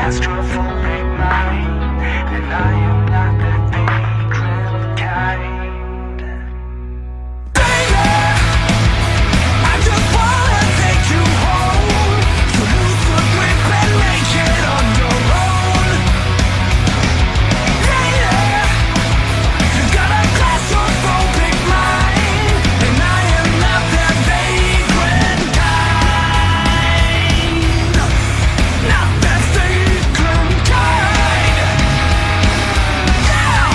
claustrophobic mind, and I am not that vagrant kind. Baby, I just wanna take you home. You lose the grip and make it on your own. Lady, you got a claustrophobic mind, and I am not that vagrant kind. Not that vagrant kind. Yeah.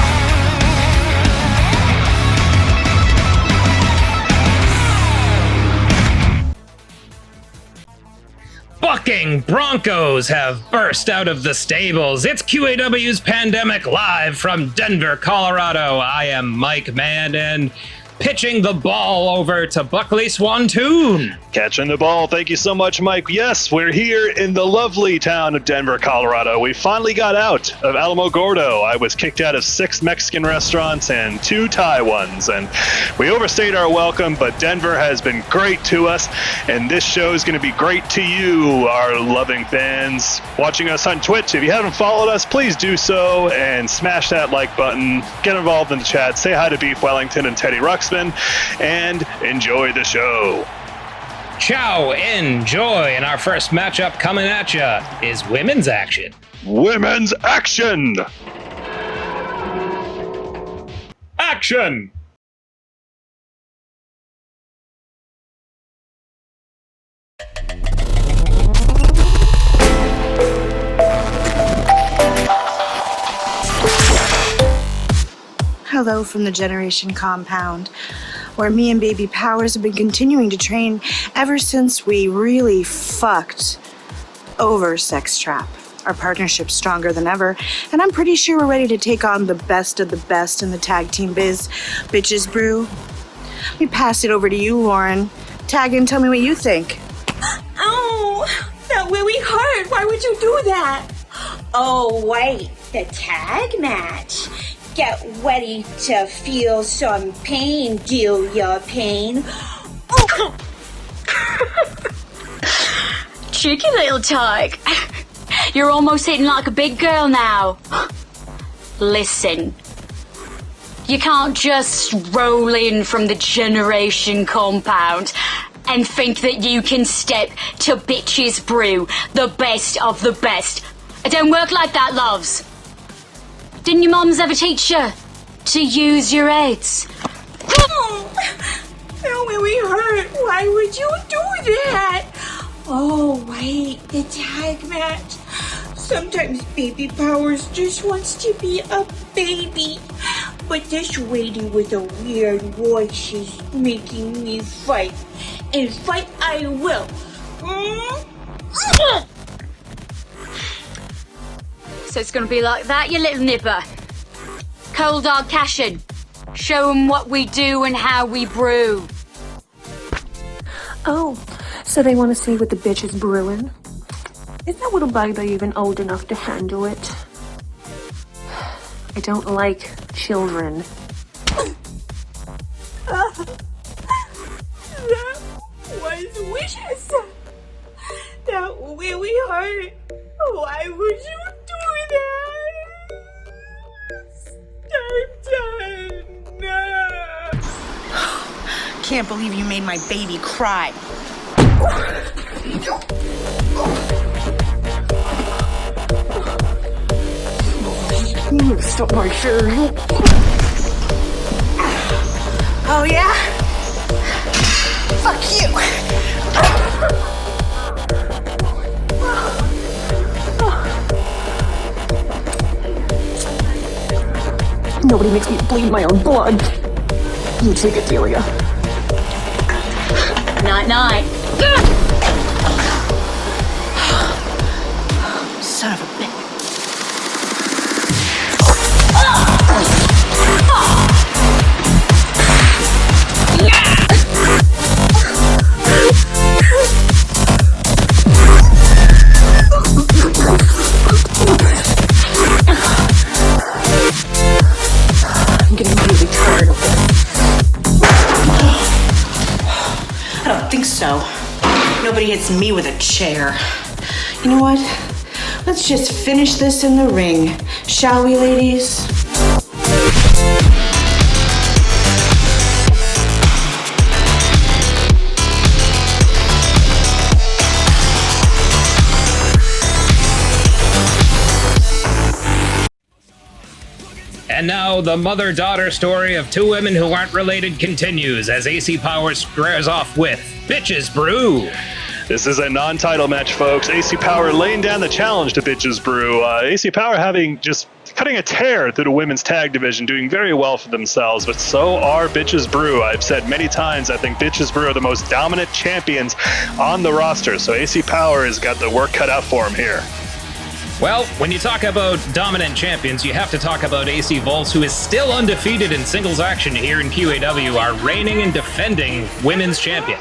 Bucking Broncos have burst out of the stables. It's QAW's Pandemic live from Denver, Colorado. I am Mike Mann, and pitching the ball over to Buckley Swantoon. Catching the ball. Thank you so much, Mike. Yes, we're here in the lovely town of Denver, Colorado. We finally got out of Alamogordo. I was kicked out of 6 Mexican restaurants and 2 Thai ones, and we overstayed our welcome, but Denver has been great to us, and this show is going to be great to you, our loving fans watching us on Twitch. If you haven't followed us, please do so and smash that like button. Get involved in the chat. Say hi to Beef Wellington and Teddy Ruxpin, and enjoy the show. Ciao, enjoy, and our first matchup coming at ya is women's action. Women's action! Action! Hello from the Generation Compound, where me and Baby Powers have been continuing to train ever since we really fucked over Sex Trap. Our partnership's stronger than ever, and I'm pretty sure we're ready to take on the best of the best in the tag team biz. Bitches brew. We pass it over to you, Lauren. Tag in, tell me what you think. Oh, that really hurt. Why would you do that? Oh, wait, the tag match. Get ready to feel some pain, deal your pain. Oh. Cheeky little tag. You're almost hitting like a big girl now. Listen, you can't just roll in from the Generation Compound and think that you can step to Bitches Brew, the best of the best. It don't work like that, loves. Didn't your mums ever teach you to use your heads? Oh, that really hurt. Why would you do that? Oh, wait, the tag match. Sometimes Baby Powers just wants to be a baby. But this lady with a weird voice is making me fight. And fight I will. So it's gonna be like that, you little nipper. Cold hard cashin'. Show them what we do and how we brew. Oh, so they want to see what the bitch is brewing? Is that little baby even old enough to handle it? I don't like children. That was vicious. That really hurt. Why would you do that? No. Can't believe you made my baby cry. Stop my shirt. Oh yeah? Fuck you. Nobody makes me bleed my own blood. You take it, Delia. Night-night. Son of a bitch. I'm getting really tired of this. I don't think so. Nobody hits me with a chair. You know what? Let's Let's just finish this in the ring, shall we, ladies? And now the mother-daughter story of two women who aren't related continues as AC Power squares off with Bitches Brew. This is a non-title match, folks. AC Power laying down the challenge to Bitches Brew. AC Power cutting a tear through the women's tag division, doing very well for themselves, but so are Bitches Brew. I've said many times, I think Bitches Brew are the most dominant champions on the roster, so AC Power has got the work cut out for him here. Well, when you talk about dominant champions, you have to talk about AC Volts, who is still undefeated in singles action here in QAW, our reigning and defending women's champion.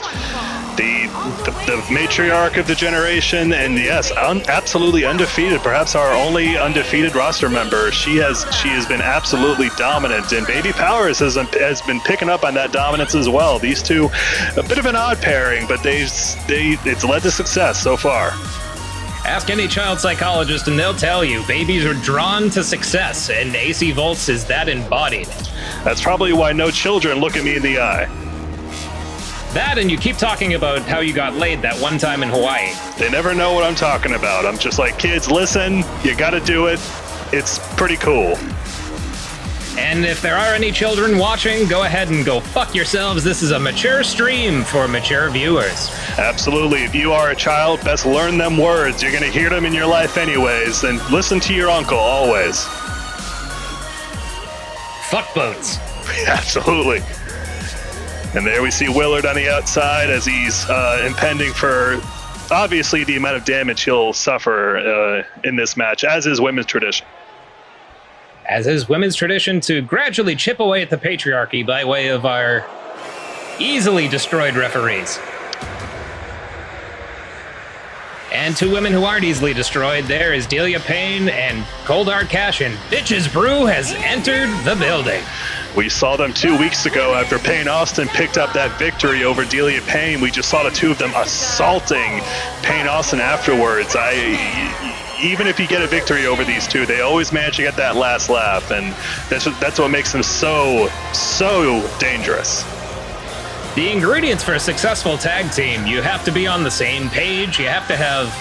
The matriarch of the generation, and yes, absolutely undefeated, perhaps our only undefeated roster member. She has been absolutely dominant, and Baby Powers has been picking up on that dominance as well. These two, a bit of an odd pairing, but it's led to success so far. Ask any child psychologist and they'll tell you babies are drawn to success, and AC Volts is that embodied. That's probably why no children look at me in the eye. That, and you keep talking about how you got laid that one time in Hawaii. They never know what I'm talking about. I'm just like, kids, listen, you gotta do it. It's pretty cool. And if there are any children watching, go ahead and go fuck yourselves. This is a mature stream for mature viewers. Absolutely. If you are a child, best learn them words. You're gonna hear them in your life anyways, and listen to your uncle always. Fuck boats. Absolutely. And there we see Willard on the outside as he's impending for, obviously, the amount of damage he'll suffer in this match, as is women's tradition. As is women's tradition to gradually chip away at the patriarchy by way of our easily destroyed referees. And two women who aren't easily destroyed, there is Delia Payne and Cold Hard Cash, and Bitches Brew has entered the building. We saw them 2 weeks ago after Payne Austin picked up that victory over Delia Payne. We just saw the two of them assaulting Payne Austin afterwards. Even if you get a victory over these two, they always manage to get that last laugh, and that's what makes them so dangerous. The ingredients for a successful tag team: you have to be on the same page, you have to have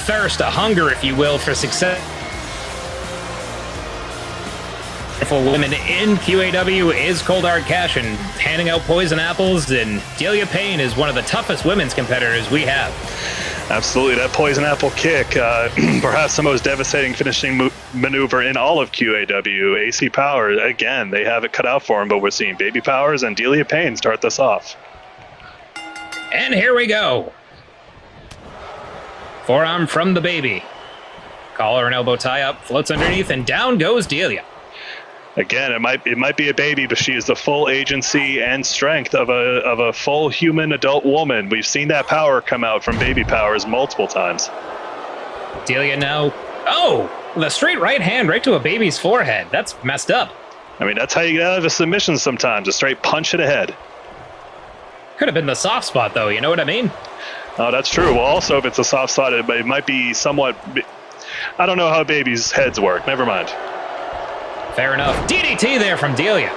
thirst, a hunger, if you will, for success. For women in QAW is Cold Hard Cash and handing out poison apples, and Delia Payne is one of the toughest women's competitors we have. Absolutely, that poison apple kick, perhaps the most devastating finishing maneuver in all of QAW. AC Power, again, they have it cut out for them, but we're seeing Baby Powers and Delia Payne start this off. And here we go. Forearm from the baby. Collar and elbow tie up, floats underneath, and down goes Delia. Again, it might be a baby, but she is the full agency and strength of a full human adult woman. We've seen that power come out from Baby Powers multiple times. Delia now. Oh, the straight right hand right to a baby's forehead. That's messed up. I mean, that's how you get out of a submission sometimes, a straight punch to the head. Could have been the soft spot, though, you know what I mean? Oh, that's true. Well, also, if it's a soft spot, it might be somewhat... I don't know how babies' heads work. Never mind. Fair enough. DDT there from Delia.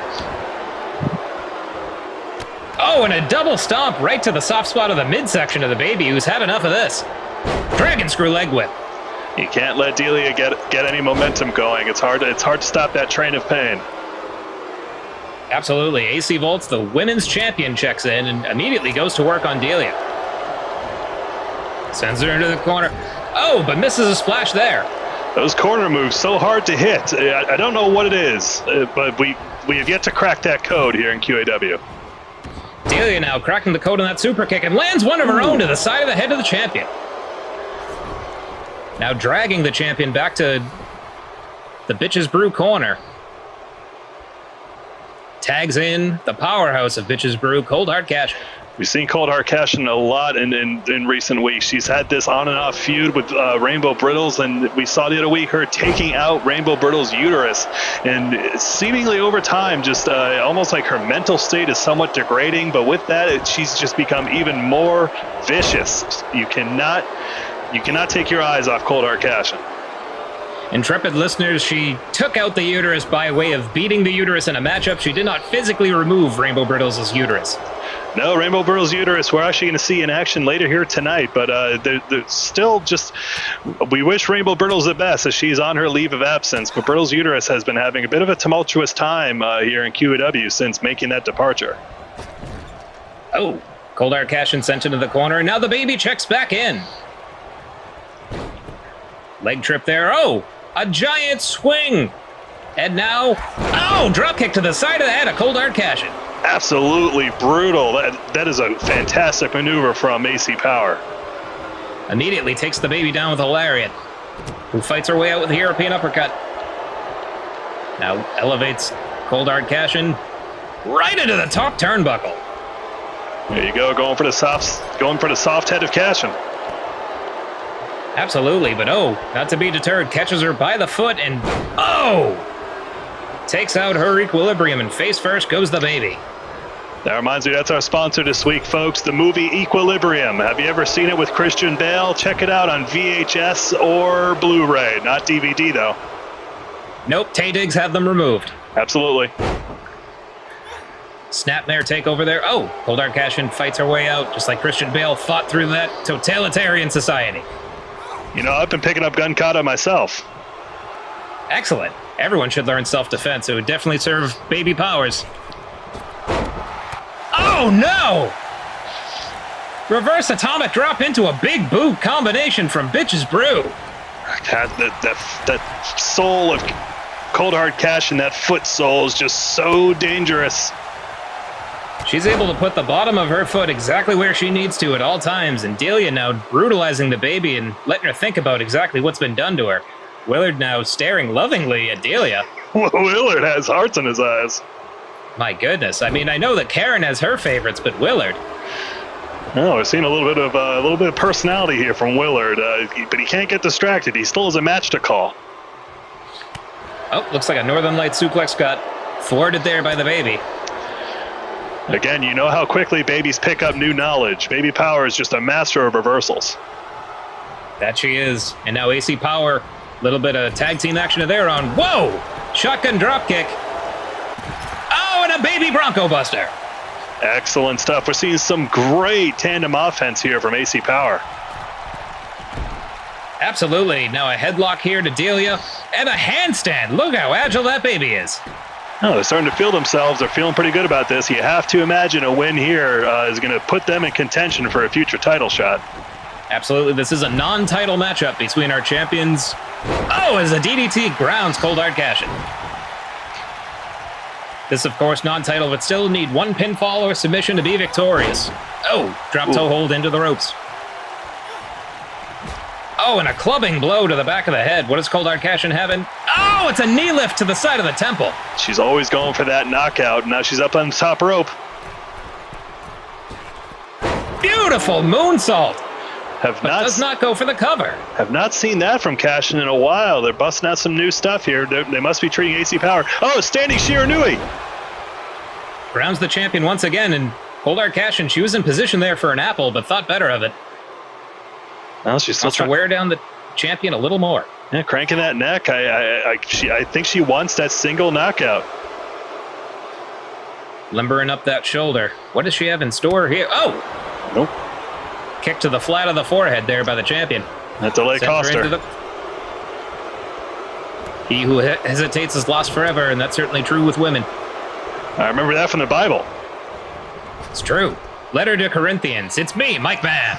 Oh, and a double stomp right to the soft spot of the midsection of the baby, who's had enough of this. Dragon screw leg whip. You can't let Delia get any momentum going. It's hard to stop that train of pain. Absolutely. AC Volts, the women's champion, checks in and immediately goes to work on Delia. Sends her into the corner. Oh, but misses a splash there. Those corner moves so hard to hit. I don't know what it is, but we have yet to crack that code here in QAW. Delia now cracking the code on that super kick and lands one of her own to the side of the head of the champion. Now dragging the champion back to the Bitches Brew corner. Tags in the powerhouse of Bitches Brew, Cold Hard Cash. We've seen Cold Hard Cash a lot in recent weeks. She's had this on and off feud with Rainbow Brittles, and we saw the other week her taking out Rainbow Brittles' uterus. And seemingly over time, just almost like her mental state is somewhat degrading, but with that, she's just become even more vicious. You cannot You cannot take your eyes off Cold Hard Cashin. Intrepid listeners, she took out the uterus by way of beating the uterus in a matchup. She did not physically remove Rainbow Brittles' uterus. No, Rainbow Brittles' uterus, we're actually going to see in action later here tonight, but they're still just... We wish Rainbow Brittles the best as she's on her leave of absence, but Brittles' uterus has been having a bit of a tumultuous time here in QAW since making that departure. Oh, Cold Hard Cashin sent into the corner. Now the baby checks back in. Leg trip there. Oh, a giant swing. And now, oh, drop kick to the side of the head of Cold Hard Cashin. Absolutely brutal. That is a fantastic maneuver from AC Power. Immediately takes the baby down with a lariat, who fights her way out with a European uppercut. Now elevates Cold Hard Cashin right into the top turnbuckle. There you go, going for the soft head of Cashin. Absolutely, but oh, not to be deterred, catches her by the foot and oh! Takes out her equilibrium and face first goes the baby. That reminds me, that's our sponsor this week, folks, the movie Equilibrium. Have you ever seen it with Christian Bale? Check it out on VHS or Blu-ray, not DVD though. Nope, Tay Diggs had them removed. Absolutely. Snapmare takeover there. Oh, Cold Hard Cashin fights her way out, just like Christian Bale fought through that totalitarian society. You know, I've been picking up gun kata myself. Excellent. Everyone should learn self-defense. It would definitely serve baby powers. Oh, no! Reverse atomic drop into a big boot combination from Bitch's Brew. That soul of Cold Hard Cashin, that foot soul is just so dangerous. She's able to put the bottom of her foot exactly where she needs to at all times, and Delia now brutalizing the baby and letting her think about exactly what's been done to her. Willard now staring lovingly at Delia. Willard has hearts in his eyes. My goodness, I mean, I know that Karen has her favorites, but Willard... Oh, we're seeing a little bit of personality here from Willard, but he can't get distracted. He still has a match to call. Oh, looks like a Northern Light suplex got thwarted there by the baby. Again, you know how quickly babies pick up new knowledge. Baby Power is just a master of reversals. That she is. And now AC Power, a little bit of tag team action of their own. Whoa! Shotgun drop kick. Oh, and a baby Bronco Buster. Excellent stuff. We're seeing some great tandem offense here from AC Power. Absolutely. Now a headlock here to Delia and a handstand. Look how agile that baby is. Oh, they're starting to feel themselves. They're feeling pretty good about this. You have to imagine a win here is going to put them in contention for a future title shot. Absolutely. This is a non-title matchup between our champions. Oh, as a DDT grounds Cold Hard Cashin. This, of course, non-title, but still need one pinfall or submission to be victorious. Oh, drop toe hold into the ropes. Oh, and a clubbing blow to the back of the head. What does Cold Hard Cashin having? Oh, it's a knee lift to the side of the temple. She's always going for that knockout. Now she's up on the top rope. Beautiful moonsault. Does not go for the cover. Have not seen that from Cashin in a while. They're busting out some new stuff here. They must be treating AC Power. Oh, standing Shiranui. Grounds the champion once again, and Cold Hard Cashin, she was in position there for an apple, but thought better of it. Well, she's still wants to wear down the champion a little more. Yeah, cranking that neck. I think she wants that single knockout. Limbering up that shoulder. What does she have in store here? Oh! Nope. Kick to the flat of the forehead there by the champion. That delay cost her. He who hesitates is lost forever, and that's certainly true with women. I remember that from the Bible. It's true. Letter to Corinthians. It's me, Mike Mann.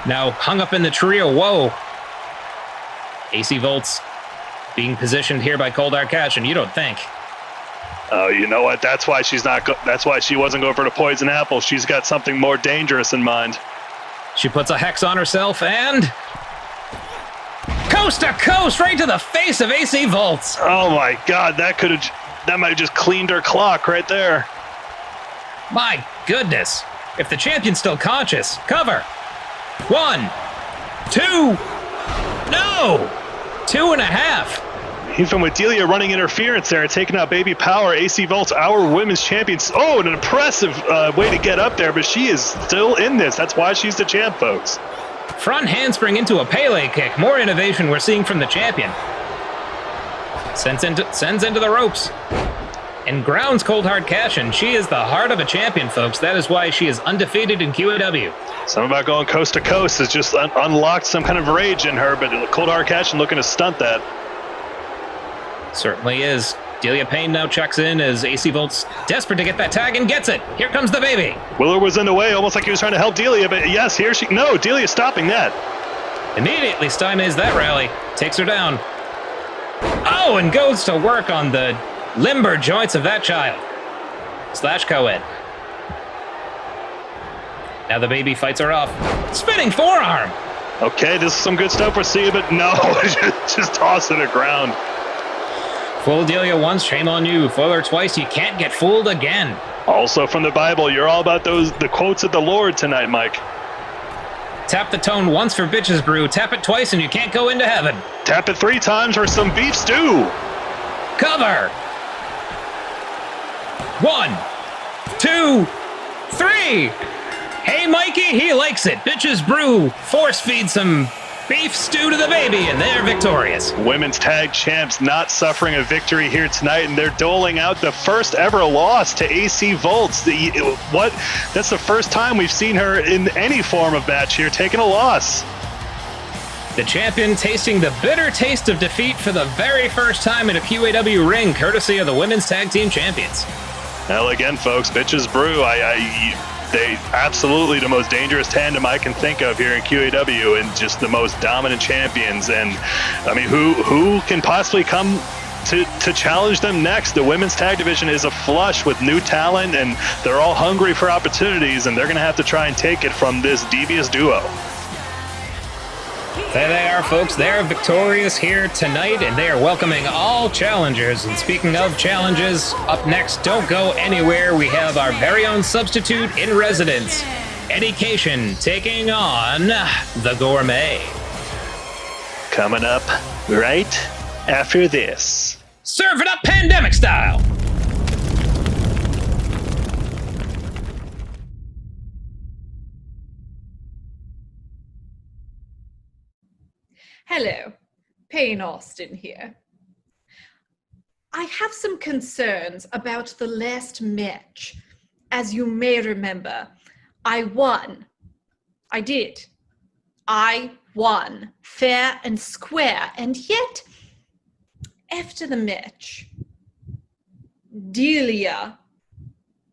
Now, hung up in the trio, whoa. AC Volts being positioned here by Cold Hard Cashin, you don't think. Oh, you know what? That's why she's not. That's why she wasn't going for the poison apple. She's got something more dangerous in mind. She puts a hex on herself and coast to coast right to the face of AC Volts. Oh my God, that might have just cleaned her clock right there. My goodness! If the champion's still conscious, cover. 1, 2, no, 2.5. Even with Delia running interference there and taking out Baby Power, AC Volt's our women's champions. Oh, an impressive way to get up there, but she is still in this. That's why she's the champ, folks. Front handspring into a Pele kick. More innovation we're seeing from the champion. Sends into the ropes. And grounds cold hard cash-in. She is the heart of a champion, folks. That is why she is undefeated in QAW. Something about going coast to coast has just unlocked some kind of rage in her, but cold hard cash-in looking to stunt that. Certainly is. Delia Payne now checks in as AC Volt's desperate to get that tag and gets it. Here comes the baby. Willer was in the way, almost like he was trying to help Delia, but yes, no, Delia's stopping that. Immediately stymies that rally. Takes her down. Oh, and goes to work on the limber joints of that child. Slash co-ed. Now the baby fights her off. Spinning forearm. Okay, this is some good stuff we're seeing, but no, just toss it to the ground. Fool Delia once, shame on you. Fool her twice, you can't get fooled again. Also from the Bible, you're all about the quotes of the Lord tonight, Mike. Tap the tone once for bitches brew. Tap it twice and you can't go into heaven. Tap it 3 times for some beef stew. Cover. 1, 2, 3. Hey, Mikey, he likes it. Bitches brew. Force feed some beef stew to the baby, and they're victorious. Women's tag champs not suffering a victory here tonight, and they're doling out the first ever loss to AC Volts. That's the first time we've seen her in any form of match here taking a loss. The champion tasting the bitter taste of defeat for the very first time in a QAW ring, courtesy of the women's tag team champions. Well, again, folks, bitches brew. They absolutely the most dangerous tandem I can think of here in QAW, and just the most dominant champions. And I mean, who can possibly come to challenge them next? The women's tag division is aflush with new talent, and they're all hungry for opportunities, and they're going to have to try and take it from this devious duo. There they are, folks. They're victorious here tonight, and they are welcoming all challengers. And speaking of challenges, up next, don't go anywhere. We have our very own substitute in residence, Education, taking on the Gourmet. Coming up right after this. Serve it up pandemic style. Hello, Payne Austin here. I have some concerns about the last match. As you may remember, I won. I did. I won, fair and square, and yet, after the match, Delia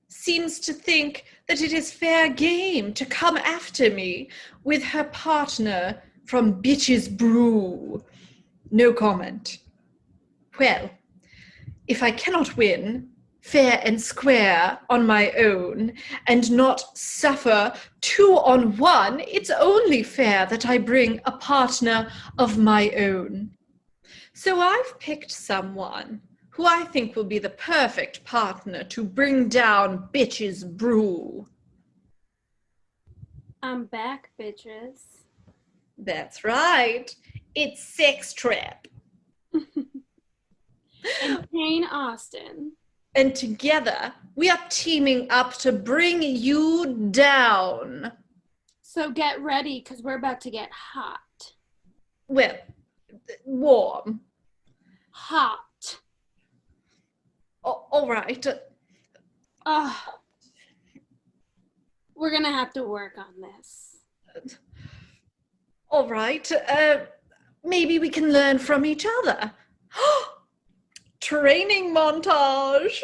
seems to think that it is fair game to come after me with her partner from Bitches Brew. No comment. Well, if I cannot win fair and square on my own and not suffer 2-on-1, it's only fair that I bring a partner of my own. So I've picked someone who I think will be the perfect partner to bring down Bitches Brew. I'm back, bitches. That's right. It's Sex Trap. And Payne Austin. And together, we are teaming up to bring you down. So get ready, because we're about to get hot. Well, warm. Hot. All right. We're going to have to work on this. All right. Maybe we can learn from each other. Training montage.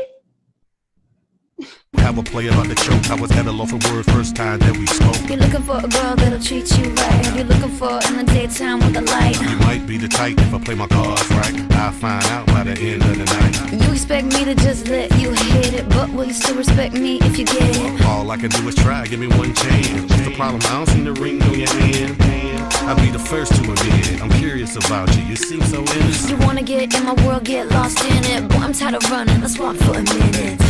Have a play about the choke. I was at a loss for words first time that we spoke. You're looking for a girl that'll treat you right. You're looking for in the daytime with the light. You might be the type if I play my cards right. I'll find out by the end of the night. You expect me to just let you hit it, but will you still respect me if you get it? All I can do is try, give me one chance. What's the problem? I don't see the ring on your hand. I'll be the first to admit I'm curious about you. You seem so innocent. You wanna get in my world, get lost in it. Boy, I'm tired of running, let's walk for a minute.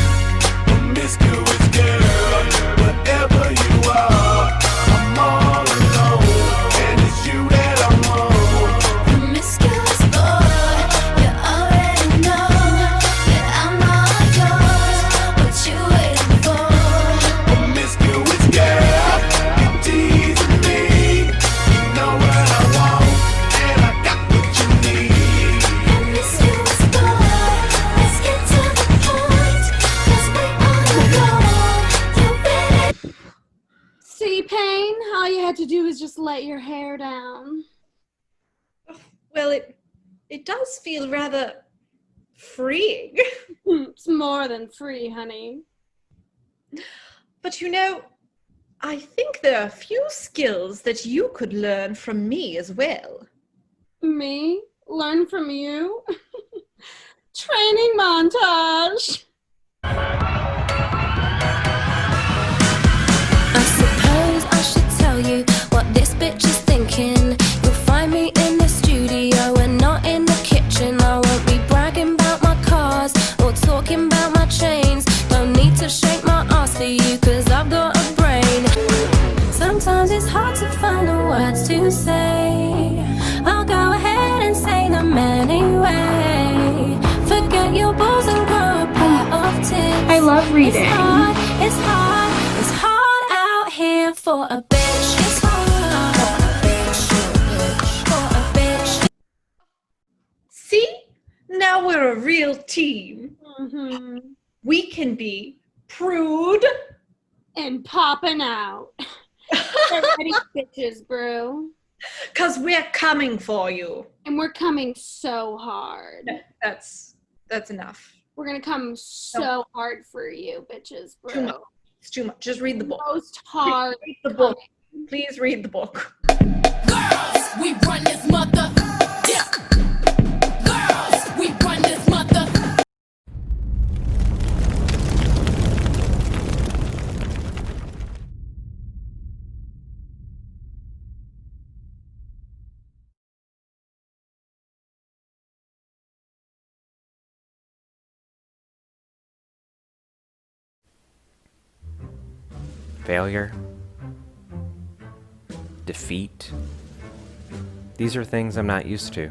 Promiscuous girl, whatever you are, I'm all alone, and it's you that I want. Promiscuous boy, you're all hair down. Well, it does feel rather freeing. It's more than free, honey. But you know, I think there are a few skills that you could learn from me as well. Me? Learn from you? Training montage! I suppose I should tell you what this bitch is thinking. You'll find me in the studio and not in the kitchen. I won't be bragging about my cars or talking about my chains. Don't need to shake my ass for you, cause I've got a brain. Sometimes it's hard to find the words to say. I'll go ahead and say them anyway. Forget your balls and grow a pair of tits. I love reading. It's hard out here for a bitch. It's hard for a bitch. See? Now we're a real team. Mm-hmm. We can be prude And popping out. Get ready, bitches, bro. because we're coming for you. And we're coming so hard. That's enough. We're gonna come so hard for you, bitches, bro. Too much. It's too much. Just read the book. Most hard. Read the book. Please read the book. Girls, we run this mother. Yeah. Girls, we run this mother. Failure, defeat. These are things I'm not used to.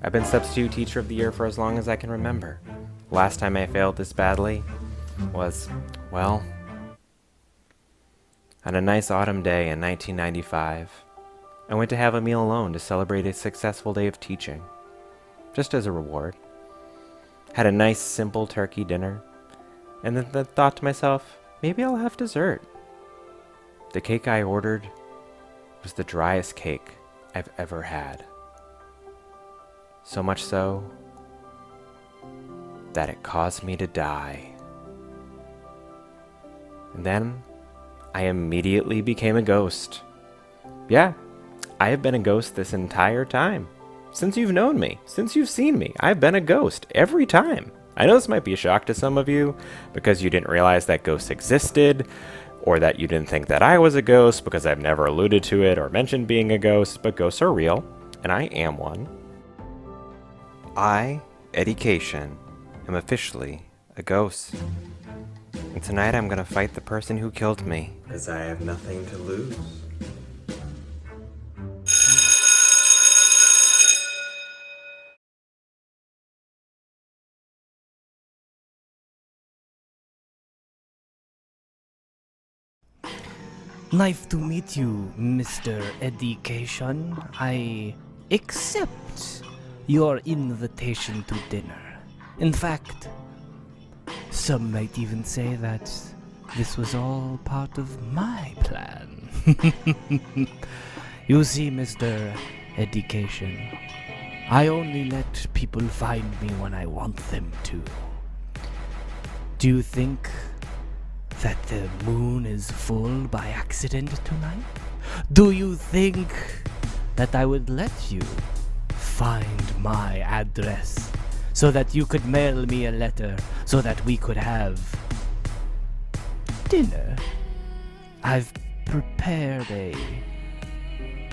I've been substitute teacher of the year for as long as I can remember. Last time I failed this badly was, well, on a nice autumn day in 1995. I went to have a meal alone to celebrate a successful day of teaching, just as a reward. Had a nice simple turkey dinner, and then thought to myself, maybe I'll have dessert. The cake I ordered was the driest cake I've ever had. So much so that it caused me to die. And then I immediately became a ghost. Yeah, I have been a ghost this entire time. Since you've known me, since you've seen me, I've been a ghost every time. I know this might be a shock to some of you because you didn't realize that ghosts existed, or that you didn't think that I was a ghost because I've never alluded to it or mentioned being a ghost, but ghosts are real, and I am one. I, Eddie Cation, am officially a ghost. And tonight I'm gonna fight the person who killed me, as I have nothing to lose. Nice to meet you, Mr. Education. I accept your invitation to dinner. In fact, some might even say that this was all part of my plan. You see, Mr. Education, I only let people find me when I want them to. Do you think that the moon is full by accident tonight? Do you think that I would let you find my address so that you could mail me a letter so that we could have dinner? I've prepared a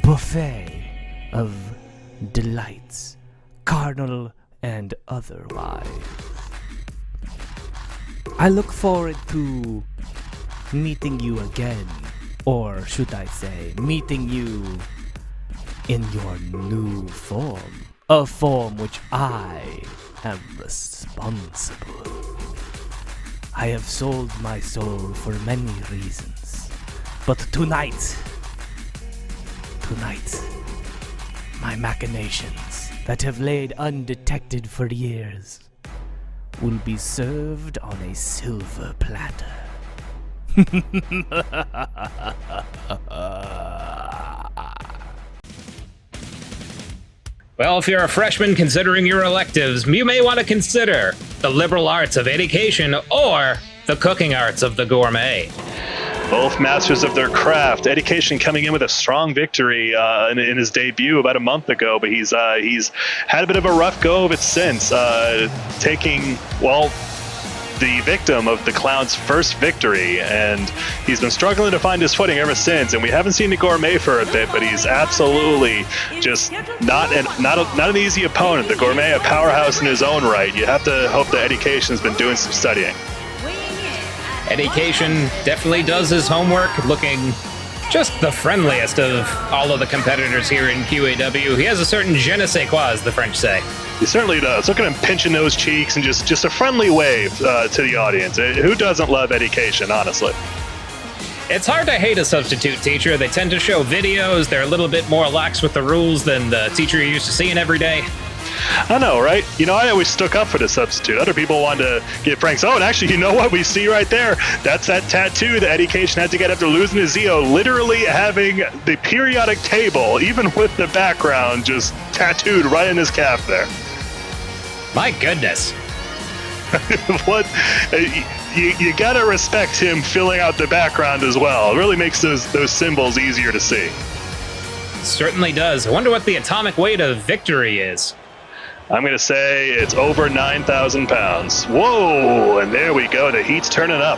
buffet of delights, carnal and otherwise. I look forward to meeting you again, or should I say, meeting you in your new form, a form which I am responsible. I have sold my soul for many reasons, but tonight, my machinations that have laid undetected for years will be served on a silver platter. Well, if you're a freshman considering your electives, you may want to consider the liberal arts of education or the cooking arts of the gourmet. Both masters of their craft. Education coming in with a strong victory in his debut about a month ago, but he's had a bit of a rough go of it since, taking, well, the victim of the clown's first victory, and he's been struggling to find his footing ever since. And we haven't seen the gourmet for a bit, but he's absolutely just not an easy opponent. The gourmet, a powerhouse in his own right. You have to hope that Education's been doing some studying. Education definitely does his homework, looking just the friendliest of all of the competitors here in QAW. He has a certain je ne sais quoi, as the French say. He certainly does. Look at him pinching those cheeks and just a friendly wave to the audience. Who doesn't love Education, honestly? It's hard to hate a substitute teacher. They tend to show videos. They're a little bit more lax with the rules than the teacher you're used to seeing every day. I know, right? You know, I always stuck up for the substitute. Other people wanted to get pranks. Oh, and actually, you know what we see right there? That's that tattoo that Education had to get after losing his Zeo, literally having the periodic table, even with the background, just tattooed right in his calf there. My goodness. What? You gotta respect him filling out the background as well. It really makes those symbols easier to see. Certainly does. I wonder what the atomic weight of victory is. I'm going to say it's over 9,000 pounds. Whoa, and there we go. The heat's turning up.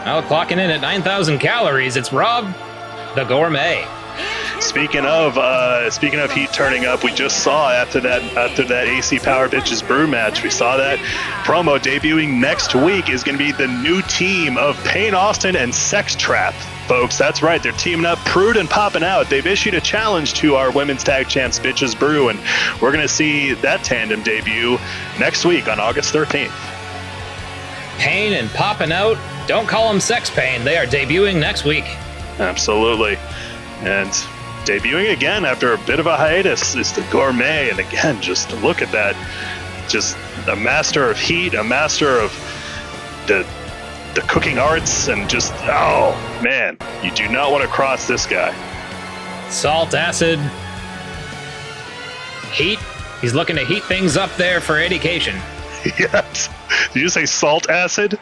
Well, clocking in at 9,000 calories, it's Rob, the gourmet. Speaking of heat turning up, we just saw after that AC Power Bitches Brew match, we saw that promo debuting next week is going to be the new team of Payne Austin and Sex Trap. Folks, that's right. They're teaming up, Prude and Poppin' Out. They've issued a challenge to our women's tag champs, Bitches Brew, and we're going to see that tandem debut next week on August 13th. Payne and Poppin' Out. Don't call them Sex Pain. They are debuting next week. Absolutely. And debuting again after a bit of a hiatus is the gourmet. And again, just look at that. Just a master of heat, a master of the cooking arts, and just, oh man, you do not want to cross this guy. Salt, acid, heat. He's looking to heat things up there for Education. Yes. Did you say salt acid?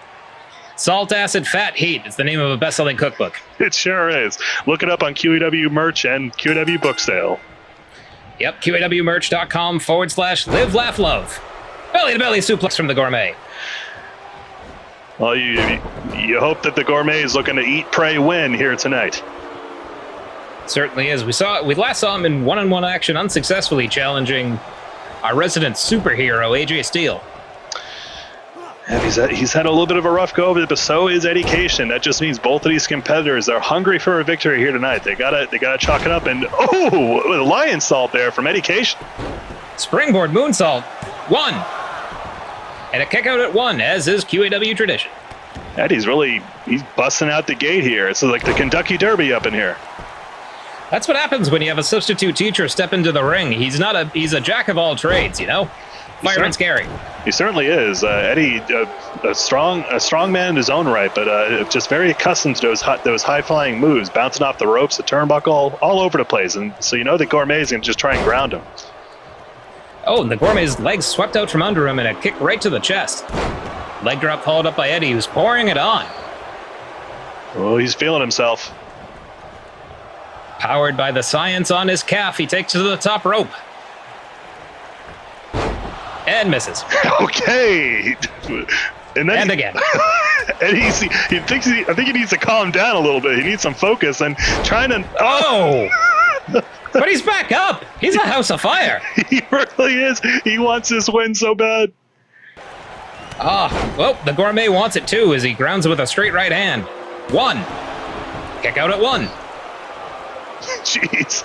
Salt, acid, fat, heat. It's the name of a best-selling cookbook. It sure is. Look it up on QAW merch and QAW book sale. Yep, QAWmerch.com/live, laugh, love. Belly to belly suplex from the gourmet. Well, you hope that the gourmet is looking to eat, pray, win here tonight. Certainly is. We last saw him in one-on-one action, unsuccessfully challenging our resident superhero, AJ Steele. And he's had a little bit of a rough go of it, but so is Education. That just means both of these competitors are hungry for a victory here tonight. They gotta chalk it up, and a lion salt there from Education. Springboard moonsault, 1. And a kick out at 1, as is QAW tradition. Eddie's he's busting out the gate here. It's like the Kentucky Derby up in here. That's what happens when you have a substitute teacher step into the ring. He's a jack of all trades, you know? Fireman scary. He certainly is. Eddie, a strong man in his own right, but just very accustomed to those high-flying moves, bouncing off the ropes, the turnbuckle, all over the place. And so you know the gourmet is going to just try and ground him. Oh, and the gourmet's legs swept out from under him and a kick right to the chest. Leg drop followed up by Eddie, who's pouring it on. Oh, he's feeling himself. Powered by the science on his calf, he takes to the top rope. And misses. Okay. And again. And I think he needs to calm down a little bit. He needs some focus and trying to... Oh! But he's back up. He's a house of fire. He really is. He wants this win so bad. Well, the gourmet wants it too as he grounds with a straight right hand. 1. Kick out at 1. Jeez.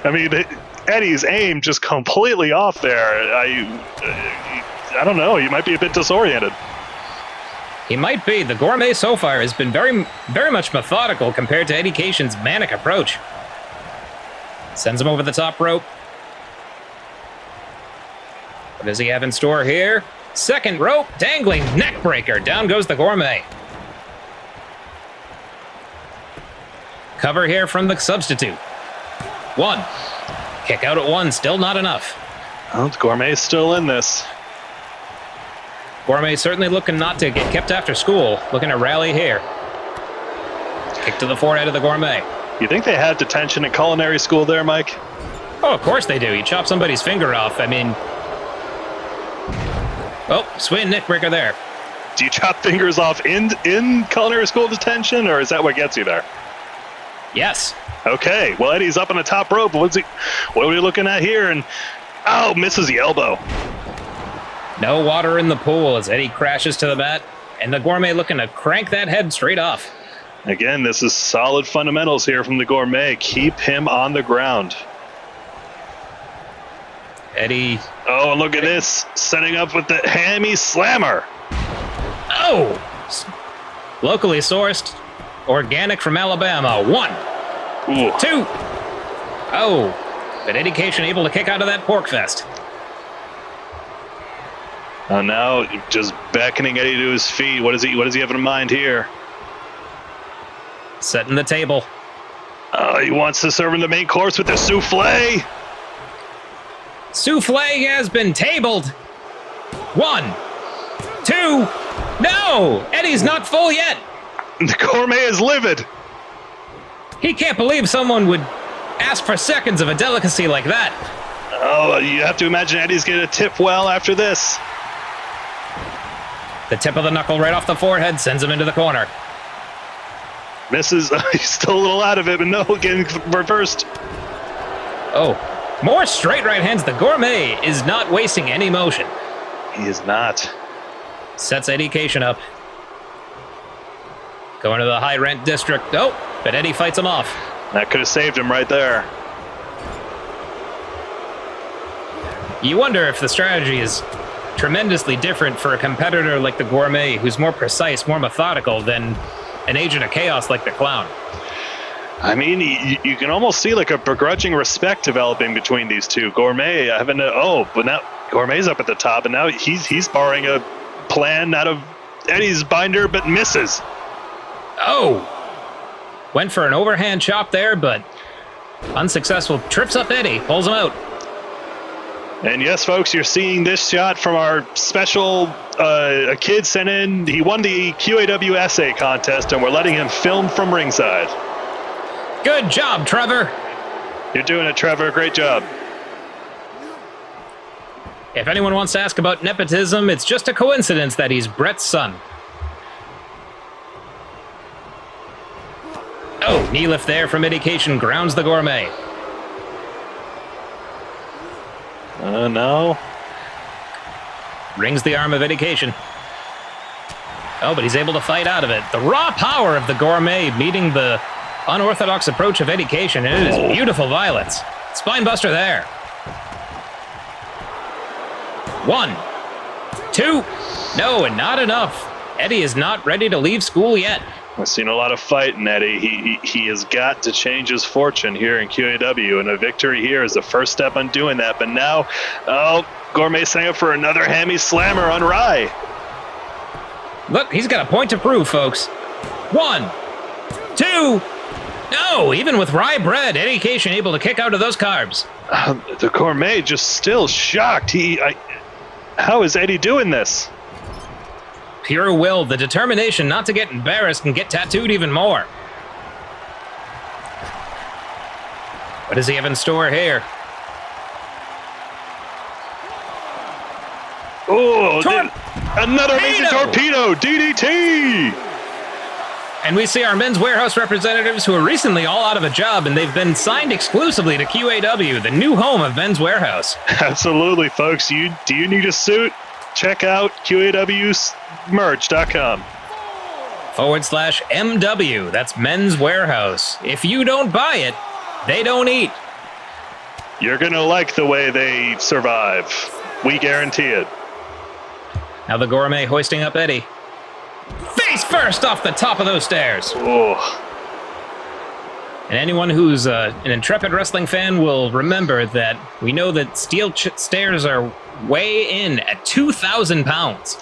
I mean, Eddie's aim just completely off there. I don't know. He might be a bit disoriented. He might be. The gourmet so far has been very, very much methodical compared to Education's manic approach. Sends him over the top rope. What does he have in store here? Second rope, dangling neck breaker. Down goes the gourmet. Cover here from the substitute. 1. Kick out at 1, still not enough. Well, Gourmet's still in this. Gourmet certainly looking not to get kept after school. Looking to rally here. Kick to the forehead of the Gourmet. You think they had detention in culinary school there, Mike? Oh, of course they do. You chop somebody's finger off. I mean... Oh, swing neckbreaker there. Do you chop fingers off in culinary school detention, or is that what gets you there? Yes. Okay, well, Eddie's up on the top rope. What are we looking at here? And, oh, misses the elbow. No water in the pool as Eddie crashes to the mat, and the Gourmet looking to crank that head straight off. Again, this is solid fundamentals here from the Gourmet. Keep him on the ground. Eddie. Oh, and look at this. Setting up with the hammy slammer. Oh! Locally sourced, organic from Alabama. 1, Ooh. 2. Oh, but Eddie Cation able to kick out of that pork fest. Oh, now just beckoning Eddie to his feet. What does he have in mind here? Setting the table. Oh, he wants to serve in the main course with the souffle. Souffle has been tabled. 1, 2. No! Eddie's not full yet. The Gourmet is livid. He can't believe someone would ask for seconds of a delicacy like that. Oh, you have to imagine Eddie's going to tip well after this. The tip of the knuckle right off the forehead sends him into the corner. Misses. He's still a little out of it, but no, getting reversed. Oh, more straight right hands. The Gourmet is not wasting any motion. He is not. Sets Eddie Cation up. Going to the high rent district. Oh, but Eddie fights him off. That could have saved him right there. You wonder if the strategy is tremendously different for a competitor like the Gourmet, who's more precise, more methodical than an agent of chaos like the Clown. I mean, you can almost see like a begrudging respect developing between these two. Gourmet having to, but now Gourmet's up at the top, and now he's borrowing a plan out of Eddie's binder, but misses. Oh! Went for an overhand chop there, but unsuccessful. Trips up Eddie, pulls him out. And yes, folks, you're seeing this shot from our special, a kid sent in. He won the QAW essay contest, and we're letting him film from ringside. Good job, Trevor. You're doing it, Trevor. Great job. If anyone wants to ask about nepotism, it's just a coincidence that he's Brett's son. Oh, knee lift there from Eddie Cation, grounds the Gourmet. No. Rings the arm of Eddie Cation. Oh, but he's able to fight out of it. The raw power of the Gourmet meeting the unorthodox approach of Eddie Cation, and it is beautiful violence. Spinebuster there. 1, 2. No, and not enough. Eddie is not ready to leave school yet. I've seen a lot of fighting, Eddie. He has got to change his fortune here in QAW, and a victory here is the first step on doing that. But now, Gourmet setting up for another hammy slammer on Rye. Look, he's got a point to prove, folks. 1, 2. No, even with rye bread, Eddie Cation able to kick out of those carbs. The Gourmet just still shocked. How is Eddie doing this? Pure will, the determination not to get embarrassed and get tattooed even more. What does he have in store here? Oh, another major torpedo, DDT! And we see our Men's Warehouse representatives who are recently all out of a job, and they've been signed exclusively to QAW, the new home of Men's Warehouse. Absolutely, folks. Do you need a suit? Check out QAWmerch.com. /MW. That's Men's Warehouse. If you don't buy it, they don't eat. You're going to like the way they survive. We guarantee it. Now the Gourmet hoisting up Eddie. Face first off the top of those stairs. Oh. And anyone who's an intrepid wrestling fan will remember that we know that steel stairs are way in at 2,000 pounds.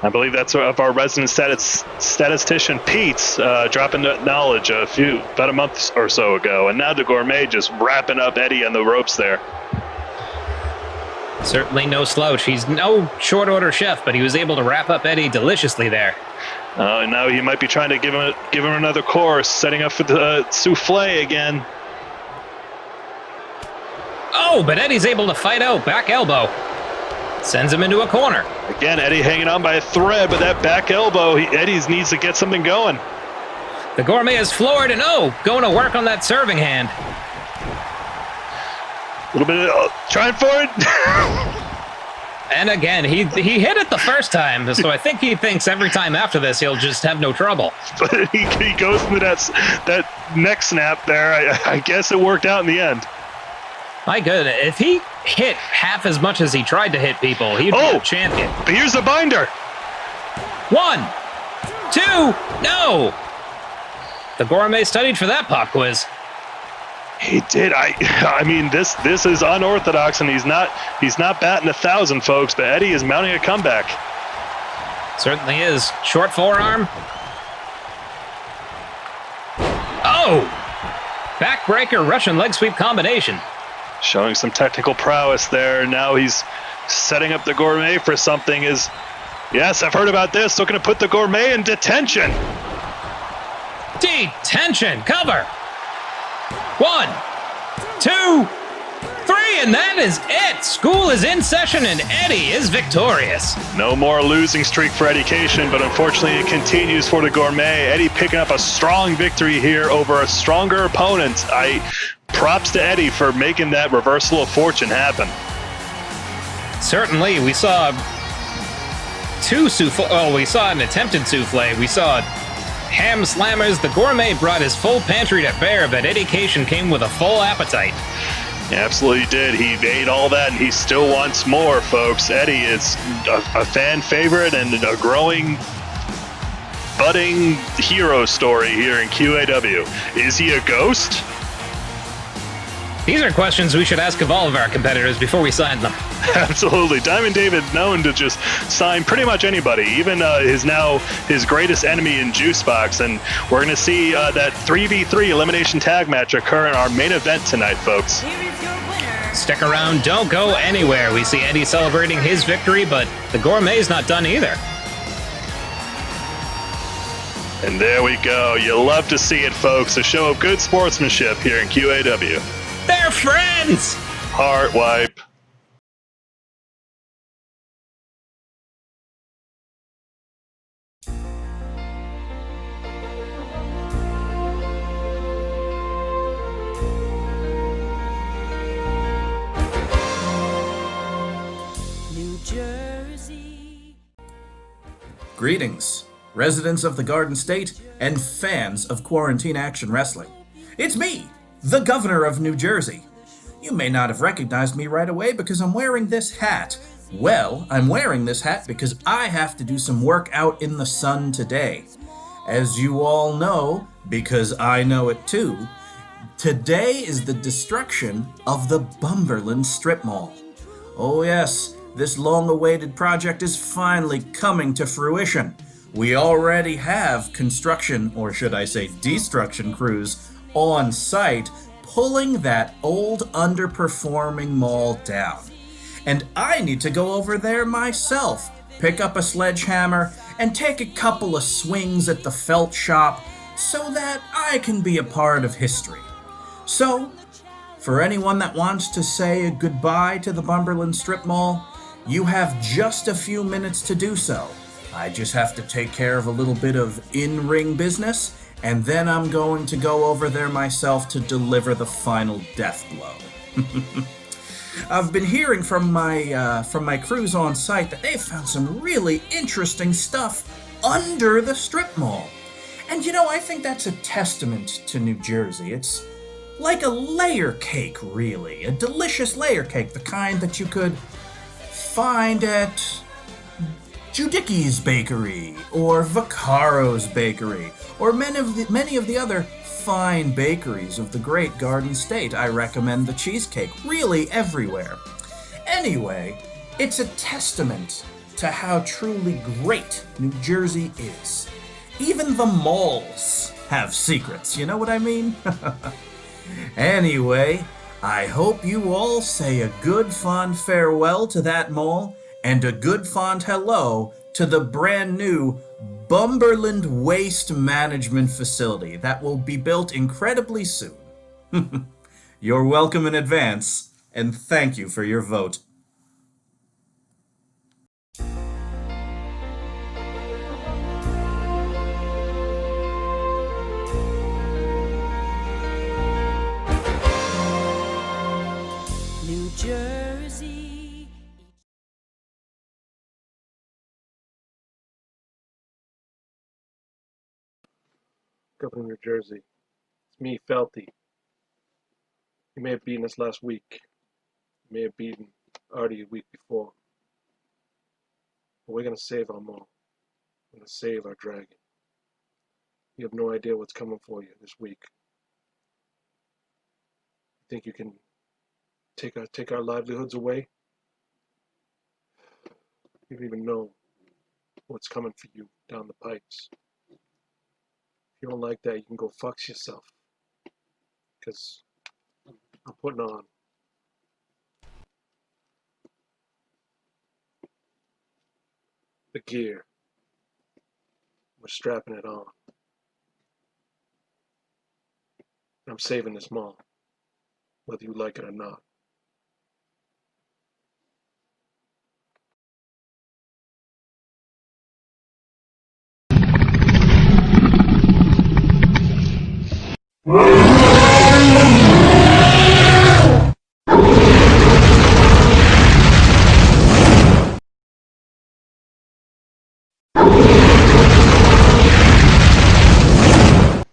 I believe that's of our resident statistician Pete's dropping that knowledge about a month or so ago. And now the Gourmet just wrapping up Eddie on the ropes there. Certainly no slouch. He's no short order chef, but he was able to wrap up Eddie deliciously there. And now he might be trying to give him another course, setting up for the souffle again. Oh, but Eddie's able to fight out. Back elbow. Sends him into a corner. Again, Eddie hanging on by a thread, but that back elbow, Eddie needs to get something going. The Gourmet is floored, and going to work on that serving hand. A little bit of trying for it. And again, he hit it the first time, so I think he thinks every time after this he'll just have no trouble. But he goes into that neck snap there. I guess it worked out in the end. My goodness, if he hit half as much as he tried to hit people, he'd be a champion. But here's the binder. 1, 2, no! The Gourmet studied for that pop quiz. He did. I mean, this is unorthodox, and he's not batting 1,000, folks. But Eddie is mounting a comeback. Certainly is. Short forearm. Oh! Backbreaker Russian leg sweep combination. Showing some technical prowess there. Now he's setting up the Gourmet for something. Yes, I've heard about this. Looking to put the Gourmet in detention. Detention. Cover. 1, 2, 3, and that is it. School is in session, and Eddie is victorious. No more losing streak for Education, but unfortunately it continues for the Gourmet. Eddie picking up a strong victory here over a stronger opponent. Props to Eddie for making that reversal of fortune happen. Certainly, we saw we saw an attempted souffle. We saw ham slammers. The Gourmet brought his full pantry to bear, but Education came with a full appetite. He absolutely did. He ate all that, and he still wants more, folks. Eddie is a fan favorite and a growing, budding hero story here in QAW. Is he a ghost? These are questions we should ask of all of our competitors before we sign them. Absolutely. Diamond David known to just sign pretty much anybody, even his greatest enemy in Juicebox. And we're going to see that 3v3 Elimination Tag Match occur in our main event tonight, folks. Stick around, don't go anywhere. We see Eddie celebrating his victory, but the Gourmet's not done either. And there we go. You love to see it, folks. A show of good sportsmanship here in QAW. They're friends! Heart wipe. New Jersey. Greetings, residents of the Garden State and fans of Quarantine Action Wrestling. It's me, the Governor of New Jersey. You may not have recognized me right away because I'm wearing this hat. Well, I'm wearing this hat because I have to do some work out in the sun today. As you all know, because I know it too, today is the destruction of the Bumberland Strip Mall. Oh yes, this long-awaited project is finally coming to fruition. We already have construction, or should I say destruction crews, on site pulling that old underperforming mall down. And I need to go over there myself, pick up a sledgehammer, and take a couple of swings at the felt shop so that I can be a part of history. So, for anyone that wants to say a goodbye to the Bumberland Strip Mall, you have just a few minutes to do so. I just have to take care of a little bit of in-ring business, and then I'm going to go over there myself to deliver the final death blow. I've been hearing from my crews on site that they've found some really interesting stuff under the strip mall. And you know, I think that's a testament to New Jersey. It's like a layer cake, really. A delicious layer cake, the kind that you could find at Judicki's Bakery, or Vaccaro's Bakery, or many of the other fine bakeries of the great Garden State. I recommend the cheesecake, really everywhere. Anyway, it's a testament to how truly great New Jersey is. Even the malls have secrets, you know what I mean? Anyway, I hope you all say a good fond farewell to that mall and a good fond hello to the brand new Bumberland Waste Management Facility that will be built incredibly soon. You're welcome in advance, and thank you for your vote. New Jersey. Governor of New Jersey. It's me, Felty. You may have beaten us last week. You may have beaten Artie a week before. But we're going to save our mall. We're going to save our dragon. You have no idea what's coming for you this week. You think you can take our livelihoods away? You don't even know what's coming for you down the pipes. If you don't like that, you can go fuck yourself. Because I'm putting on the gear. We're strapping it on. I'm saving this mall, whether you like it or not.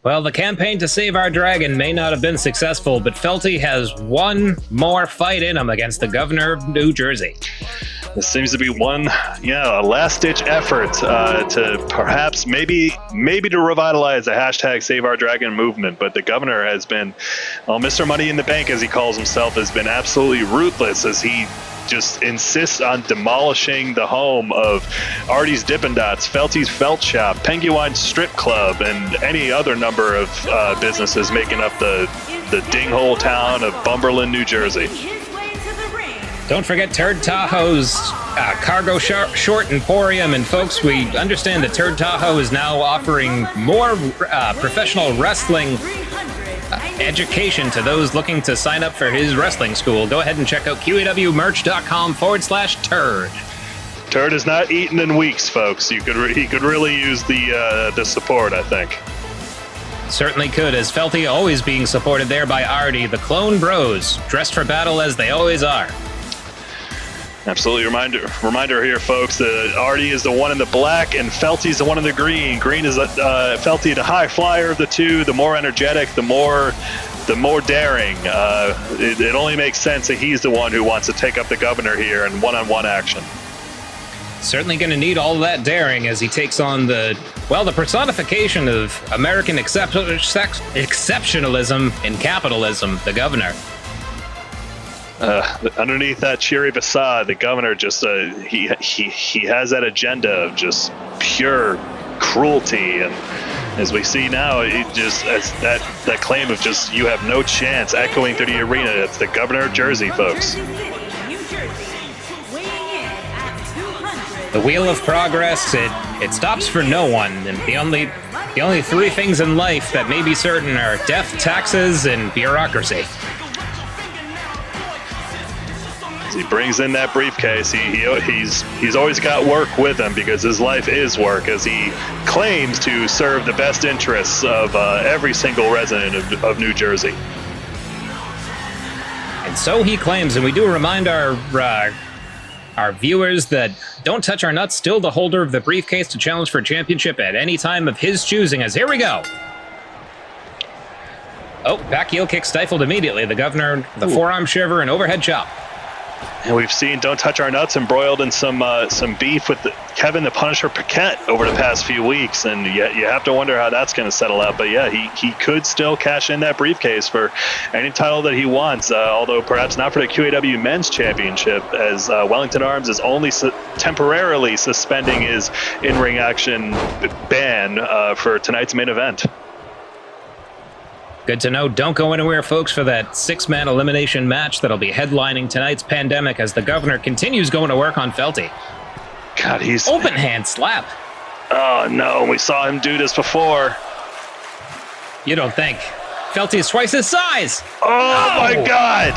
Well, the campaign to save our dragon may not have been successful, but Felty has one more fight in him against the governor of New Jersey. This seems to be one, a last-ditch effort to perhaps maybe to revitalize the hashtag Save Our Dragon movement. But the governor has been, Mr. Money in the Bank, as he calls himself, has been absolutely ruthless as he just insists on demolishing the home of Artie's Dippin' Dots, Felty's Felt Shop, Penguine's Strip Club, and any other number of businesses making up the dinghole town of Bumberland, New Jersey. Don't forget Turd Tahoe's Cargo Short Emporium. And folks, we understand that Turd Tahoe is now offering more professional wrestling education to those looking to sign up for his wrestling school. Go ahead and check out QAWmerch.com/turd. Turd is not eaten in weeks, folks. He could really use the support, I think. Certainly could, as Felty always being supported there by Artie, the Clone Bros, dressed for battle as they always are. Absolutely. Reminder here, folks, that Artie is the one in the black and Felty's the one in the green. Green is Felty, the high flyer of the two, the more energetic, the more daring. It only makes sense that he's the one who wants to take up the governor here in one-on-one action. Certainly going to need all that daring as he takes on the personification of American exceptionalism and capitalism, the governor. Underneath that cheery facade, the governor just he has that agenda of just pure cruelty, and as we see now, it just that claim of just you have no chance echoing through the arena. It's the governor of Jersey, folks. The wheel of progress, it stops for no one, and the only three things in life that may be certain are death, taxes, and bureaucracy. He brings in that briefcase. He's always got work with him because his life is work, as he claims to serve the best interests of every single resident of New Jersey. And so he claims, and we do remind our viewers that Don't Touch Our Nuts, still the holder of the briefcase to challenge for championship at any time of his choosing. As here we go. Oh, back heel kick stifled immediately. The governor, the forearm shiver and overhead chop. And we've seen Don't Touch Our Nuts embroiled in some beef with Kevin the Punisher Paquette over the past few weeks, and you have to wonder how that's going to settle out. But yeah, he could still cash in that briefcase for any title that he wants, although perhaps not for the QAW Men's Championship, as Wellington Arms is only temporarily suspending his in-ring action ban for tonight's main event. Good to know. Don't go anywhere, folks, for that 6-man elimination match that'll be headlining tonight's Pandemic as the governor continues going to work on Felty. God, he's... Open hand slap. Oh, no. We saw him do this before. You don't think. Felty is twice his size. Oh, my God.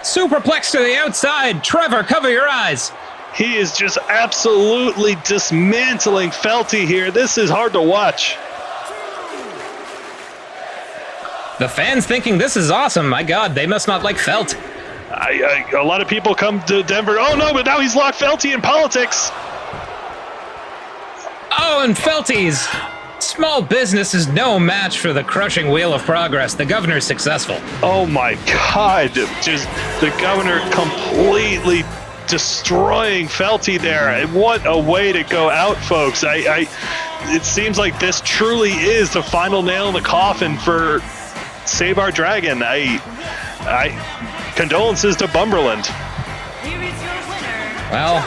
Superplex to the outside. Trevor, cover your eyes. He is just absolutely dismantling Felty here. This is hard to watch. The fans thinking this is awesome. My God, they must not like Felt. A lot of people come to Denver. Oh, no, but now he's locked Felty in politics. Oh, and Felty's small business is no match for the crushing wheel of progress. The governor's successful. Oh, my God. Just the governor completely destroying Felty there. And what a way to go out, folks. It seems like this truly is the final nail in the coffin for Save Our Dragon. Condolences to Bumberland. Well,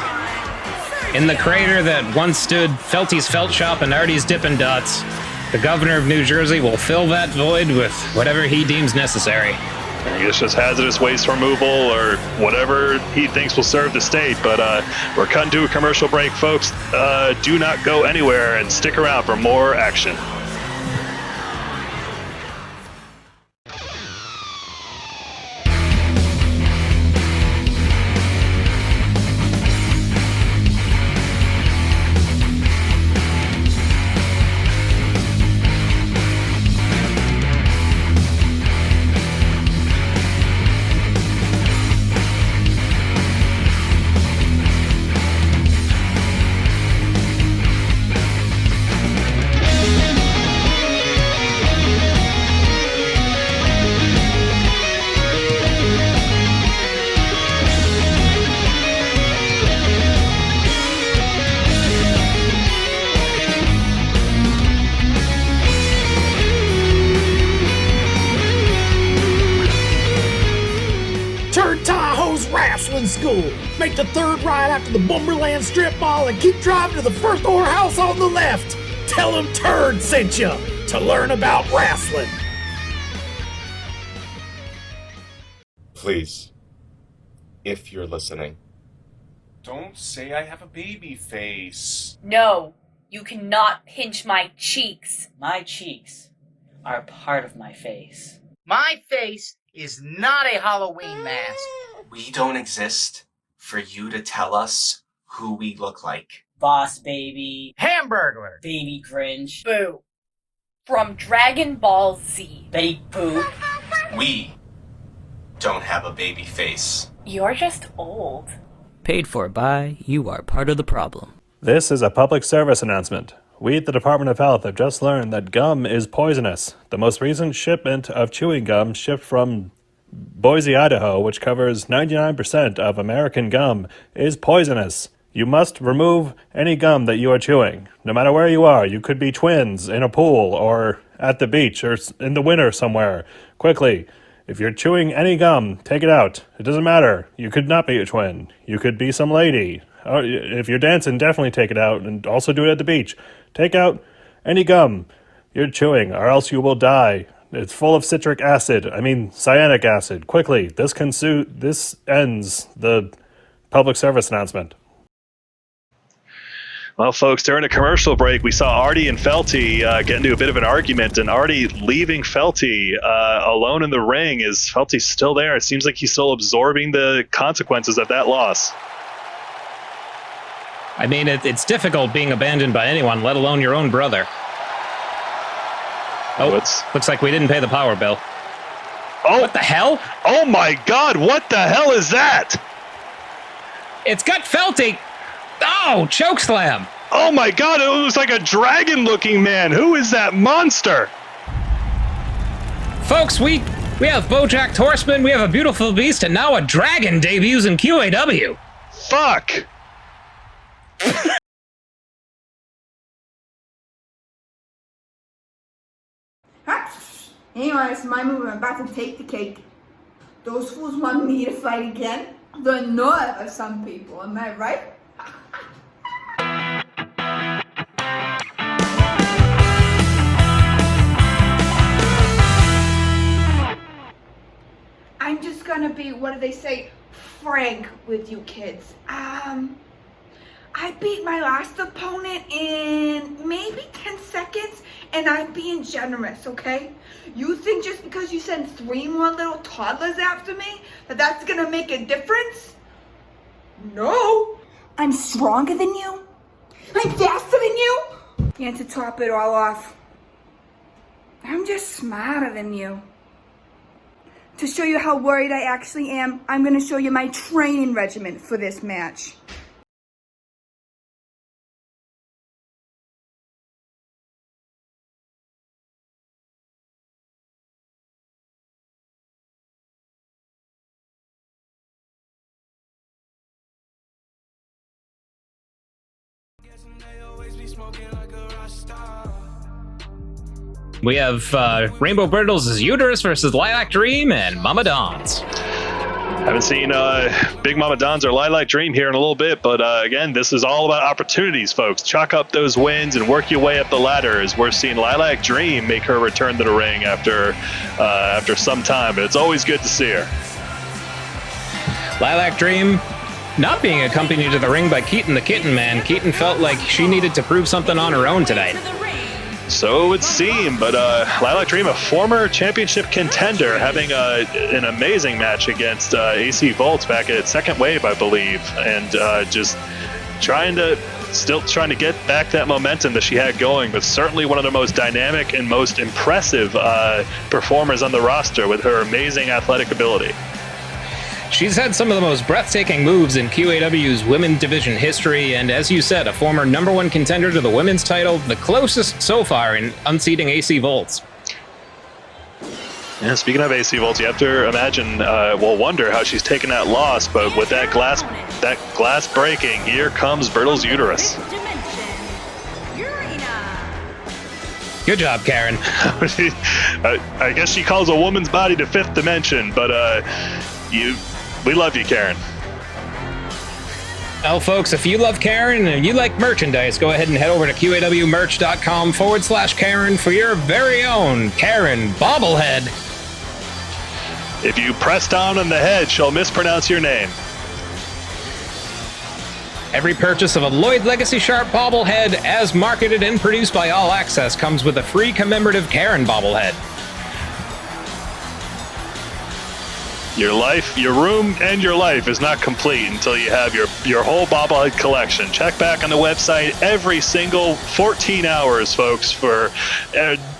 in the crater that once stood Felty's Felt Shop and Artie's Dippin' Dots, the governor of New Jersey will fill that void with whatever he deems necessary. I guess just hazardous waste removal or whatever he thinks will serve the state. But we're cutting to a commercial break, folks. Do not go anywhere and stick around for more action. School. Make the third right after the Bumberland strip mall and keep driving to the first whorehouse on the left. Tell them Turd sent you to learn about wrestling. Please, if you're listening, don't say I have a baby face. No, you cannot pinch my cheeks. My cheeks are part of my face. My face is not a Halloween mask. We don't exist for you to tell us who we look like. Boss baby. Hamburglar. Baby cringe. Boo. From Dragon Ball Z. Betty Boop. We don't have a baby face. You're just old. Paid for by You Are Part of the Problem. This is a public service announcement. We at the Department of Health have just learned that gum is poisonous. The most recent shipment of chewing gum shipped from Boise, Idaho, which covers 99% of American gum, is poisonous. You must remove any gum that you are chewing. No matter where you are, you could be twins in a pool or at the beach or in the winter somewhere. Quickly, if you're chewing any gum, take it out. It doesn't matter. You could not be a twin. You could be some lady. If you're dancing, definitely take it out and also do it at the beach. Take out any gum you're chewing or else you will die. It's full of cyanic acid. Quickly, this ends the public service announcement. Well, folks, during a commercial break, we saw Artie and Felty get into a bit of an argument, and Artie leaving Felty alone in the ring. Is Felty still there? It seems like he's still absorbing the consequences of that loss. I mean, it's difficult being abandoned by anyone, let alone your own brother. Oh, looks like we didn't pay the power bill. Oh, what the hell? Oh my God, what the hell is that? It's got Felty. Oh, chokeslam. Oh my God, it looks like a dragon-looking man. Who is that monster? Folks, we We have Bojack Horseman, we have a Beautiful Beast, and now a dragon debuts in QAW. Fuck! Anyway, it's my move. I'm about to take the cake. Those fools want me to fight again? The nerve of some people, am I right? I'm just gonna be, what do they say, frank with you kids. I beat my last opponent in maybe 10 seconds, and I'm being generous, okay? You think just because you send 3 more little toddlers after me, that's gonna make a difference? No! I'm stronger than you. I'm faster than you. And to top it all off, I'm just smarter than you. To show you how worried I actually am, I'm gonna show you my training regimen for this match. We have Rainbow Brittles' Uterus versus Lilac Dream and Mama Don's. Haven't seen Big Mama Don's or Lilac Dream here in a little bit, but again, this is all about opportunities, folks. Chalk up those wins and work your way up the ladder, as we're seeing Lilac Dream make her return to the ring after some time. But it's always good to see her. Lilac Dream not being accompanied to the ring by Keaton the Kitten Man. Keaton felt like she needed to prove something on her own tonight. So it would seem, but Lilac Dream, a former championship contender, having an amazing match against AC Volts back at Second Wave, I believe, and just still trying to get back that momentum that she had going, but certainly one of the most dynamic and most impressive performers on the roster with her amazing athletic ability. She's had some of the most breathtaking moves in QAW's women's division history, and as you said, a former #1 contender to the women's title, the closest so far in unseating AC Volts. Yeah, speaking of AC Volts, you have to imagine, wonder how she's taken that loss, but with that glass breaking, here comes Brittles' Uterus. Good job, Karen. I guess she calls a woman's body the 5th dimension, but we love you, Karen. Well, folks, if you love Karen and you like merchandise, go ahead and head over to QAWmerch.com/Karen for your very own Karen bobblehead. If you press down on the head, she'll mispronounce your name. Every purchase of a Lloyd Legacy Sharp bobblehead, as marketed and produced by All Access, comes with a free commemorative Karen bobblehead. Your life, your room, and your life is not complete until you have your whole bobblehead collection. Check back on the website every single 14 hours, folks, for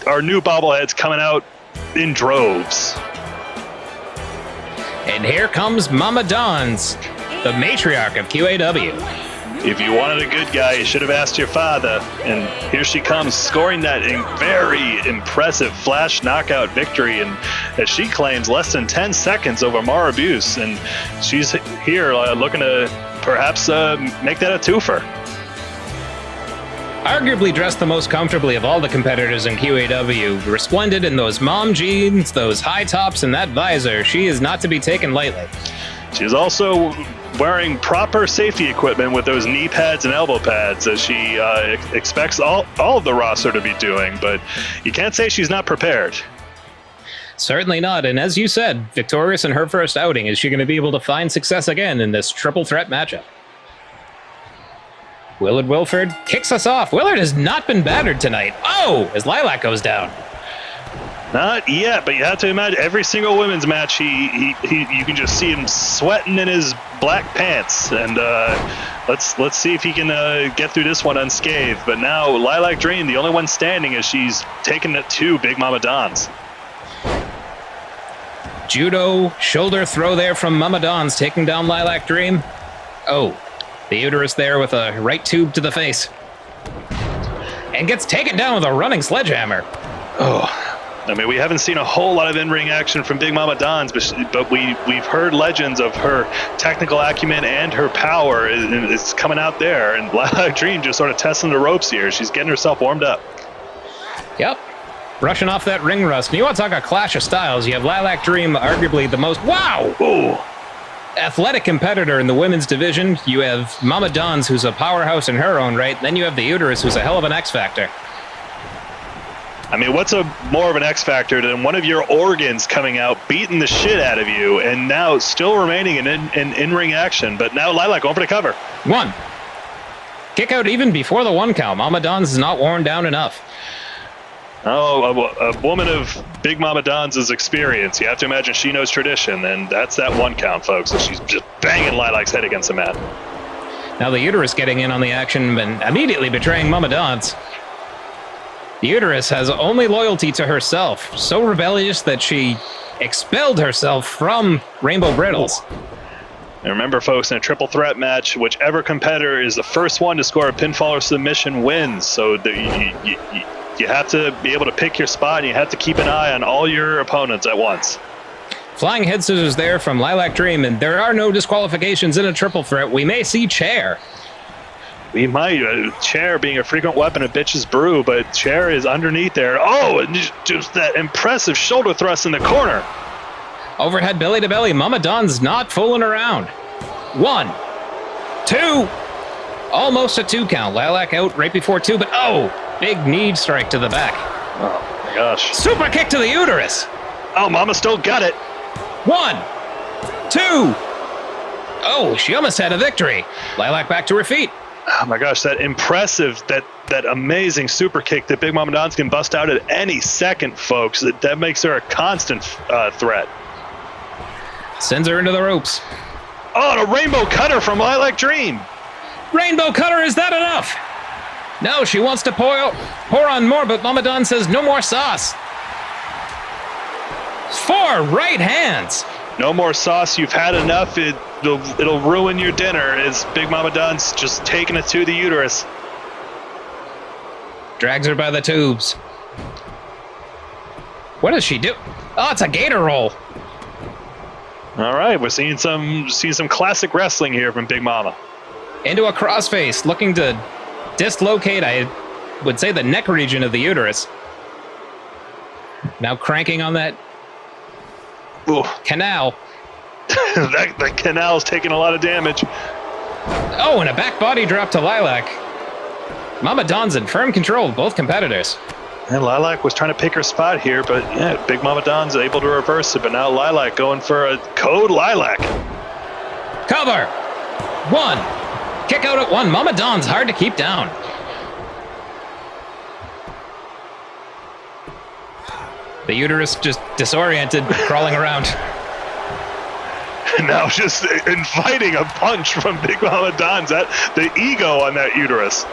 our new bobbleheads coming out in droves. And here comes Mama Don's, the matriarch of QAW. If you wanted a good guy, you should have asked your father. And here she comes, scoring that very impressive flash knockout victory, and as she claims, less than 10 seconds over Mara Buse. And she's here looking to perhaps make that a twofer. Arguably dressed the most comfortably of all the competitors in QAW, resplendent in those mom jeans, those high tops, and that visor, she is not to be taken lightly. She's also wearing proper safety equipment with those knee pads and elbow pads, as she expects all of the roster to be doing, but you can't say she's not prepared. Certainly not, and as you said, victorious in her first outing. Is she going to be able to find success again in this triple threat matchup? Willard Wilford kicks us off. Willard has not been battered tonight. Oh, as Lilac goes down. Not yet, but you have to imagine every single women's match, you can just see him sweating in his black pants, and let's see if he can get through this one unscathed. But now Lilac Dream, the only one standing, as she's taken it to Big Mama Don's. Judo shoulder throw there from Mama Don's, taking down Lilac Dream. Oh, the Uterus there with a right tube to the face, and gets taken down with a running sledgehammer. Oh. I mean, we haven't seen a whole lot of in-ring action from Big Mama Don's, but we've heard legends of her technical acumen and her power is coming out there. And Lilac Dream just sort of testing the ropes here. She's getting herself warmed up. Yep. Brushing off that ring rust. And you want to talk a clash of styles? You have Lilac Dream, arguably the most athletic competitor in the women's division. You have Mama Don's, who's a powerhouse in her own right. And then you have the Uterus, who's a hell of an X Factor. I mean, what's more of an X factor than one of your organs coming out, beating the shit out of you, and now still remaining in in-ring action? But now Lilac going for the cover. 1. Kick out even before the 1 count. Mama Don's is not worn down enough. Oh, a woman of Big Mama Don's experience. You have to imagine she knows tradition, and that's that 1 count, folks. So she's just banging Lilac's head against the mat. Now the Uterus getting in on the action and immediately betraying Mama Don's. The Uterus has only loyalty to herself, so rebellious that she expelled herself from Rainbow Brittles. And remember, folks, in a triple threat match, whichever competitor is the first one to score a pinfall or submission wins. So you have to be able to pick your spot, and you have to keep an eye on all your opponents at once. Flying head scissors there from Lilac Dream, and there are no disqualifications in a triple threat. We may see Chair. We might. Chair being a frequent weapon of Bitch's Brew, but Chair is underneath there. Oh, and just that impressive shoulder thrust in the corner. Overhead belly to belly. Mama Don's not fooling around. 1, 2. Almost a 2 count. Lilac out right before 2, but big knee strike to the back. Oh my gosh. Super kick to the Uterus. Oh, Mama still got it. 1, 2. Oh, she almost had a victory. Lilac back to her feet. Oh my gosh, that impressive, that amazing super kick that Big Mama Don's can bust out at any second, folks. That makes her a constant threat. Sends her into the ropes. Oh, and a rainbow cutter from Lilac Dream. Rainbow cutter, is that enough? No, she wants to pour on more, but Mama Don says no more sauce. 4 right hands. No more sauce, you've had enough. It'll ruin your dinner as Big Mama Don's just taking it to the Uterus. Drags her by the tubes. What does she do? Oh, it's a gator roll. All right, we're seeing some classic wrestling here from Big Mama. Into a crossface, looking to dislocate, I would say, the neck region of the Uterus. Now cranking on that canal. that canal's taking a lot of damage. Oh, and a back body drop to Lilac. Mama Don's in firm control of both competitors. And Lilac was trying to pick her spot here, but yeah, Big Mama Don's able to reverse it. But now Lilac going for a code Lilac. Cover. 1. Kick out at 1. Mama Don's hard to keep down. The Uterus just disoriented, crawling around. Now just inviting a punch from Big Mama Don's. The ego on that Uterus.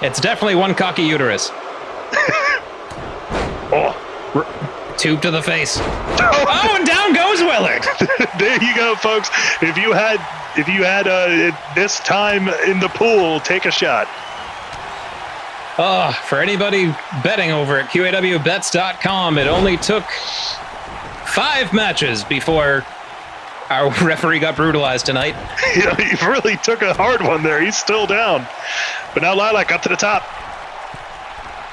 It's definitely one cocky Uterus. Tube to the face. Oh, and down goes Willard. There you go, folks. If you had this time in the pool, take a shot. For anybody betting over at QAWbets.com, it only took 5 matches before our referee got brutalized tonight. He really took a hard one there. He's still down. But now Lilac up to the top.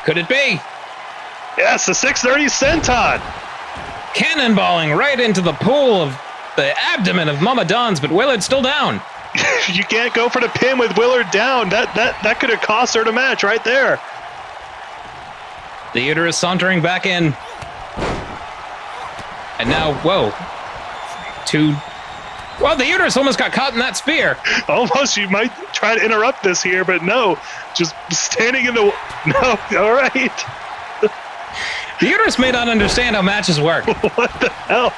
Could it be? Yes, the 630 senton. Cannonballing right into the pool of the abdomen of Mama Don's, but Willard's still down. You can't go for the pin with Willard down. That could have cost her the match right there. The Uterus sauntering back in. And now, well, the Uterus almost got caught in that spear. Almost, you might try to interrupt this here, but no. Just standing in the... No, all right. The Uterus may not understand how matches work. What the hell?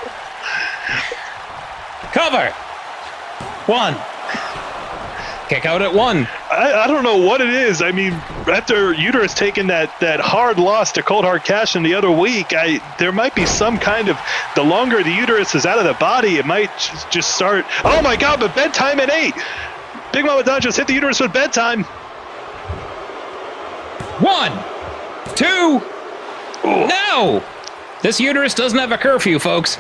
Cover. 1. Kick out at 1. I don't know what it is. I mean, after Uterus taking that hard loss to Cold Hard Cash in the other week, there might be some kind of... The longer the Uterus is out of the body, it might just start... Oh my God, but bedtime at 8! Big Mama Don just hit the Uterus with bedtime. 1, 2... No! This uterus doesn't have a curfew, folks.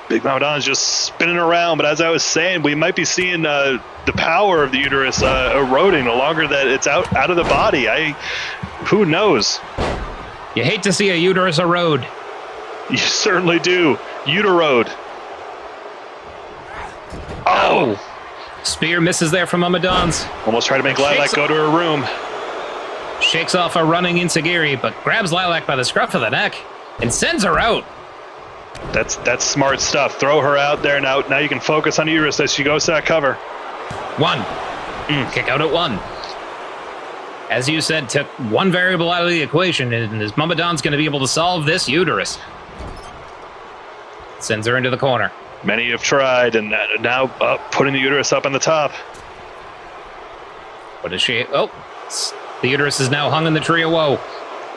Big Mama Don's just spinning around, but as I was saying, we might be seeing the power of the uterus eroding the longer that it's out of the body. Who knows? You hate to see a uterus erode. You certainly do. Uterode. Oh! Spear misses there from Mama Don's. Almost tried to make Lilac go to her room. Shakes off a running Insagiri, but grabs Lilac by the scruff of the neck and sends her out. That's smart stuff. Throw her out there now. Now you can focus on Uterus as she goes to that cover. 1. Kick out at 1. As you said, took one variable out of the equation, and is Mama Don's going to be able to solve this uterus? Sends her into the corner. Many have tried, and now putting the uterus up on the top. What is she? Oh, the uterus is now hung in the tree of woe.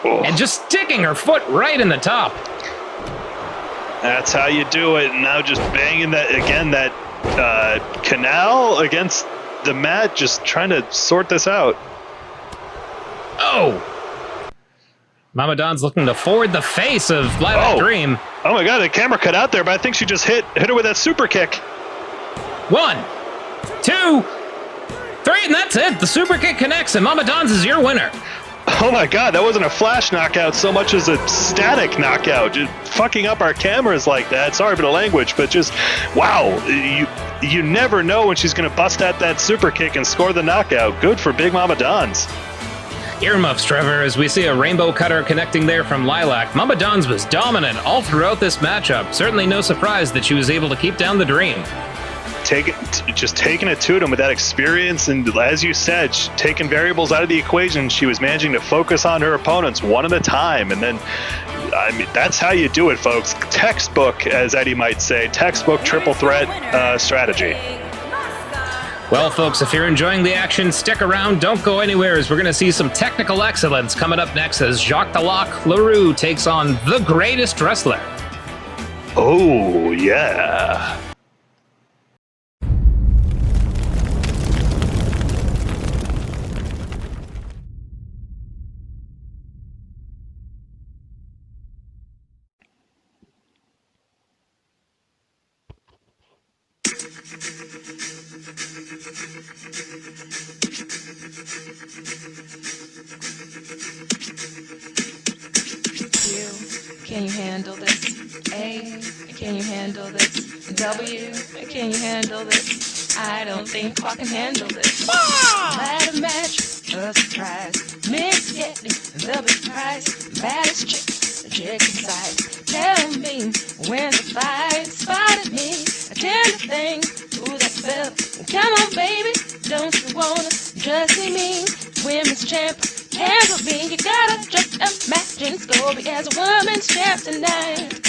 Oh. And just sticking her foot right in the top. That's how you do it. And now just banging that canal against the mat, just trying to sort this out. Oh! Mama Don's looking to forward the face of Lilac Dream. Oh my god, the camera cut out there, but I think she just hit her with that super kick. 1, 2, 3, and that's it. The super kick connects, and Mama Don's is your winner. Oh my god, that wasn't a flash knockout so much as a static knockout. Just fucking up our cameras like that. Sorry for the language, but just, wow. You never know when she's going to bust out that super kick and score the knockout. Good for Big Mama Don's. Earmuffs, Trevor, as we see a rainbow cutter connecting there from Lilac. Mama Don's was dominant all throughout this matchup. Certainly no surprise that she was able to keep down the dream. Just taking it to them with that experience, and as you said, taking variables out of the equation, she was managing to focus on her opponents one at a time, and then, I mean, that's how you do it, folks. Textbook, as Eddie might say, textbook triple threat strategy. Well, folks, if you're enjoying the action, stick around. Don't go anywhere, as we're going to see some technical excellence coming up next as Jacques the Lock LaRue takes on the greatest wrestler. Oh, yeah. Can you handle this? A, can you handle this? W, can you handle this? I don't think I can handle this. Ladder match, a surprise. Miss Getty, the big prize. Baddest chick, chick inside. Tell me when the fight spotted me. A tender thing, ooh, that felt. Come on, baby, don't you wanna just see me? Women's champ. Handle me, you gotta just imagine Scobie as a woman's champ tonight.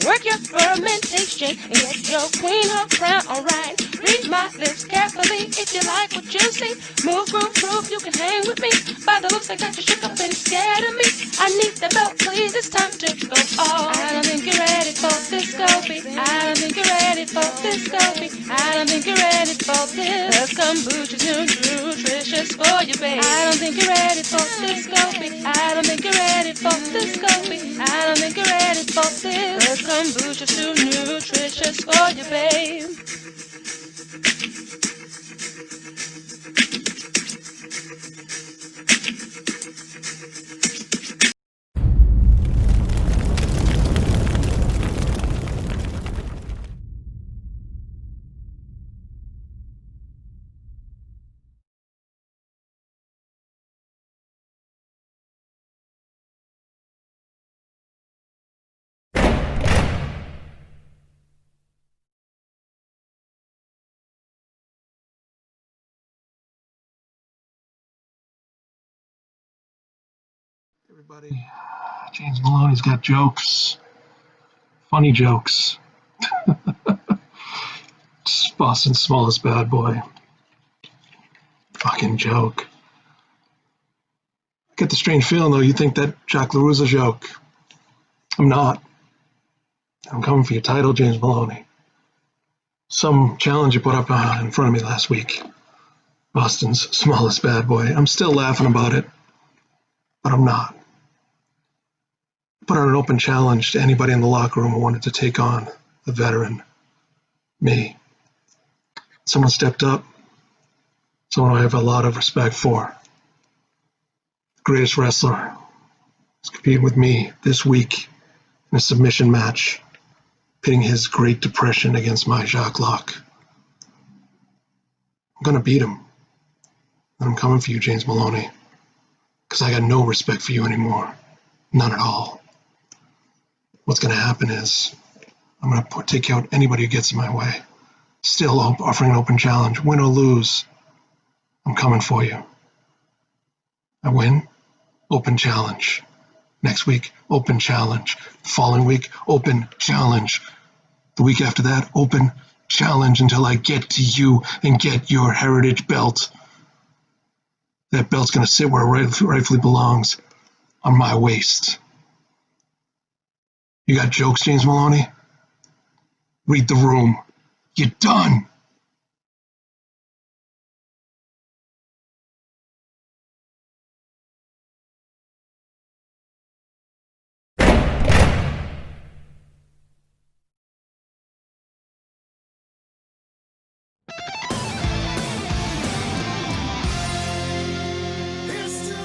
Work your fermentation and get your queen her crown alright. Read my lips carefully if you like what you see. Move, groove, proof, you can hang with me. By the looks I got you shook up and scared of me. I need the belt, please, it's time to go all. I don't think you're ready for this, Scobie. I don't think you're ready for this, Scobie. I don't think you're ready for this. The kombucha's nutritious for you, babe. I don't think you're ready for this, Scobie. I don't think you're ready for this, Scobie. I don't think you're ready for this. The kombucha's too nutritious for you, babe. Everybody, James Maloney's got jokes. Funny jokes. Boston's smallest bad boy. Fucking joke. I get the strange feeling, though, you think that Jacques LaRue's a joke. I'm not. I'm coming for your title, James Maloney. Some challenge you put up in front of me last week. Boston's smallest bad boy. I'm still laughing about it, but I'm not. put out an open challenge to anybody in the locker room who wanted to take on the veteran, me. Someone stepped up, someone I have a lot of respect for. The greatest wrestler is competing with me this week in a submission match, pitting his Great Depression against my Jacques Locke. I'm gonna beat him. And I'm coming for you, James Maloney, because I got no respect for you anymore. None at all. What's gonna happen is I'm gonna take out anybody who gets in my way. Still offering an open challenge, win or lose. I'm coming for you. I win, open challenge. Next week, open challenge. The following week, open challenge. The week after that, open challenge until I get to you and get your heritage belt. That belt's gonna sit where it rightfully belongs, on my waist. You got jokes, James Maloney? Read the room. You're done.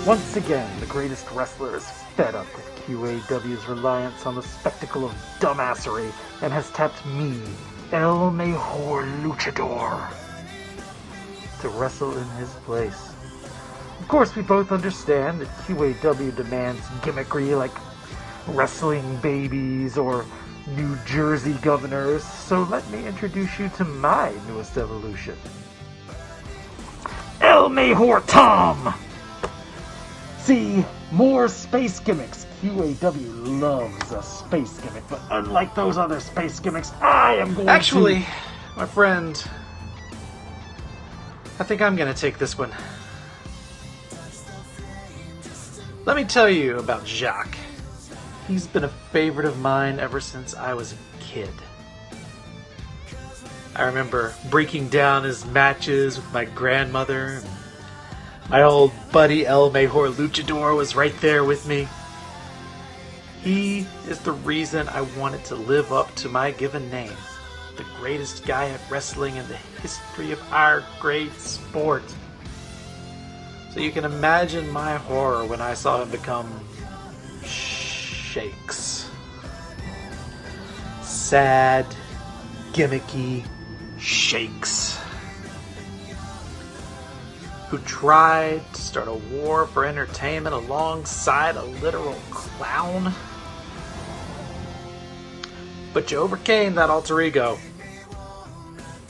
Once again, the greatest wrestler is fed up with QAW's reliance on the spectacle of dumbassery and has tapped me, El Mejor Luchador, to wrestle in his place. Of course, we both understand that QAW demands gimmickry like wrestling babies or New Jersey governors, so let me introduce you to my newest evolution. El Mejor Tom! See, more space gimmicks. QAW loves a space gimmick, but unlike those other space gimmicks, I am going Actually, my friend, I think I'm gonna take this one. Let me tell you about Jacques. He's been a favorite of mine ever since I was a kid. I remember breaking down his matches with my grandmother. My old buddy El Mejor Luchador was right there with me. He is the reason I wanted to live up to my given name. The greatest guy at wrestling in the history of our great sport. So you can imagine my horror when I saw him become Shakes. Sad, gimmicky Shakes. Who tried to start a war for entertainment alongside a literal clown. But you overcame that alter ego.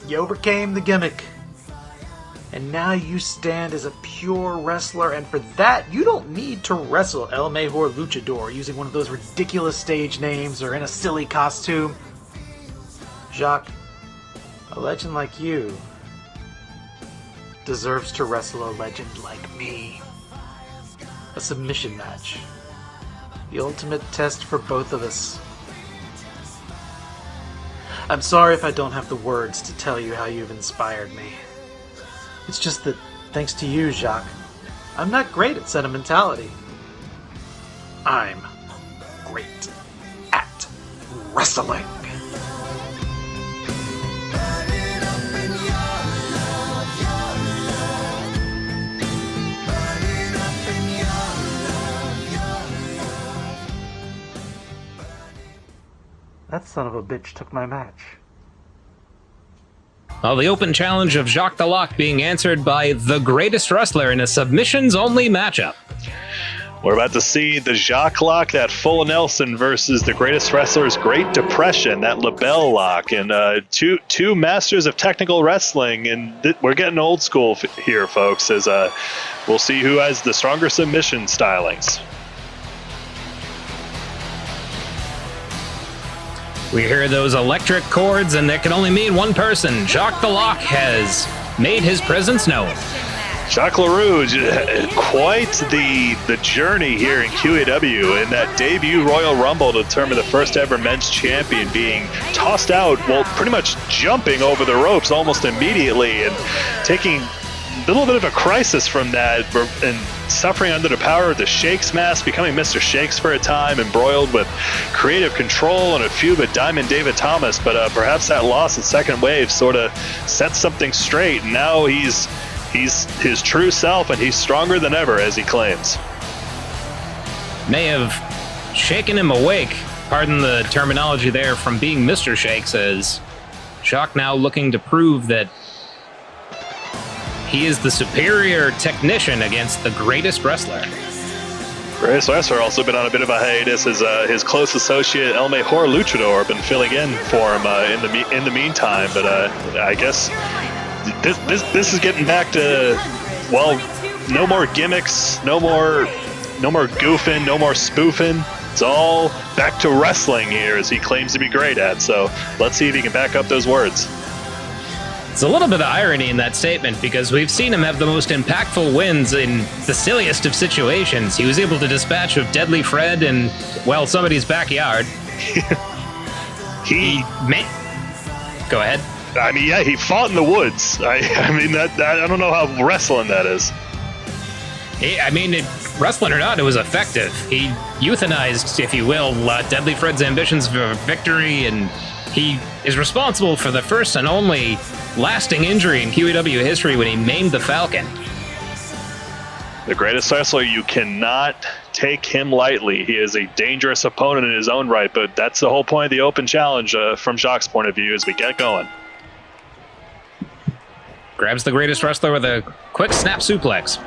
You overcame the gimmick. And now you stand as a pure wrestler, and for that, you don't need to wrestle El Mejor Luchador using one of those ridiculous stage names or in a silly costume. Jacques, a legend like you deserves to wrestle a legend like me. A submission match. The ultimate test for both of us. I'm sorry if I don't have the words to tell you how you've inspired me. It's just that, thanks to you, Jacques, I'm not great at sentimentality. I'm great at wrestling. That son of a bitch took my match. Well, the open challenge of Jacques the Lock being answered by the greatest wrestler in a submissions-only matchup. We're about to see the Jacques Lock, that full Nelson, versus the greatest wrestler's Great Depression, that LaBelle Lock, and two masters of technical wrestling. And we're getting old school here, folks, as we'll see who has the stronger submission stylings. We hear those electric chords, and that can only mean one person. Jacques the Lock has made his presence known. Jacques LaRue, quite the journey here in QAW in that debut Royal Rumble to determine the first ever men's champion, being tossed out, well, pretty much jumping over the ropes almost immediately and taking little bit of a crisis from that, and suffering under the power of the Shakes mask, becoming Mr. Shakes for a time, embroiled with creative control and a feud with Diamond David Thomas. But perhaps that loss in Second Wave sort of sets something straight. And now he's his true self, and he's stronger than ever, as he claims. May have shaken him awake, pardon the terminology there, from being Mr. Shakes, as Jacques now looking to prove that he is the superior technician against the greatest wrestler. Greatest wrestler also been on a bit of a hiatus. His close associate El Mejor Luchador been filling in for him in the meantime. But I guess this is getting back to, well, no more gimmicks, no more goofing, no more spoofing. It's all back to wrestling here, as he claims to be great at. So let's see if he can back up those words. It's a little bit of irony in that statement, because we've seen him have the most impactful wins in the silliest of situations. He was able to dispatch of Deadly Fred in, well, somebody's backyard. Go ahead. I mean, yeah, he fought in the woods. I mean, I don't know how wrestling that is. Wrestling or not, it was effective. He euthanized, if you will, Deadly Fred's ambitions for victory, and he is responsible for the first and only lasting injury in QAW history when he maimed the Falcon. The greatest wrestler, you cannot take him lightly. He is a dangerous opponent in his own right, but that's the whole point of the open challenge from Jacques' point of view as we get going. Grabs the greatest wrestler with a quick snap suplex.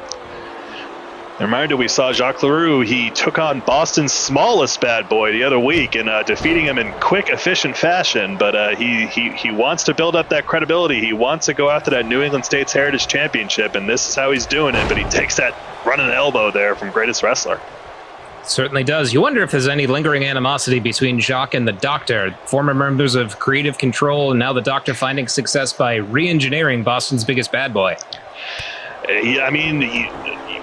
A reminder, we saw Jacques Leroux. He took on Boston's smallest bad boy the other week and defeating him in quick, efficient fashion. But he wants to build up that credibility. He wants to go after that New England States Heritage Championship, and this is how he's doing it. But he takes that running elbow there from Greatest Wrestler. Certainly does. You wonder if there's any lingering animosity between Jacques and the Doctor, former members of Creative Control, and now the Doctor finding success by re-engineering Boston's biggest bad boy. I mean,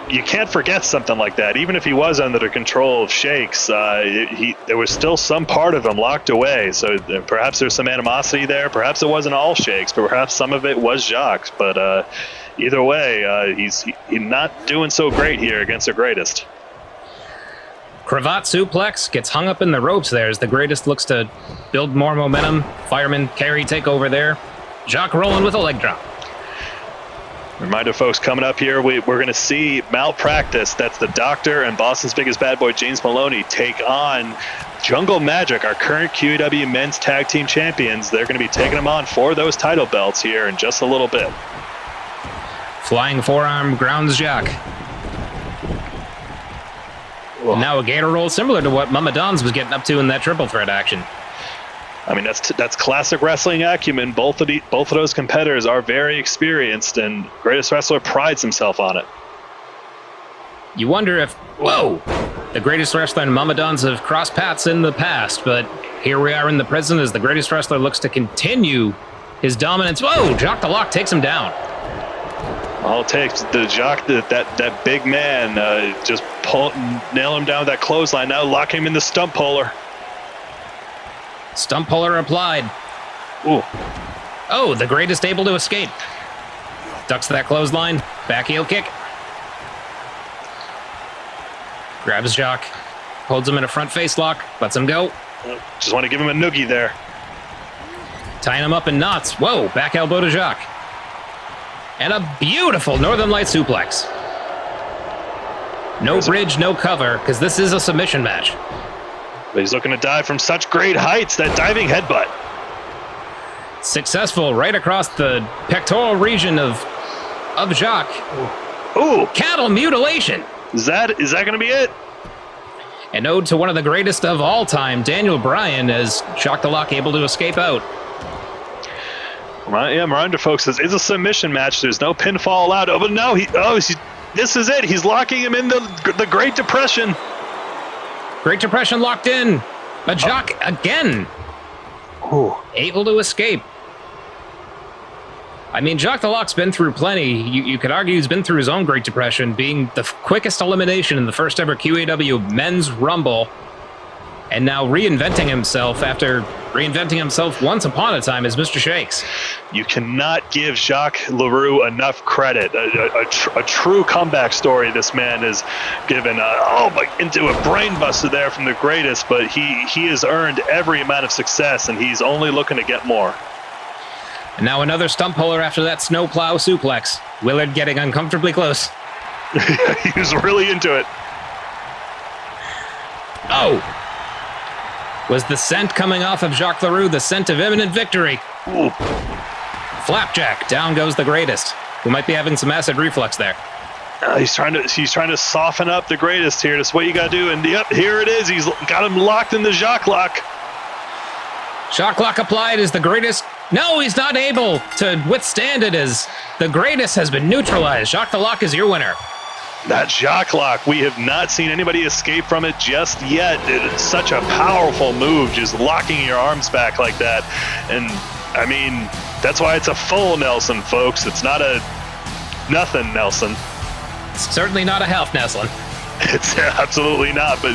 you can't forget something like that. Even if he was under the control of Shakes, there was still some part of him locked away. So perhaps there's some animosity there. Perhaps it wasn't all Shakes, but perhaps some of it was Jacques. But either way, he's not doing so great here against the greatest. Cravat suplex gets hung up in the ropes there as the greatest looks to build more momentum. Fireman carry take over there. Jacques rolling with a leg drop. Reminder, folks, coming up here, we're going to see Malpractice. That's the Doctor and Boston's biggest bad boy, James Maloney, take on Jungle Magic, our current QAW men's tag team champions. They're going to be taking them on for those title belts here in just a little bit. Flying forearm grounds Jacques. Now a gator roll similar to what Mama Don's was getting up to in that triple threat action. I mean, that's classic wrestling acumen. Both of those competitors are very experienced, and Greatest Wrestler prides himself on it. You wonder if, the Greatest Wrestler and Mama Don's have crossed paths in the past, but here we are in the present as the Greatest Wrestler looks to continue his dominance. Jacques the Lock takes him down. All it takes the Jacques, that big man, just nail him down with that clothesline. Now lock him in the stump puller. Stump puller applied. The greatest able to escape. Ducks that clothesline. Back heel kick. Grabs Jacques. Holds him in a front face lock. Lets him go. Just want to give him a noogie there. Tying him up in knots. Back elbow to Jacques. And a beautiful Northern Light suplex. No bridge, no cover, because this is a submission match. But he's looking to dive from such great heights, that diving headbutt. Successful right across the pectoral region of Jacques. Ooh! Cattle mutilation. Is that going to be it? An ode to one of the greatest of all time, Daniel Bryan, as Jacques the Lock able to escape out. Miranda, folks, this is a submission match. There's no pinfall allowed. But no, this is it. He's locking him in the Great Depression. Great Depression locked in. But Jacques again. Able to escape. I mean, Jacques the Lock's been through plenty. You could argue he's been through his own Great Depression, being the quickest elimination in the first ever QAW Men's Rumble. and now reinventing himself after reinventing himself once upon a time as Mr. Shakes. You cannot give Jacques Leroux enough credit. A true comeback story this man is given into a brain buster there from the greatest, but he has earned every amount of success, and he's only looking to get more. And now another stump puller after that snowplow suplex. Willard getting uncomfortably close. He was really into it. Oh! Was the scent coming off of Jacques Leroux the scent of imminent victory? Ooh. Flapjack, down goes the greatest, who might be having some acid reflux there. He's trying to soften up the greatest here. That's what you got to do. And yep, here it is. He's got him locked in the Jacques lock. Shock lock applied as the greatest. No, he's not able to withstand it as the greatest has been neutralized. Jacques the Lock is your winner. That Jacques lock, we have not seen anybody escape from it just yet. It's such a powerful move, just locking your arms back like that. And I mean, that's why it's a full Nelson, folks. It's not a nothing Nelson. It's certainly not a half Nelson. It's absolutely not, but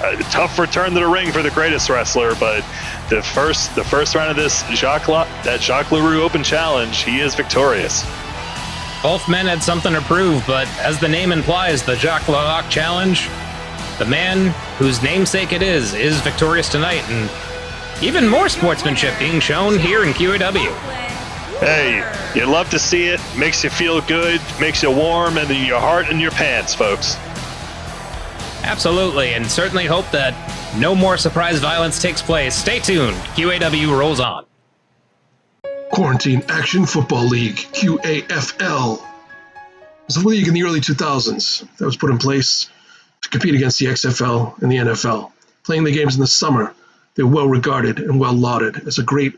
a tough return to the ring for the greatest wrestler. But the first round of this Jacques Leroux Open Challenge, he is victorious. Both men had something to prove, but as the name implies, the Jacques Leroux Challenge, the man whose namesake it is victorious tonight, and even more sportsmanship being shown here in QAW. Hey, you love to see it. Makes you feel good, makes you warm, and in your heart and your pants, folks. Absolutely, and certainly hope that no more surprise violence takes place. Stay tuned. QAW rolls on. Quarantine Action Football League, QAFL, was a league in the early 2000s that was put in place to compete against the XFL and the NFL. Playing the games in the summer, they were well regarded and well lauded as a great,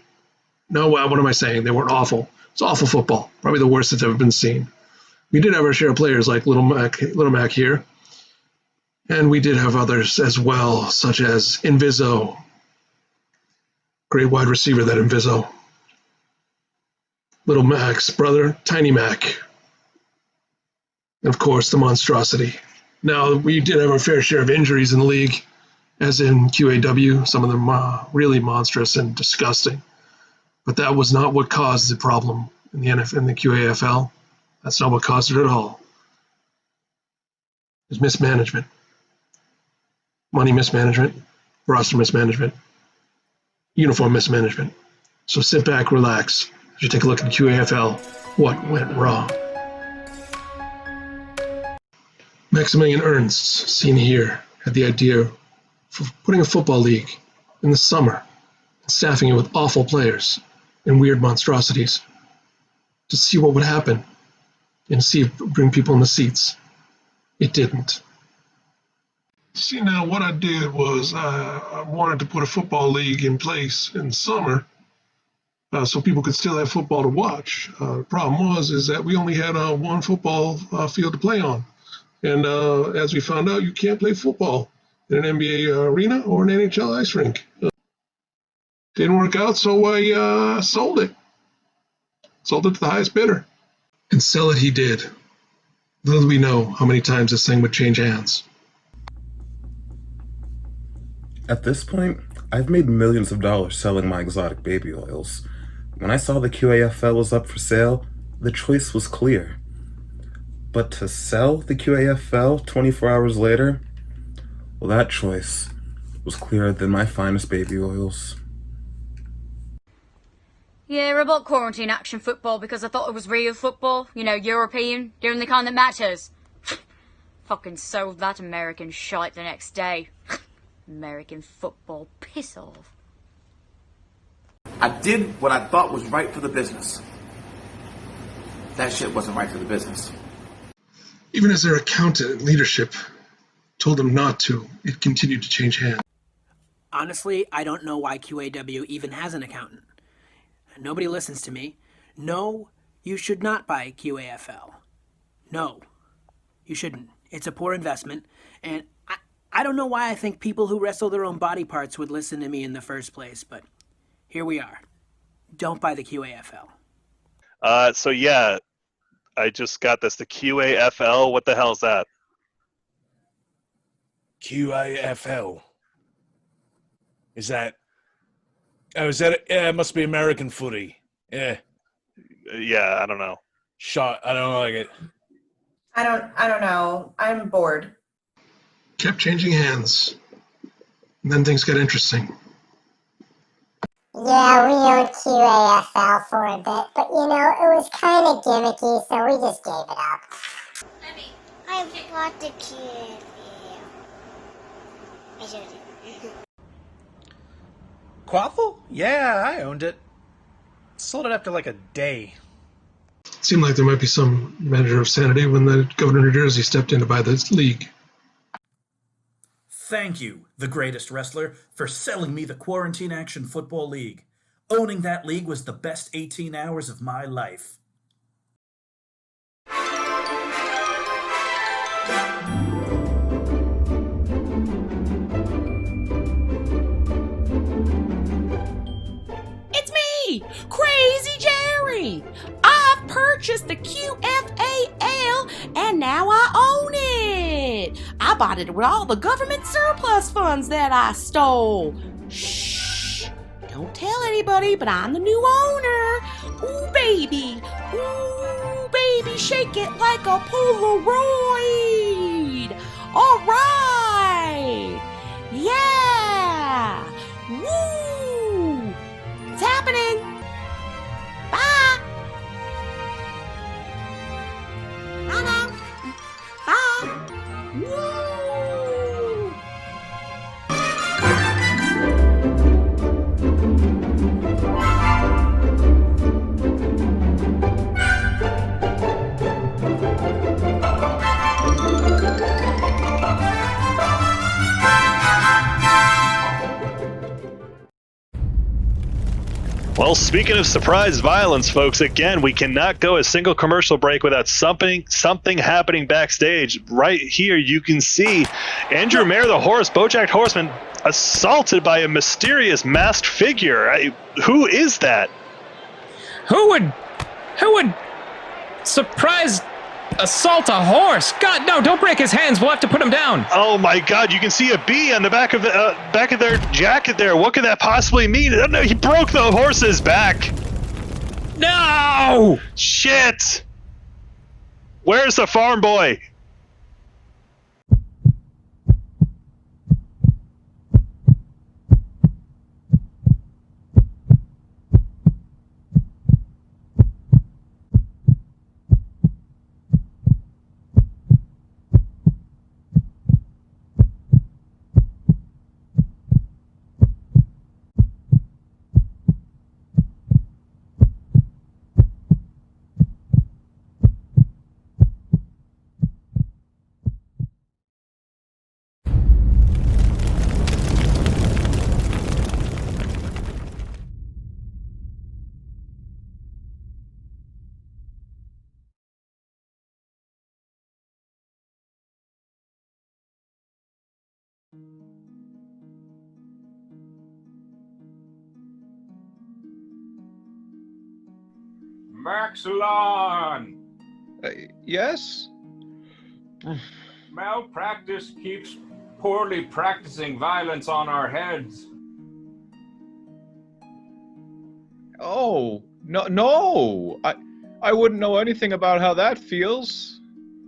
no, what am I saying? They weren't awful. It's awful football, probably the worst that's ever been seen. We did have our share of players like Little Mac here, and we did have others as well, such as Inviso, great wide receiver, that Inviso. Little Mac's brother, Tiny Mac. And of course, the monstrosity. Now, we did have our fair share of injuries in the league, as in QAW, some of them really monstrous and disgusting. But that was not what caused the problem in the QAFL. That's not what caused it at all. It was mismanagement. Money mismanagement, roster mismanagement, uniform mismanagement. So sit back, relax, as you take a look at QAFL, what went wrong. Maximilian Ernst, seen here, had the idea for putting a football league in the summer and staffing it with awful players and weird monstrosities to see what would happen and see if bring people in the seats. It didn't. See, now what I did was I wanted to put a football league in place in the summer so people could still have football to watch. The problem is that we only had one football field to play on. And as we found out, you can't play football in an NBA arena or an NHL ice rink. Didn't work out, so I sold it. Sold it to the highest bidder. And sell it he did. Little do we know how many times this thing would change hands. At this point, I've made millions of dollars selling my exotic baby oils. When I saw the QAFL was up for sale, the choice was clear. But to sell the QAFL 24 hours later, well, that choice was clearer than my finest baby oils. Yeah, I bought quarantine action football because I thought it was real football, you know, European, doing the kind that matters. Fucking sold that American shite the next day. American football, piss off. I did what I thought was right for the business. That shit wasn't right for the business. Even as their accountant and leadership told them not to, it continued to change hands. Honestly, I don't know why QAW even has an accountant. Nobody listens to me. No, you should not buy QAFL. No, you shouldn't. It's a poor investment, and I don't know why I think people who wrestle their own body parts would listen to me in the first place, but here we are. Don't buy the QAFL. So yeah, I just got this. The QAFL, what the hell's that? QAFL. Is that... Oh, is that... Yeah, it must be American footy. Yeah. Yeah, I don't know. Shot. I don't like it. I don't know. I'm bored. Kept changing hands. And then things got interesting. Yeah, we owned QAFL for a bit, but you know, it was kind of gimmicky, so we just gave it up. I bought the QAFL. I showed you. Quaffle? Yeah, I owned it. Sold it after like a day. It seemed like there might be some measure of sanity when the governor of New Jersey stepped in to buy this league. Thank you, the greatest wrestler, for selling me the Quarantine Action Football League. Owning that league was the best 18 hours of my life. It's me, Crazy Jerry. I've purchased the QFAL and now I own it. I bought it with all the government surplus funds that I stole. Shh, don't tell anybody, but I'm the new owner. Ooh, baby. Ooh, baby, shake it like a Polaroid. All right. Yeah. Woo. It's happening. Bye. Bye now. Bye. Woo. Well, speaking of surprise violence, folks, again, we cannot go a single commercial break without something happening backstage. Right here, you can see Andrew Mayer, the horse, Bojack Horseman, assaulted by a mysterious masked figure. Who is that? Who would surprise assault a horse? God, no! Don't break his hands. We'll have to put him down. Oh my God! You can see a bee on the back of their jacket there. What could that possibly mean? No, he broke the horse's back. No! Shit! Where's the farm boy? Maxilon! Yes? Malpractice keeps poorly practicing violence on our heads. Oh, no! I wouldn't know anything about how that feels.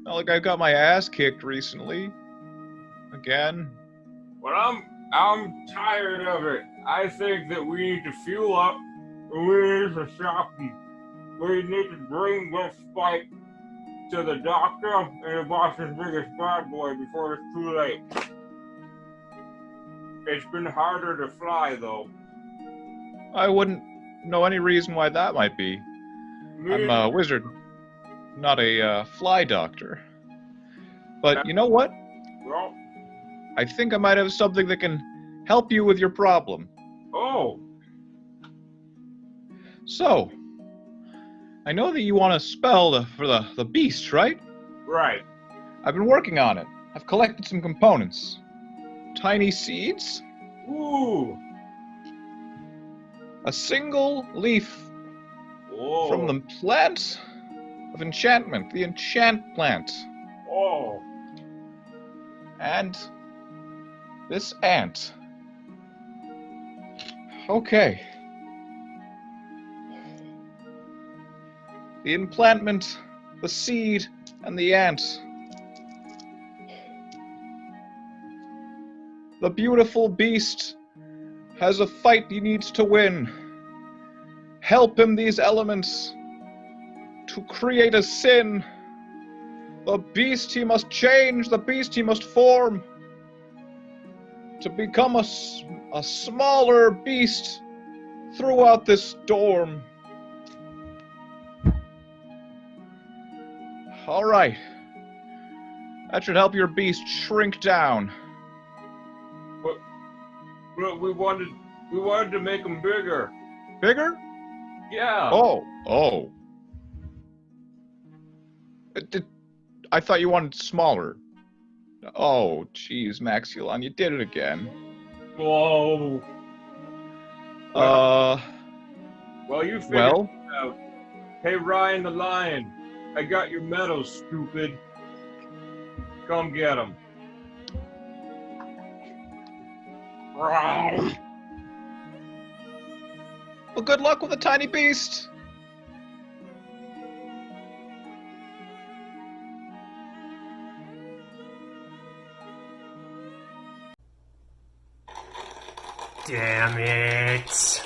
Not like I got my ass kicked recently. Again. Well, I'm tired of it. I think that we need to fuel up and we need to shop them. We need to bring this fight to the doctor and the boss's biggest bad boy before it's too late. It's been harder to fly, though. I wouldn't know any reason why that might be. I'm a wizard, not a fly doctor. But you know what? Well, I think I might have something that can help you with your problem. oh, So, I know that you want a spell for the beast, right? right. I've been working on it. I've collected some components. Tiny seeds. Ooh. A single leaf Whoa. from the plant of enchantment, the enchant plant. Oh. And this ant. Okay. The implantment, the seed, and the ant. The beautiful beast has a fight he needs to win. Help him, these elements, to create a sin. The beast he must change, the beast he must form, to become a smaller beast throughout this storm. All right. That should help your beast shrink down. But we wanted to make him bigger. Bigger? Yeah. Oh. I thought you wanted smaller. Oh, jeez, Maxulon, you did it again. Whoa. Well, you figured it out. Hey, Ryan the Lion, I got your medal, stupid. Come get him. Well, good luck with the tiny beast. Damn it.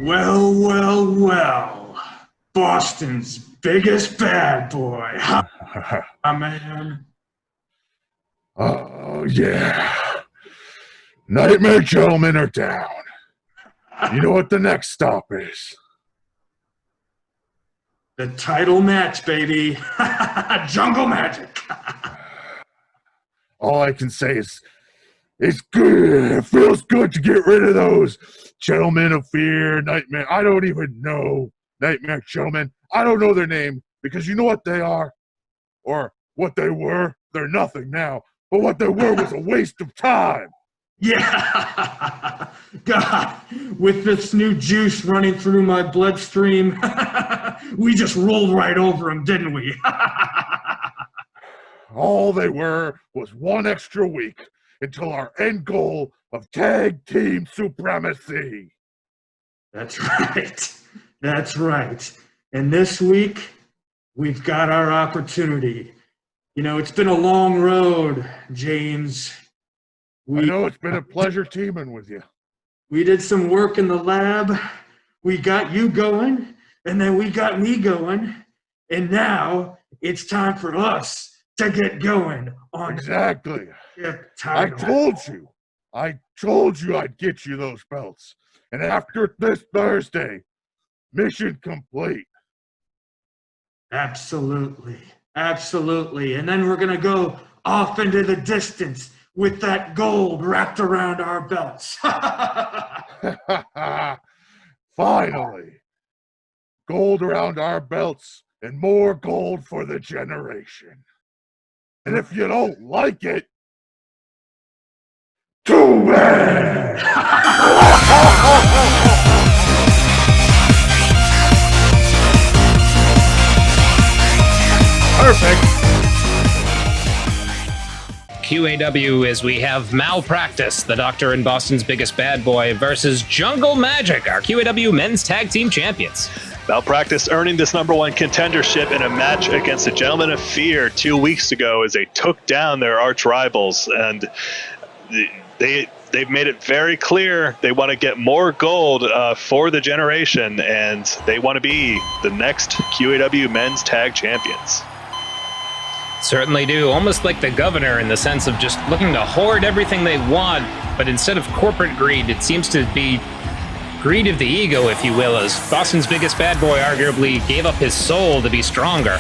Well. Boston's biggest bad boy. Man. Oh, yeah. Nightmare Gentlemen are down. You know what the next stop is? The title match, baby. Jungle Magic. All I can say is, it's good. It feels good to get rid of those Gentlemen of Fear, Nightmare. I don't even know Nightmare Gentlemen. I don't know their name because you know what they are? Or what they were? They're nothing now. But what they were was a waste of time. Yeah. God, with this new juice running through my bloodstream, we just rolled right over him, didn't we? All they were was one extra week until our end goal of tag team supremacy. That's right. That's right. And this week, we've got our opportunity. You know, it's been a long road, James. I know it's been a pleasure teaming with you. We did some work in the lab. We got you going, and then we got me going. And now it's time for us to get going on Exactly. the I title. told you I'd get you those belts. And after this Thursday, mission complete. Absolutely. And then we're going to go off into the distance with that gold wrapped around our belts. Finally. Gold around our belts and more gold for the generation. And if you don't like it, too bad! Perfect. QAW as we have Malpractice, the Doctor and Boston's biggest bad boy, versus Jungle Magic, our QAW men's tag team champions. Malpractice earning this #1 contendership in a match against the Gentlemen of Fear 2 weeks ago as they took down their arch rivals. And they've made it very clear they want to get more gold for the generation, and they want to be the next QAW men's tag champions. Certainly do. Almost like the governor in the sense of just looking to hoard everything they want, but instead of corporate greed, it seems to be greed of the ego, if you will, as Boston's biggest bad boy arguably gave up his soul to be stronger.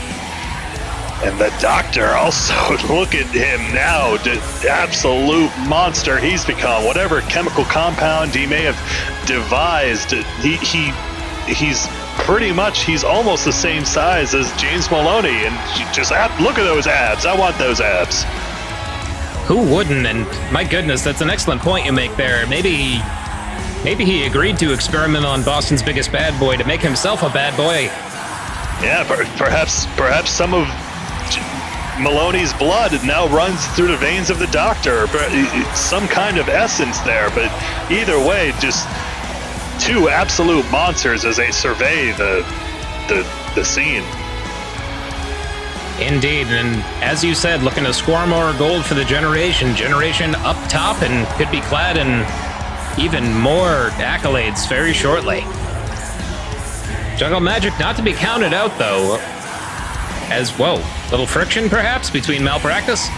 And the Doctor also, look at him now, the absolute monster he's become. Whatever chemical compound he may have devised, he's almost the same size as James Maloney, and just look at those abs. I want those abs. Who wouldn't? And my goodness, that's an excellent point you make there. Maybe he agreed to experiment on Boston's biggest bad boy to make himself a bad boy. Yeah, perhaps some of Maloney's blood now runs through the veins of the Doctor. Some kind of essence there, but either way, just two absolute monsters as they survey the scene. Indeed, and as you said, looking to score more gold for the Generation up top, and could be clad in even more accolades very shortly. Jungle Magic not to be counted out, though, as, whoa, little friction perhaps between Malpractice?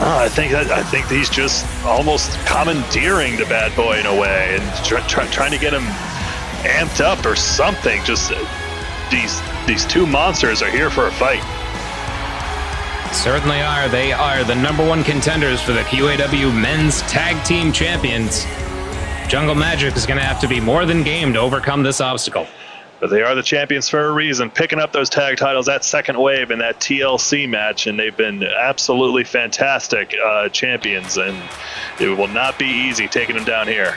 I think he's just almost commandeering the bad boy in a way, and trying to get him amped up or something. Just these two monsters are here for a fight. Certainly are. They are the #1 contenders for the QAW Men's Tag Team Champions. Jungle Magic is going to have to be more than game to overcome this obstacle. But they are the champions for a reason, picking up those tag titles, that second wave in that TLC match, and they've been absolutely fantastic champions, and it will not be easy taking them down here.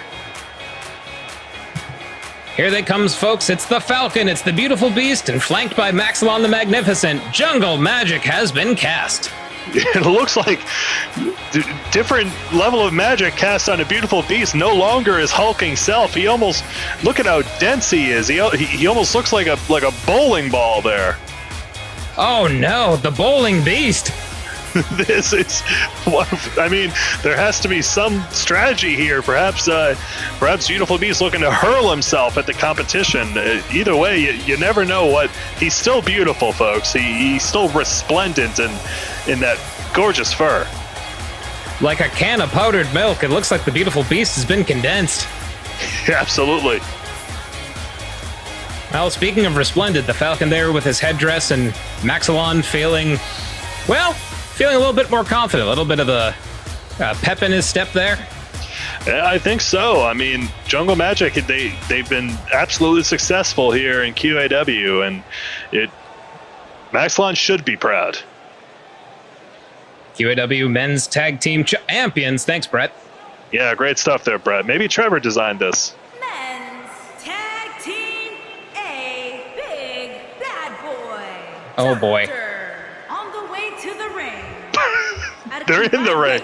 Here they comes, folks. It's the Falcon, it's the beautiful beast, and flanked by Maxilon the Magnificent, Jungle Magic has been cast. It looks like different level of magic cast on a beautiful beast, no longer his hulking self. He almost, look at how dense he is. He almost looks like a bowling ball there. Oh no, the bowling beast. This is, I mean, there has to be some strategy here. Perhaps Beautiful Beast looking to hurl himself at the competition. Either way, you never know what. He's still beautiful, folks. He's still resplendent in that gorgeous fur. Like a can of powdered milk, it looks like the Beautiful Beast has been condensed. Absolutely. Well, speaking of resplendent, the Falcon there with his headdress, and Maxilon feeling a little bit more confident, a little bit of the pep in his step there. Yeah, I think so. I mean, Jungle Magic, they've been absolutely successful here in QAW, and Maxilon should be proud. QAW Men's Tag Team Champions. Thanks, Brett. Yeah, great stuff there, Brett. Maybe Trevor designed this. Men's Tag Team, a big bad boy. Oh boy. On the way to the ring. They're in the ring.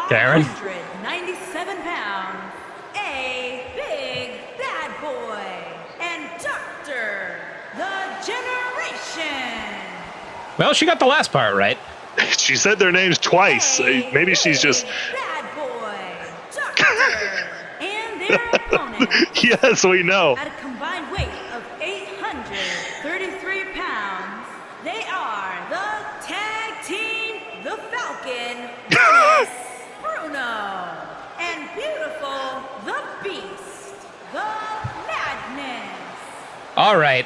Darren. 597 pounds, a big bad boy, and Doctor, the Generation. Well, she got the last part right. She said their names twice. Maybe she's just. Bad boy, Doctor, and their opponent. Yes, we know. At a combined weight of 833 pounds, they are the tag team, the Falcon, Bruno, and beautiful, the Beast, the Madness. All right.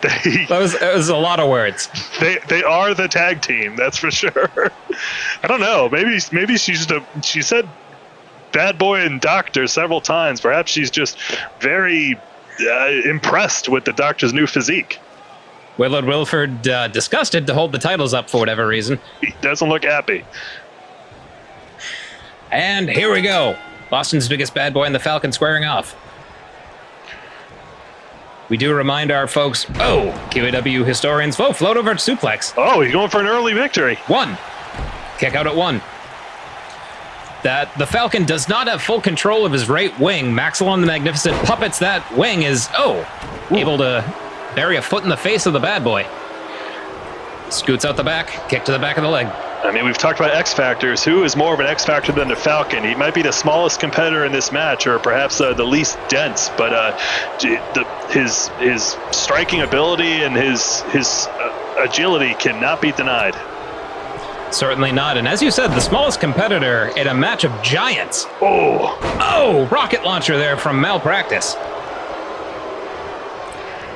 That was a lot of words. They are the tag team, that's for sure. I don't know. Maybe she said bad boy and Doctor several times. Perhaps she's just very impressed with the Doctor's new physique. Willard Wilford disgusted to hold the titles up for whatever reason. He doesn't look happy. And here we go. Boston's biggest bad boy and the Falcon squaring off. We do remind our folks, QAW historians, float over to suplex. Oh, he's going for an early victory. 1. Kick out at 1. That the Falcon does not have full control of his right wing. Maxilon the Magnificent puppets that wing, is, able to bury a foot in the face of the bad boy. Scoots out the back, kick to the back of the leg. I mean, we've talked about X Factors. Who is more of an X Factor than the Falcon? He might be the smallest competitor in this match, or perhaps the least dense, but his striking ability and his agility cannot be denied. Certainly not. And as you said, the smallest competitor in a match of giants. Oh, rocket launcher there from Malpractice.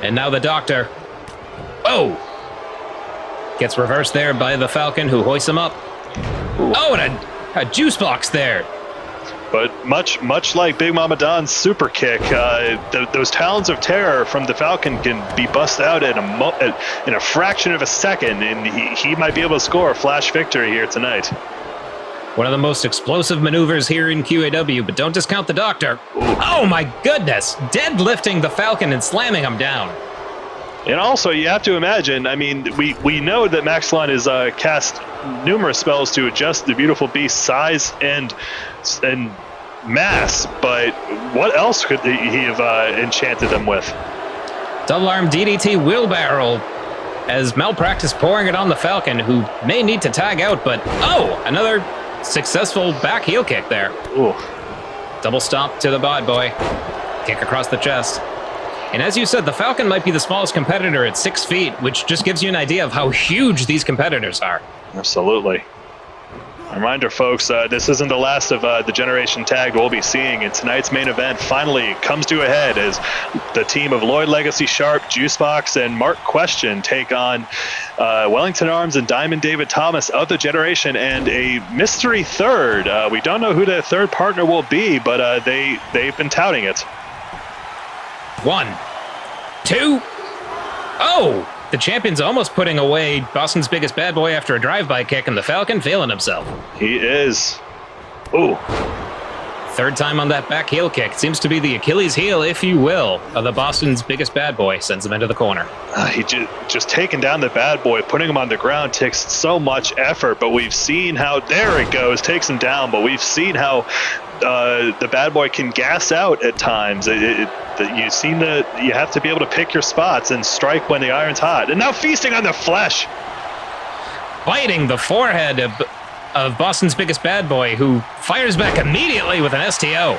And now the Doctor. Gets reversed there by the Falcon, who hoists him up. And a juice box there. But much like Big Mama Don's super kick, those talons of terror from the Falcon can be bust out in a fraction of a second, and he might be able to score a flash victory here tonight. One of the most explosive maneuvers here in QAW, but don't discount the Doctor. Oh my goodness! Deadlifting the Falcon and slamming him down. And also, you have to imagine, I mean, we know that Maxilon has cast numerous spells to adjust the beautiful beast's size and mass, but what else could he have enchanted them with? Double arm DDT wheelbarrow as Malpractice pouring it on the Falcon, who may need to tag out, but oh, another successful back heel kick there. Ooh. Double stomp to the bod boy. Kick across the chest. And as you said, the Falcon might be the smallest competitor at 6 feet, which just gives you an idea of how huge these competitors are. Absolutely. Reminder, folks, this isn't the last of the Generation Tag we'll be seeing, and tonight's main event finally comes to a head as the team of Lloyd Legacy Sharp, Juicebox, and Mark Question take on Wellington Arms and Diamond David Thomas of the Generation, and a mystery third. We don't know who the third partner will be, but they've been touting it. 1, 2, oh! The champion's almost putting away Boston's biggest bad boy after a drive-by kick, and the Falcon feeling himself. He is. Ooh. Third time on that back heel kick. Seems to be the Achilles heel, if you will, of the Boston's biggest bad boy. Sends him into the corner. He just taking down the bad boy, putting him on the ground takes so much effort, but we've seen how, there it goes, takes him down, but we've seen how the bad boy can gas out at times. You have to be able to pick your spots and strike when the iron's hot. And now feasting on the flesh. Biting the forehead of Boston's biggest bad boy, who fires back immediately with an STO.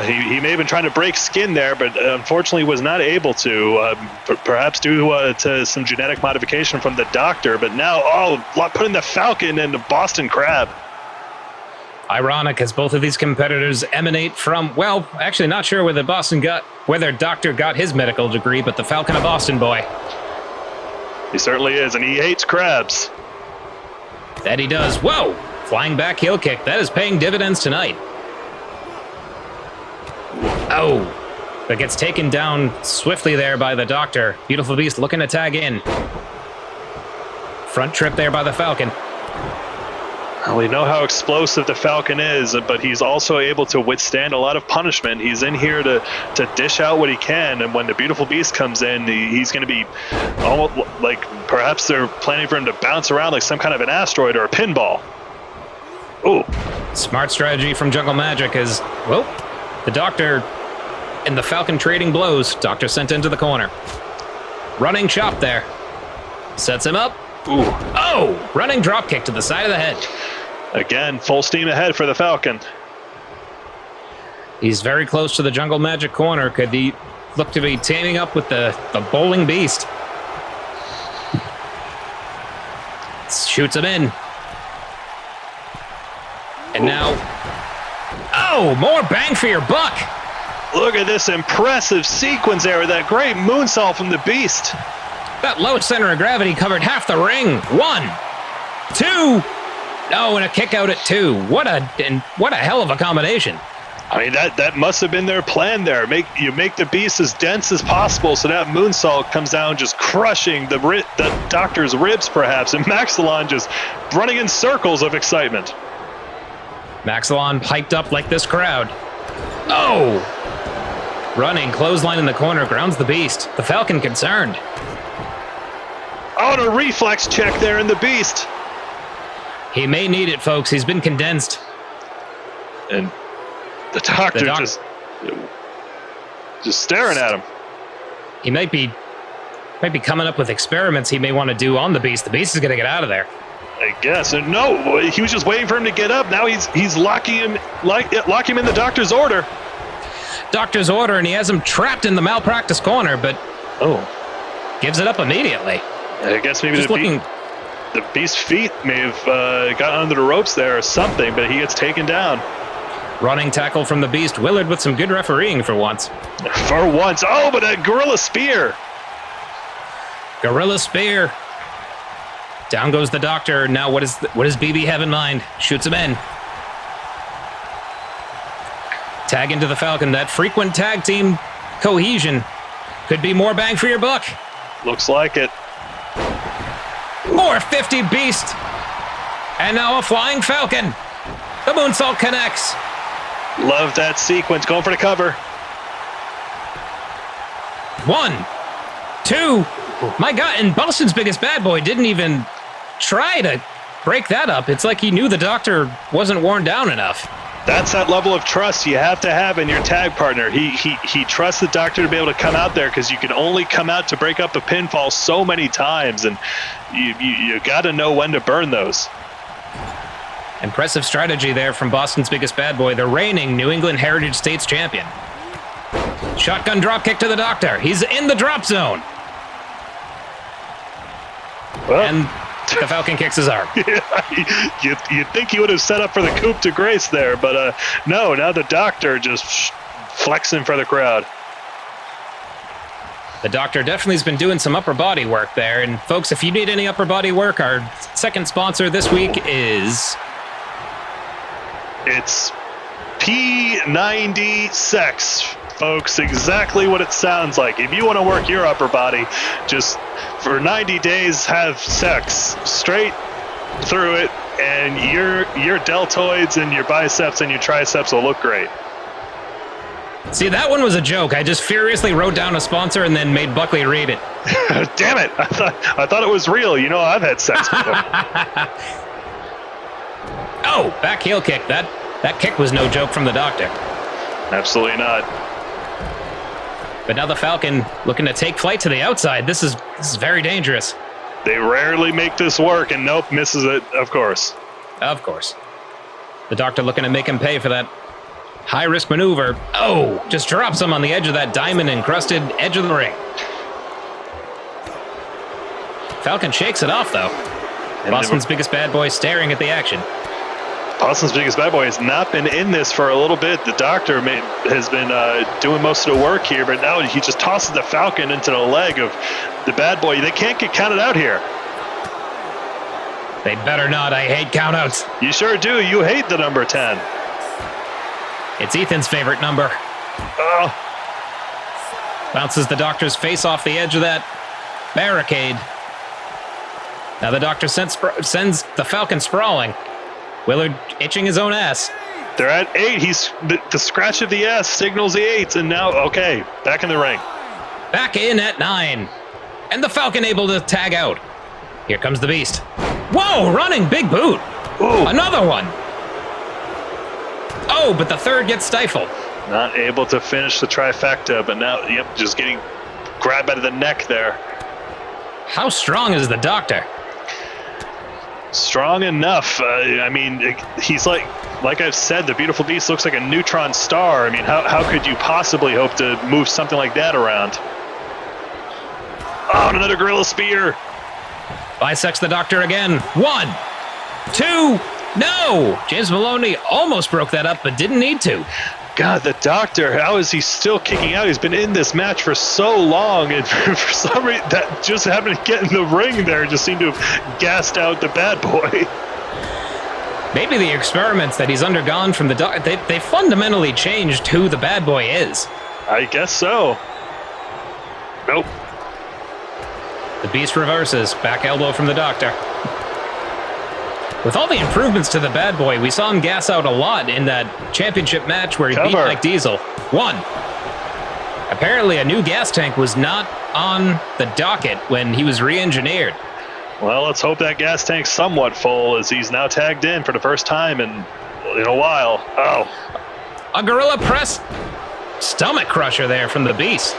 He may have been trying to break skin there, but unfortunately was not able to, perhaps due to some genetic modification from the Doctor. But now, putting the Falcon and the Boston Crab. Ironic, as both of these competitors emanate from, well, actually not sure whether Doctor got his medical degree, but the Falcon a Boston boy. He certainly is, and he hates crabs. That he does. Whoa! Flying back heel kick. That is paying dividends tonight. Oh! But gets taken down swiftly there by the Doctor. Beautiful Beast looking to tag in. Front trip there by the Falcon. We know how explosive the Falcon is, but he's also able to withstand a lot of punishment. He's in here to dish out what he can, and when the Beautiful Beast comes in, he's going to be almost like perhaps they're planning for him to bounce around like some kind of an asteroid or a pinball. Ooh. Smart strategy from Jungle Magic is, well, the Doctor and the Falcon trading blows. Doctor sent into the corner. Running chop there. Sets him up. Ooh. Oh! Running drop kick to the side of the head. Again, full steam ahead for the Falcon. He's very close to the Jungle Magic corner. Could he look to be teaming up with the Bowling Beast? Shoots him in. And now... Oh! More bang for your buck! Look at this impressive sequence there with that great moonsault from the Beast. That low center of gravity covered half the ring. 1, 2... Oh, and a kick out at 2. What a hell of a combination. I mean, that must have been their plan there. You make the Beast as dense as possible so that moonsault comes down just crushing the Doctor's ribs perhaps, and Maxilon just running in circles of excitement. Maxilon piped up like this crowd. Oh! Running clothesline in the corner grounds the Beast. The Falcon concerned. Oh, and a reflex check there in the Beast. He may need it, folks. He's been condensed. And the Doctor just staring at him. He might be coming up with experiments he may want to do on the Beast. The Beast is going to get out of there. I guess. And no, he was just waiting for him to get up. Now he's locking him in the Doctor's order. Doctor's order, and he has him trapped in the Malpractice corner, but gives it up immediately. I guess maybe the Beast's feet may have gotten under the ropes there or something, but he gets taken down. Running tackle from the Beast. Willard with some good refereeing for once. For once. Oh, but a Gorilla Spear. Gorilla Spear. Down goes the Doctor. Now what does BB have in mind? Shoots him in. Tag into the Falcon. That frequent tag team cohesion could be more bang for your buck. Looks like it. More 50 Beast. And now a flying Falcon. The moonsault connects. Love that sequence. Going for the cover. 1, 2. My God, and Boston's biggest bad boy didn't even try to break that up. It's like he knew the doctor wasn't worn down enough. That's that level of trust you have to have in your tag partner. He trusts the doctor to be able to come out there, because you can only come out to break up a pinfall so many times, and you got to know when to burn those. Impressive strategy there from Boston's biggest bad boy, the reigning New England Heritage States champion. Shotgun dropkick to the doctor. He's in the drop zone. Well, and the Falcon kicks his arm. You'd think he would have set up for the coup de grace there, but no, now the doctor just flexing for the crowd. The doctor definitely has been doing some upper body work there. And folks, if you need any upper body work, our second sponsor this week is... It's P90 Sex, folks. Exactly what it sounds like. If you want to work your upper body, just for 90 days have sex straight through it, and your deltoids and your biceps and your triceps will look great. See, that one was a joke. I just furiously wrote down a sponsor and then made Buckley read it. Damn it! I thought it was real. You know, I've had sex before. Oh, back heel kick. That kick was no joke from the doctor. Absolutely not. But now the Falcon looking to take flight to the outside. This is very dangerous. They rarely make this work, and nope, misses it, of course. Of course. The doctor looking to make him pay for that high-risk maneuver. Oh, just drops him on the edge of that diamond-encrusted edge of the ring. Falcon shakes it off, though. Boston's biggest bad boy staring at the action. Boston's biggest bad boy has not been in this for a little bit. The doctor has been doing most of the work here, but now he just tosses the Falcon into the leg of the bad boy. They can't get counted out here. They better not. I hate countouts. You sure do. You hate the number 10. It's Ethan's favorite number. Oh. Bounces the doctor's face off the edge of that barricade. Now the doctor sends the Falcon sprawling. Willard itching his own ass. They're at 8. He's the scratch of the ass signals the 8s, and now, okay, back in the ring. Back in at 9. And the Falcon able to tag out. Here comes the Beast. Whoa, running big boot. Ooh. Another one. Oh, but the third gets stifled. Not able to finish the trifecta, but now, yep, just getting grabbed by the neck there. How strong is the doctor? Strong enough. I mean, he's like I've said, the Beautiful Beast looks like a neutron star. I mean, how could you possibly hope to move something like that around? Oh, another gorilla spear. Bisects the doctor again. 1, 2, no! James Maloney almost broke that up, but didn't need to. God, the doctor, how is he still kicking out? He's been in this match for so long, and for some reason, that just happened to get in the ring there just seemed to have gassed out the bad boy. Maybe the experiments that he's undergone from the doctor, they fundamentally changed who the bad boy is. I guess so. Nope. The Beast reverses, back elbow from the doctor. With all the improvements to the bad boy, we saw him gas out a lot in that championship match where he beat Mike Diesel. 1. Apparently a new gas tank was not on the docket when he was re-engineered. Well, let's hope that gas tank's somewhat full, as he's now tagged in for the first time in a while. Oh. A gorilla press stomach crusher there from the Beast.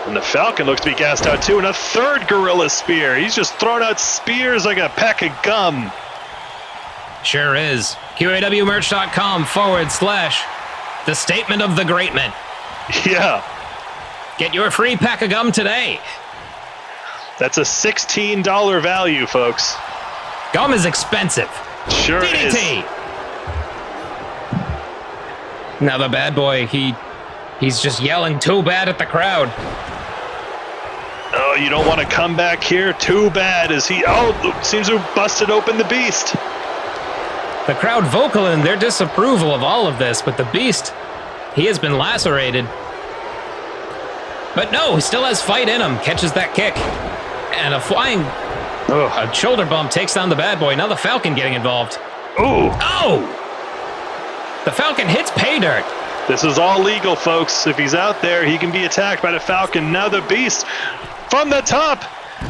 And the Falcon looks to be gassed out too, and a third gorilla spear. He's just throwing out spears like a pack of gum. Sure is. QAWmerch.com/The Statement of the Great Man. Yeah. Get your free pack of gum today. That's a $16 value, folks. Gum is expensive. Sure DDT. is. Now the bad boy, he's just yelling too bad at the crowd. Oh, you don't want to come back here? Too bad. Seems to have busted open the Beast. The crowd vocal in their disapproval of all of this, but the Beast, he has been lacerated. But no, he still has fight in him. Catches that kick. And a shoulder bump takes down the bad boy. Now the Falcon getting involved. Ooh. Oh! The Falcon hits pay dirt. This is all legal, folks. If he's out there, he can be attacked by the Falcon. Now the Beast from the top.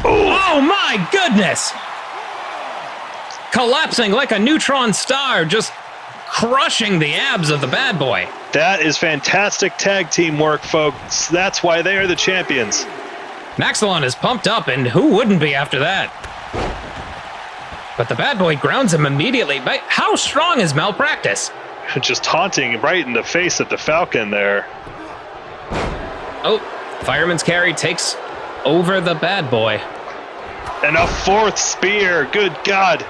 Ooh. Oh my goodness! Collapsing like a neutron star, just crushing the abs of the bad boy. That is fantastic tag team work, folks. That's why they are the champions. Maxilon is pumped up, and who wouldn't be after that? But the bad boy grounds him immediately. But how strong is Malpractice? Just taunting right in the face of the Falcon there. Oh, Fireman's Carry takes over the bad boy. And a fourth spear, good God.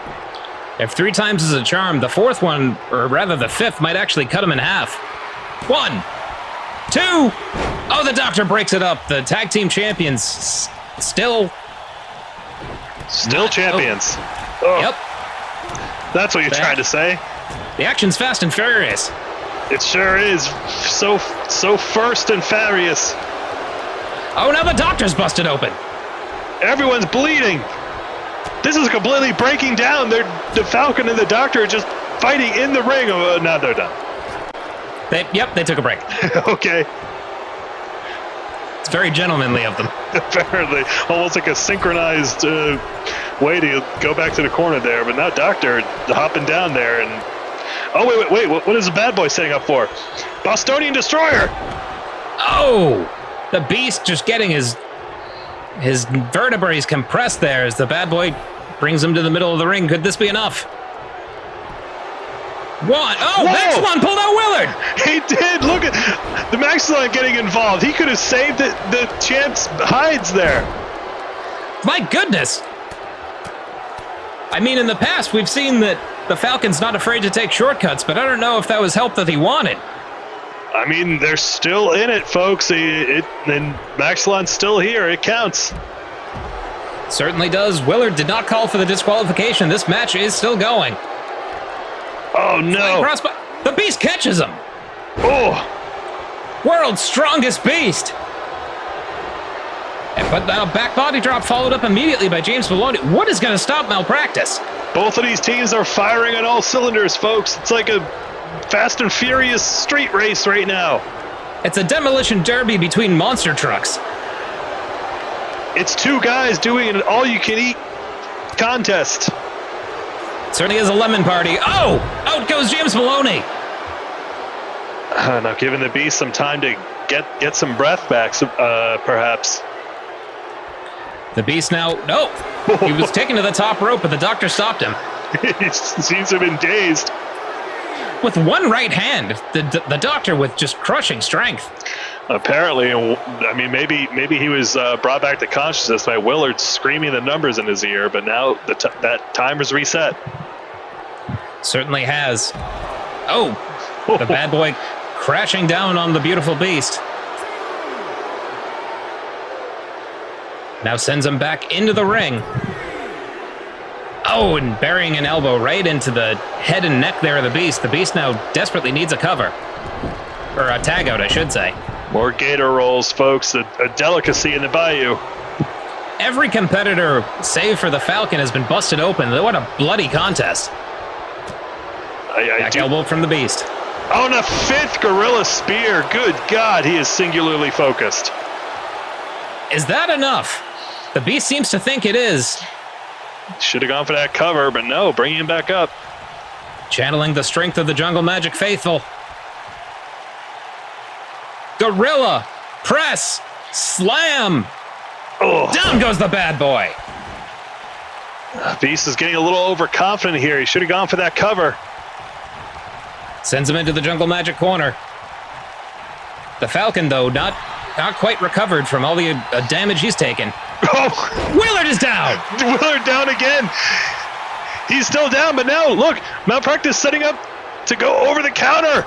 If 3 times is a charm, the fourth one, or rather the fifth, might actually cut him in half. 1, 2. Oh, the Doctor breaks it up. The tag team champions still champions. Oh. Yep. That's what you're trying to say. The action's fast and furious. It sure is. So first and furious. Oh, now the Doctor's busted open. Everyone's bleeding. This is completely breaking down. The Falcon and the Doctor are just fighting in the ring. Oh, now they're done. They took a break. Okay. It's very gentlemanly of them. Apparently. Almost like a synchronized way to go back to the corner there. But now Doctor hopping down there. And oh, wait. What is the bad boy setting up for? Bostonian Destroyer. Oh, the Beast just getting his vertebrae compressed there as the bad boy brings him to the middle of the ring. Could this be enough? 1. Oh, Maxilon pulled out Willard. He did. Look at the Maxilon getting involved. He could have saved the champ's hides there. My goodness. I mean, in the past, we've seen that the Falcon's not afraid to take shortcuts, but I don't know if that was help that he wanted. I mean, they're still in it, folks. And Maxilon's still here. It counts. Certainly does. Willard did not call for the disqualification. This match is still going. Oh, no. The Beast catches him. Oh. World's strongest Beast. But now back body drop followed up immediately by James Maloney. What is going to stop Malpractice? Both of these teams are firing on all cylinders, folks. It's like a Fast and Furious street race right now. It's a demolition derby between monster trucks. It's 2 guys doing an all-you-can-eat contest. Certainly is a lemon party. Oh! Out goes James Maloney. Now giving the Beast some time to get some breath back, perhaps. The Beast now... No! He was taken to the top rope, but the Doctor stopped him. He seems to have been dazed. With one right hand, the Doctor with just crushing strength. Apparently, I mean, maybe he was brought back to consciousness by Willard screaming the numbers in his ear, but now that timer's reset. Certainly has. Oh, the bad boy crashing down on the beautiful Beast. Now sends him back into the ring. Oh, and burying an elbow right into the head and neck there of the Beast. The Beast now desperately needs a cover. Or a tag out, I should say. More gator rolls, folks. A delicacy in the bayou. Every competitor, save for the Falcon, has been busted open. What a bloody contest. Back elbow from the Beast. Oh, and a 5th Gorilla Spear. Good God, he is singularly focused. Is that enough? The Beast seems to think it is. Should have gone for that cover, but no, bringing him back up. Channeling the strength of the Jungle Magic faithful. Gorilla, press, slam. Oh. Down goes the bad boy. Beast is getting a little overconfident here. He should have gone for that cover. Sends him into the Jungle Magic corner. The Falcon, though, not quite recovered from all the damage he's taken. Oh! Willard is down! Willard down again. He's still down, but now, look, Malpractice setting up to go over the counter.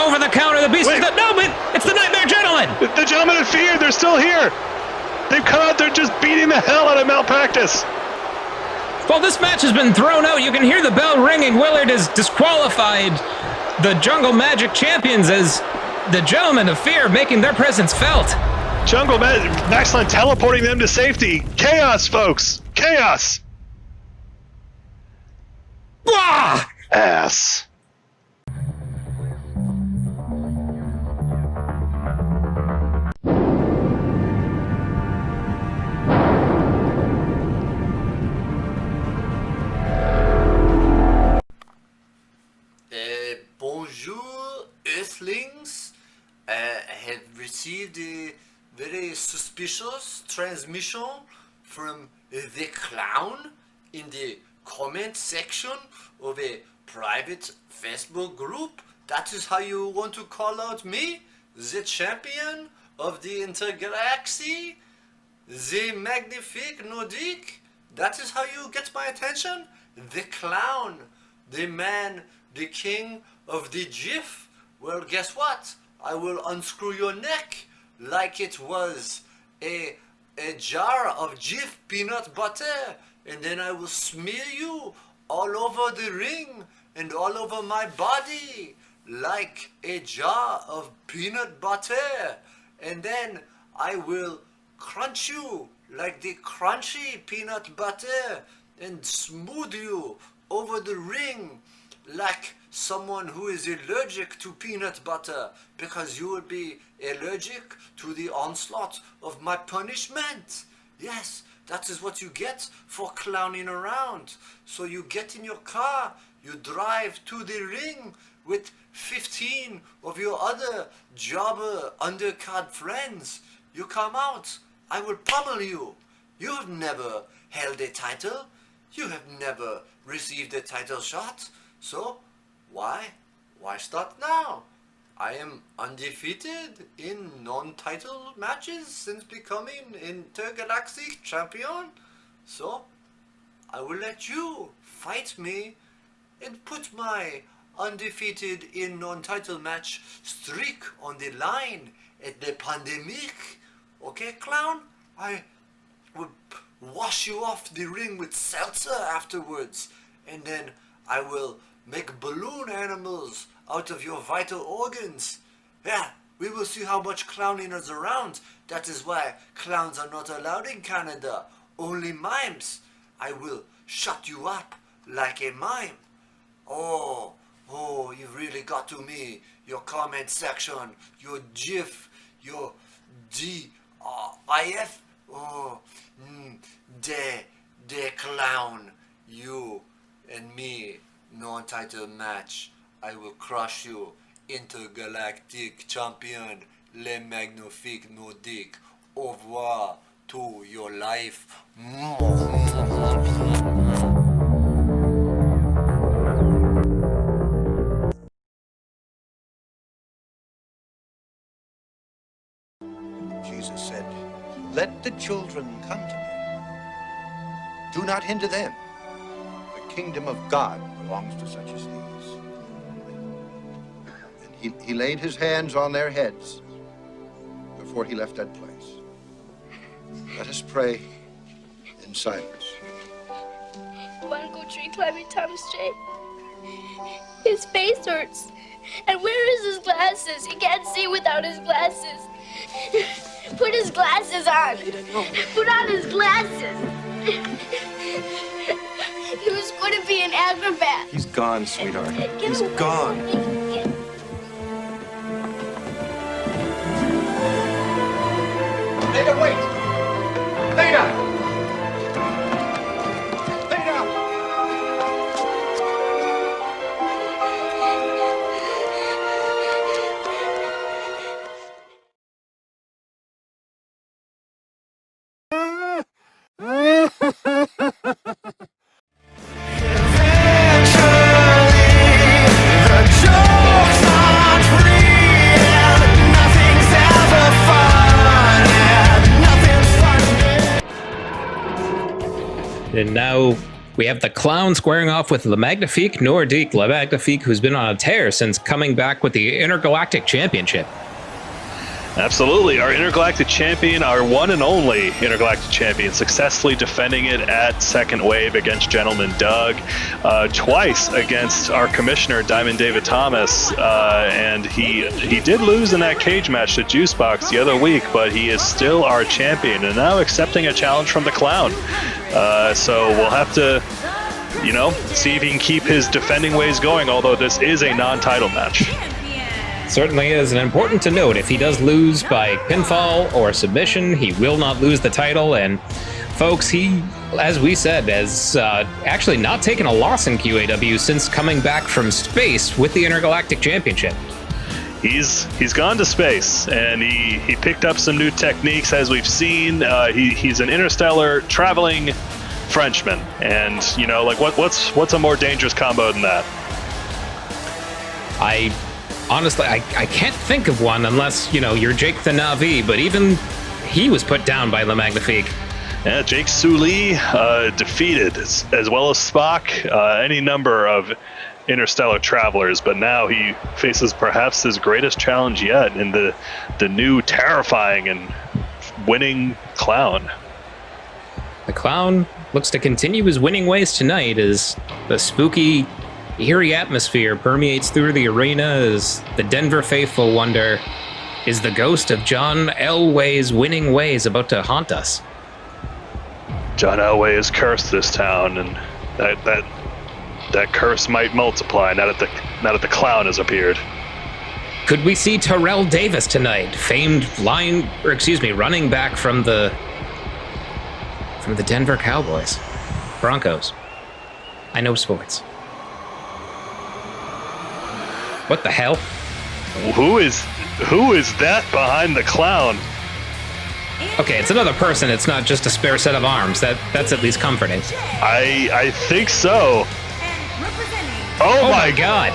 Over the counter, the Beast is no, but it's the Nightmare Gentleman! The Gentlemen of Fear, they're still here. They've come out there just beating the hell out of Malpractice. Well, this match has been thrown out. You can hear the bell ringing. Willard has disqualified the Jungle Magic champions as the Gentlemen of Fear making their presence felt. Jungle Magic, Maxilon teleporting them to safety. Chaos, folks. Chaos. Blah! Ass. very suspicious transmission from the clown in the comment section of a private Facebook group? That is how you want to call out me, the champion of the intergalaxy, the magnifique Nordique? That is how you get my attention? The clown, the man, the king of the GIF? Well, guess what? I will unscrew your neck like it was a jar of GIF peanut butter, and then I will smear you all over the ring and all over my body like a jar of peanut butter, and then I will crunch you like the crunchy peanut butter and smooth you over the ring like someone who is allergic to peanut butter, because you will be allergic to the onslaught of my punishment. Yes, that is what you get for clowning around. So you get in your car, you drive to the ring with 15 of your other jobber undercard friends. You come out, I will pummel you. You have never held a title. You have never received a title shot. So why start now? I am undefeated in non-title matches since becoming intergalactic champion. So I will let you fight me and put my undefeated in non-title match streak on the line at the Pandemic. Okay, clown? I will wash you off the ring with seltzer afterwards, and then I will make balloon animals out of your vital organs. Yeah, we will see how much clowning is around. That is why clowns are not allowed in Canada. Only mimes. I will shut you up like a mime. Oh, you really got to me. Your comment section, your GIF, your IF. Oh, the clown. You and me, non-title match. I will crush you, intergalactic champion, le magnifique Nordique. Au revoir to your life. Jesus said, "Let the children come to me. Do not hinder them. The kingdom of God belongs to such as these." And he laid his hands on their heads before he left that place. Let us pray in silence. I want to go tree climbing, Thomas J. His face hurts. And where is his glasses? He can't see without his glasses. Put his glasses on. Put on his glasses. He was going to be an acrobat. He's gone, sweetheart. He's gone. Leda, wait! Leda! Leda! And now we have the clown squaring off with Le Magnifique Nordique. Le Magnifique, who's been on a tear since coming back with the Intergalactic Championship. Absolutely. Our intergalactic champion, our one and only intergalactic champion, successfully defending it at second wave against Gentleman Doug, twice against our commissioner, Diamond David Thomas, and he did lose in that cage match to Juicebox the other week, but he is still our champion and now accepting a challenge from the clown. So we'll have to, see if he can keep his defending ways going, although this is a non-title match. Certainly is, and important to note, if he does lose by pinfall or submission, he will not lose the title. And folks, he, as we said, has actually not taken a loss in QAW since coming back from space with the Intergalactic Championship. he's gone to space, and he picked up some new techniques, as we've seen. He's an interstellar traveling Frenchman, and you know, like what's a more dangerous combo than that? Honestly, I can't think of one unless, you know, you're Jake the Na'vi, but even he was put down by Le Magnifique. Yeah, Jake Sully defeated, as well as Spock, any number of interstellar travelers, but now he faces perhaps his greatest challenge yet in the new terrifying and winning Clown. The Clown looks to continue his winning ways tonight as the spooky, eerie atmosphere permeates through the arena as the Denver faithful wonder, is the ghost of John Elway's winning ways about to haunt us? John Elway has cursed this town, and that curse might multiply now that the Clown has appeared. Could we see Terrell Davis tonight, famed running back from the Denver Broncos? I know sports. What the hell? Who is that behind the Clown? Okay, it's another person. It's not just a spare set of arms. That's at least comforting. I think so. Oh my God!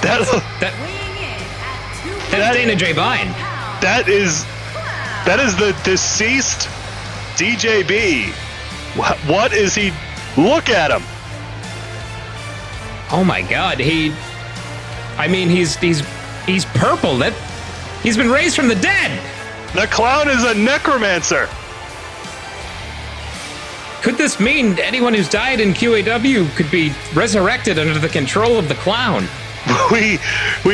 That's Dana J. Vine. That is the deceased DJB. What is he? Look at him. Oh my God! He's purple. He's been raised from the dead. The Clown is a necromancer. Could this mean anyone who's died in QAW could be resurrected under the control of the Clown? We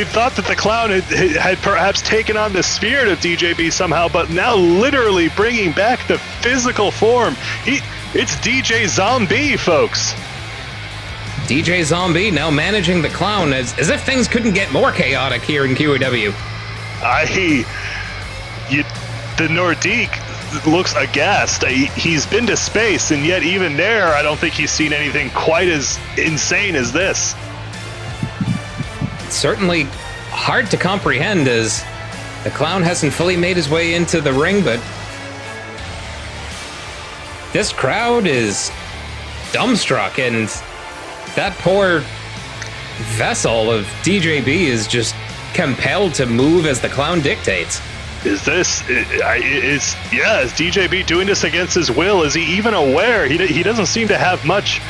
thought that the Clown had perhaps taken on the spirit of DJB somehow, but now literally bringing back the physical form. It's DJ Zombie, folks. DJ Zombie now managing the Clown as if things couldn't get more chaotic here in QAW. The Nordique looks aghast. He's been to space, and yet even there, I don't think he's seen anything quite as insane as this. It's certainly hard to comprehend as the Clown hasn't fully made his way into the ring, but this crowd is dumbstruck, and that poor vessel of DJB is just compelled to move as the Clown dictates. Is DJB doing this against his will? Is he even aware? He doesn't seem to have much,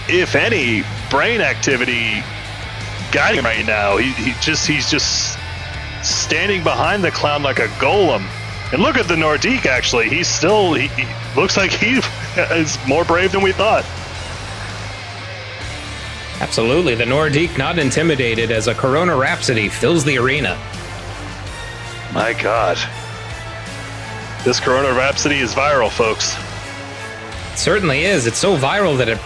if any, brain activity guiding him right now. He's just standing behind the Clown like a golem. And look at the Nordique, actually. He looks like he is more brave than we thought. Absolutely, the Nordique not intimidated as a Corona Rhapsody fills the arena. My God. This Corona Rhapsody is viral, folks. It certainly is. It's so viral that it,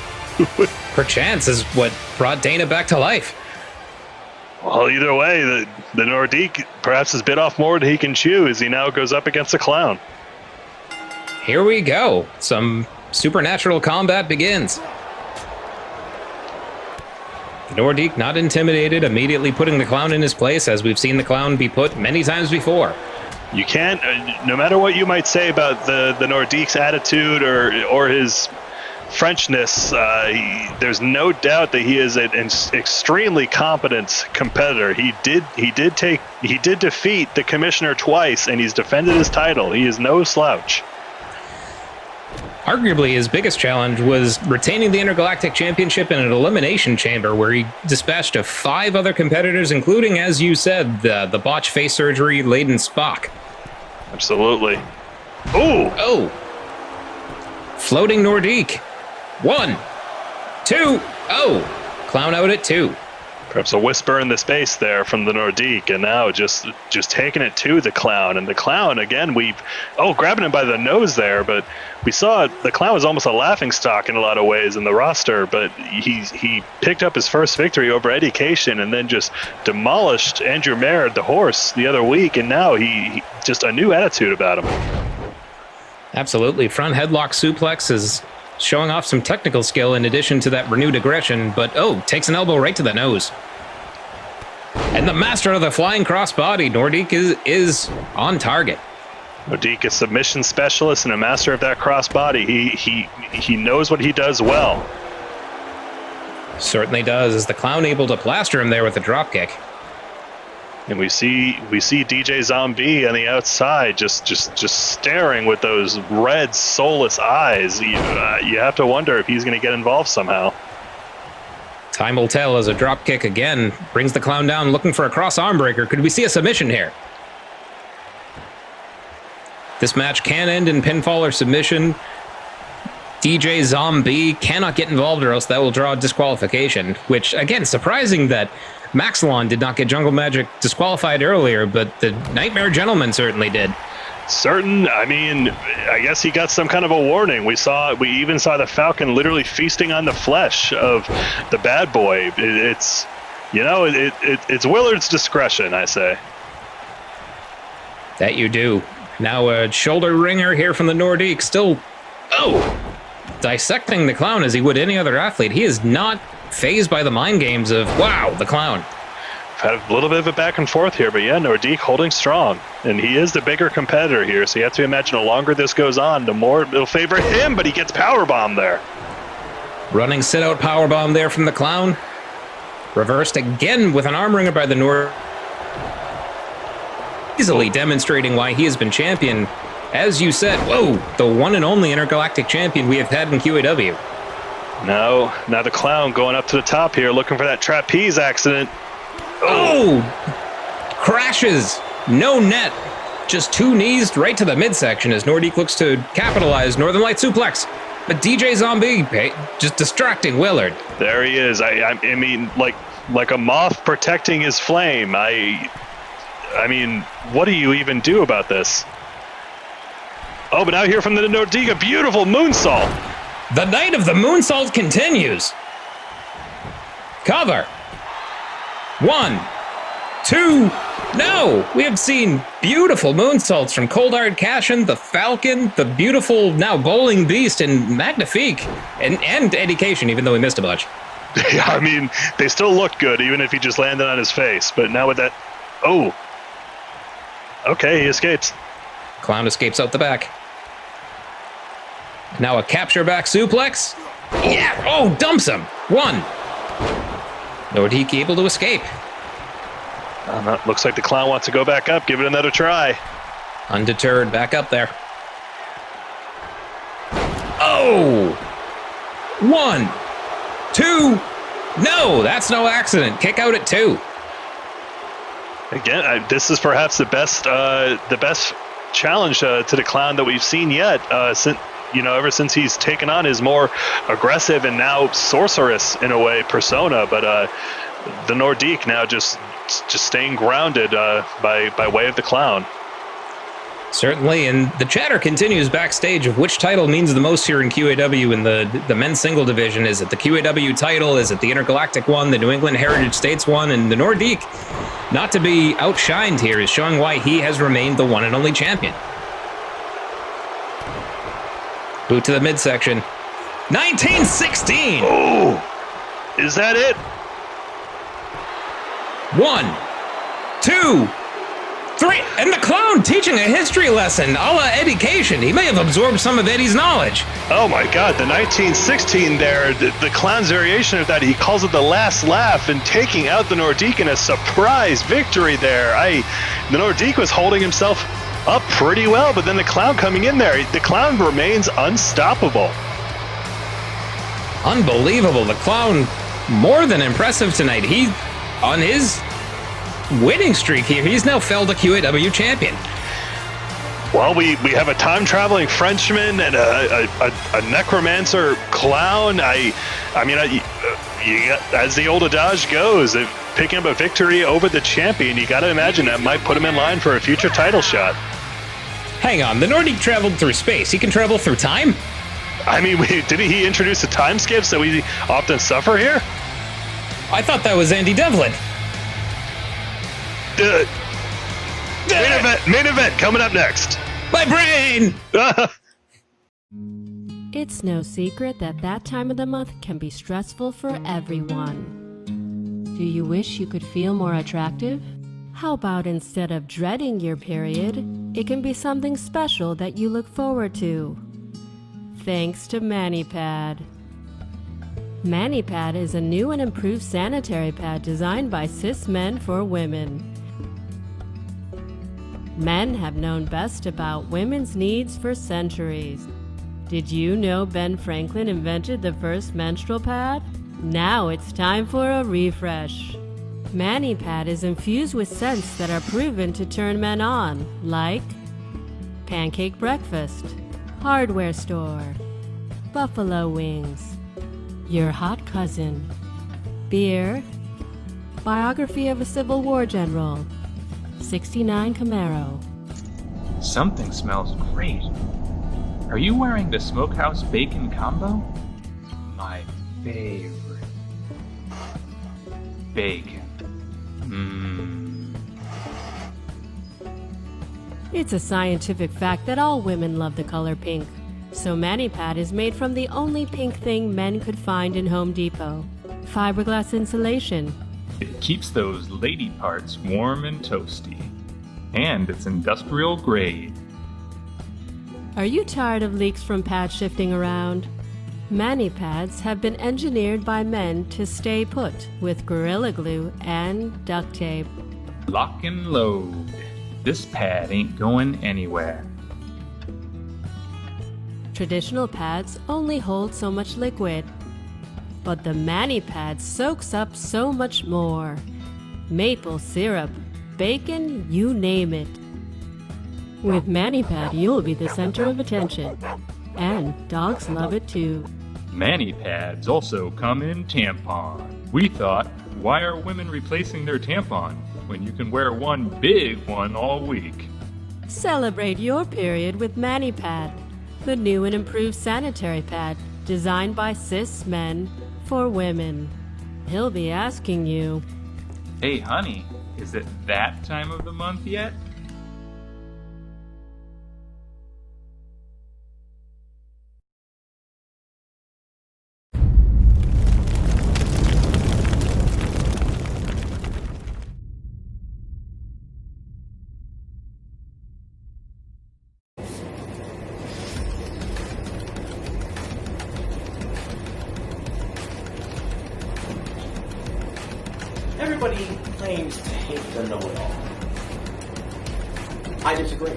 perchance, is what brought Dana back to life. Well, either way, the Nordique perhaps has bit off more than he can chew as he now goes up against the Clown. Here we go. Some supernatural combat begins. The Nordique, not intimidated, immediately putting the Clown in his place, as we've seen the Clown be put many times before. You can't, no matter what you might say about the Nordique's attitude or his Frenchness, there's no doubt that he is an extremely competent competitor. He did defeat the commissioner twice, and he's defended his title. He is no slouch. Arguably, his biggest challenge was retaining the Intergalactic Championship in an elimination chamber where he dispatched 5 other competitors, including, as you said, the botched face surgery-laden Spock. Absolutely. Ooh! Oh! Floating Nordique. 1, 2, oh! Clown out at 2. Perhaps a whisper in the space there from the Nordique, and now just taking it to the Clown. And the Clown, again, grabbing him by the nose there, but we saw the Clown was almost a laughingstock in a lot of ways in the roster, but he picked up his first victory over Eddie Cation and then just demolished Andrew Merritt, the horse, the other week, and now he just a new attitude about him. Absolutely. Front headlock suplex is showing off some technical skill in addition to that renewed aggression, but takes an elbow right to the nose. And the master of the flying crossbody, Nordique, is on target. Nordique, a submission specialist and a master of that crossbody. He knows what he does well. Certainly does. Is the clown able to plaster him there with a dropkick? And we see DJ Zombie on the outside, just staring with those red, soulless eyes. You have to wonder if he's going to get involved somehow. Time will tell as a dropkick again brings the clown down, looking for a cross arm breaker. Could we see a submission here? This match can end in pinfall or submission. DJ Zombie cannot get involved or else that will draw a disqualification, which, again, surprising that Maxilon did not get Jungle Magic disqualified earlier, but the Nightmare Gentleman certainly did. I guess he got some kind of a warning. We even saw the Falcon literally feasting on the flesh of the bad boy. It's Willard's discretion, I say. That you do. Now a shoulder ringer here from the Nordique, still, dissecting the clown as he would any other athlete. He is not fazed by the mind games of, wow, the clown. Had a little bit of a back and forth here, but yeah, Nordique holding strong. And he is the bigger competitor here, so you have to imagine the longer this goes on, the more it'll favor him, but he gets powerbombed there. Running sit-out powerbomb there from the clown. Reversed again with an arm wringer by the Nordique. Easily demonstrating why he has been champion. As you said, the one and only intergalactic champion we have had in QAW. Now the clown going up to the top here, looking for that trapeze accident. Crashes. No net. Just two knees right to the midsection as Nordique looks to capitalize. Northern Light suplex. But DJ Zombie just distracting Willard. There he is. I mean, like a moth protecting his flame. I mean, what do you even do about this? Oh, but now here from the Nordique, a beautiful moonsault. The night of the moonsault continues. Cover. 1, 2, no! We have seen beautiful moonsaults from Cold Hard Cashin, the Falcon, the beautiful now Bowling Beast, and Magnifique, and Eddie Cation, even though he missed a bunch. Yeah, I mean, they still look good, even if he just landed on his face. But now with that... Okay, he escapes. Clown escapes out the back. Now a capture back suplex. Yeah, dumps him. 1. Nordique able to escape. Looks like the clown wants to go back up. Give it another try. Undeterred, back up there. 1, 2. No, that's no accident. Kick out at 2. Again, this is perhaps the best challenge to the clown that we've seen yet. Ever since he's taken on his more aggressive and now sorceress in a way persona, but the Nordique now just staying grounded by way of the clown. Certainly, and the chatter continues backstage of which title means the most here in QAW in the men's single division. Is it the QAW title? Is it the Intergalactic one? The New England Heritage States one? And the Nordique, not to be outshined here, is showing why he has remained the one and only champion. Boot to the midsection. 1916! Is that it? 1, 2, 3, and the clown teaching a history lesson a la Eddie Cation. He may have absorbed some of Eddie's knowledge. Oh my god, the 1916 there, the clown's variation of that, he calls it the last laugh, and taking out the Nordique in a surprise victory there. The Nordique was holding himself up pretty well, but then the clown coming in there, the clown remains unstoppable. Unbelievable. The clown, more than impressive tonight. He, on his winning streak here, he's now felled a QAW champion. Well, we have a time-traveling Frenchman and a necromancer clown. As the old adage goes, picking up a victory over the champion, you got to imagine that might put him in line for a future title shot. Hang on, the Nordique traveled through space. He can travel through time? I mean, didn't he introduce the time skips that we often suffer here? I thought that was Andy Devlin. Main event coming up next. My brain! It's no secret that time of the month can be stressful for everyone. Do you wish you could feel more attractive? How about instead of dreading your period, it can be something special that you look forward to? Thanks to ManiPad. ManiPad is a new and improved sanitary pad designed by cis men for women. Men have known best about women's needs for centuries. Did you know Ben Franklin invented the first menstrual pad? Now it's time for a refresh. ManiPad is infused with scents that are proven to turn men on, like pancake breakfast, hardware store, buffalo wings, your hot cousin, beer, biography of a Civil War general, 69 Camaro. Something smells great. Are you wearing the Smokehouse Bacon Combo? My favorite. Bacon. It's a scientific fact that all women love the color pink. So ManiPad is made from the only pink thing men could find in Home Depot. Fiberglass insulation. It keeps those lady parts warm and toasty. And it's industrial grade. Are you tired of leaks from pads shifting around? ManiPads have been engineered by men to stay put with Gorilla Glue and duct tape. Lock and load. This pad ain't going anywhere. Traditional pads only hold so much liquid, but the ManiPad soaks up so much more. Maple syrup, bacon, you name it. With ManiPad, you'll be the center of attention. And dogs love it too. ManiPads also come in tampon. We thought, why are women replacing their tampon when you can wear one big one all week? Celebrate your period with ManiPad, the new and improved sanitary pad designed by cis men for women. He'll be asking you, Hey honey, is it that time of the month yet? Everybody claims to hate the know-it-all. I disagree.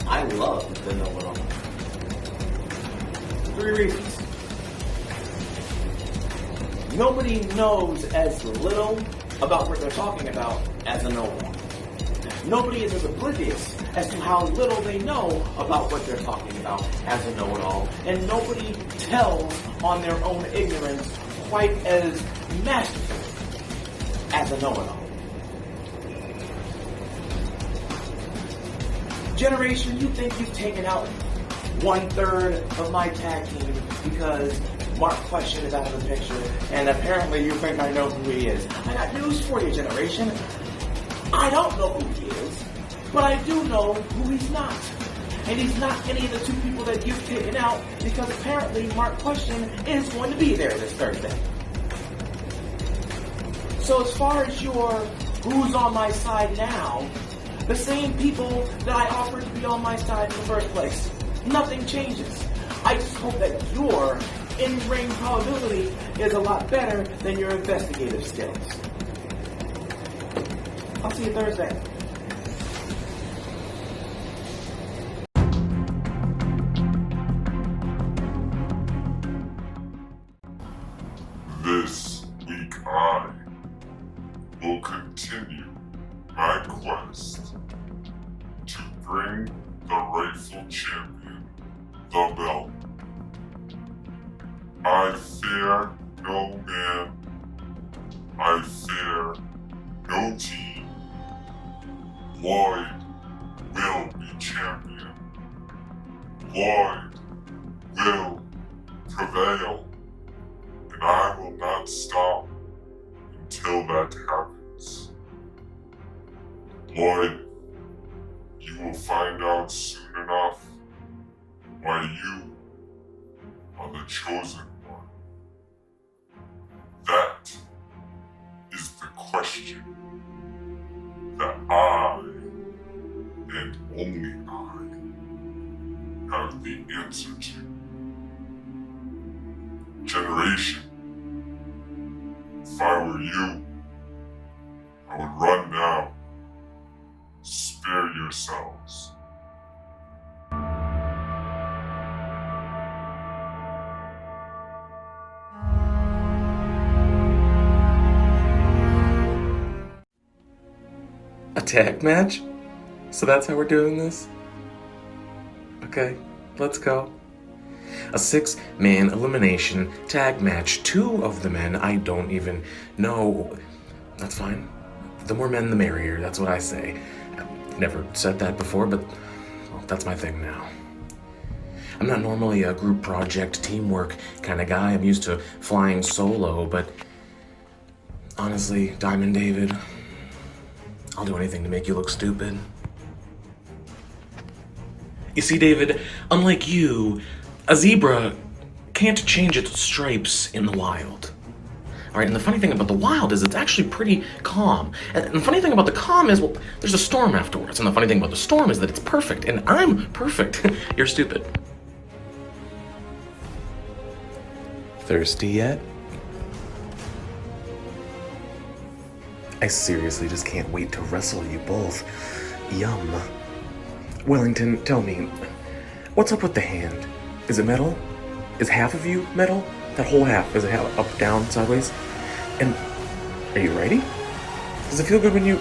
I love the know-it-all. 3 reasons. Nobody knows as little about what they're talking about as a know-it-all. Nobody is as oblivious as to how little they know about what they're talking about as a know-it-all. And nobody tells on their own ignorance quite as masterfully as a know-it-all. Generation, you think you've taken out 1/3 of my tag team because Mark Question is out of the picture, and apparently you think I know who he is. I got news for you, Generation. I don't know who he is, but I do know who he's not. And he's not any of the 2 people that you've taken out because apparently Mark Question is going to be there this Thursday. So as far as your who's on my side now, the same people that I offered to be on my side in the first place. Nothing changes. I just hope that your in-ring probability is a lot better than your investigative skills. I'll see you Thursday. This week I will continue my quest to bring the rightful champion the belt. I fear no man. I fear no team. Lloyd will be champion. Lloyd will prevail. And I will not stop until that happens. Lloyd, you will find out soon enough why you are the chosen one. That I have the answer to. Generation. If I were you, I would run now. Spare yourselves. A tag match? So that's how we're doing this? Okay, let's go. A 6-man elimination tag match. 2 of the men I don't even know. That's fine. The more men, the merrier. That's what I say. I've never said that before, but well, that's my thing now. I'm not normally a group project, teamwork kind of guy. I'm used to flying solo, but honestly, Diamond David, I'll do anything to make you look stupid. You see, David, unlike you, a zebra can't change its stripes in the wild. Alright, and the funny thing about the wild is it's actually pretty calm. And the funny thing about the calm is, well, there's a storm afterwards. And the funny thing about the storm is that it's perfect. And I'm perfect. You're stupid. Thirsty yet? I seriously just can't wait to wrestle you both. Yum. Wellington, tell me, what's up with the hand? Is it metal? Is half of you metal? That whole half, is it up, down, sideways? And are you ready? Does it feel good when you...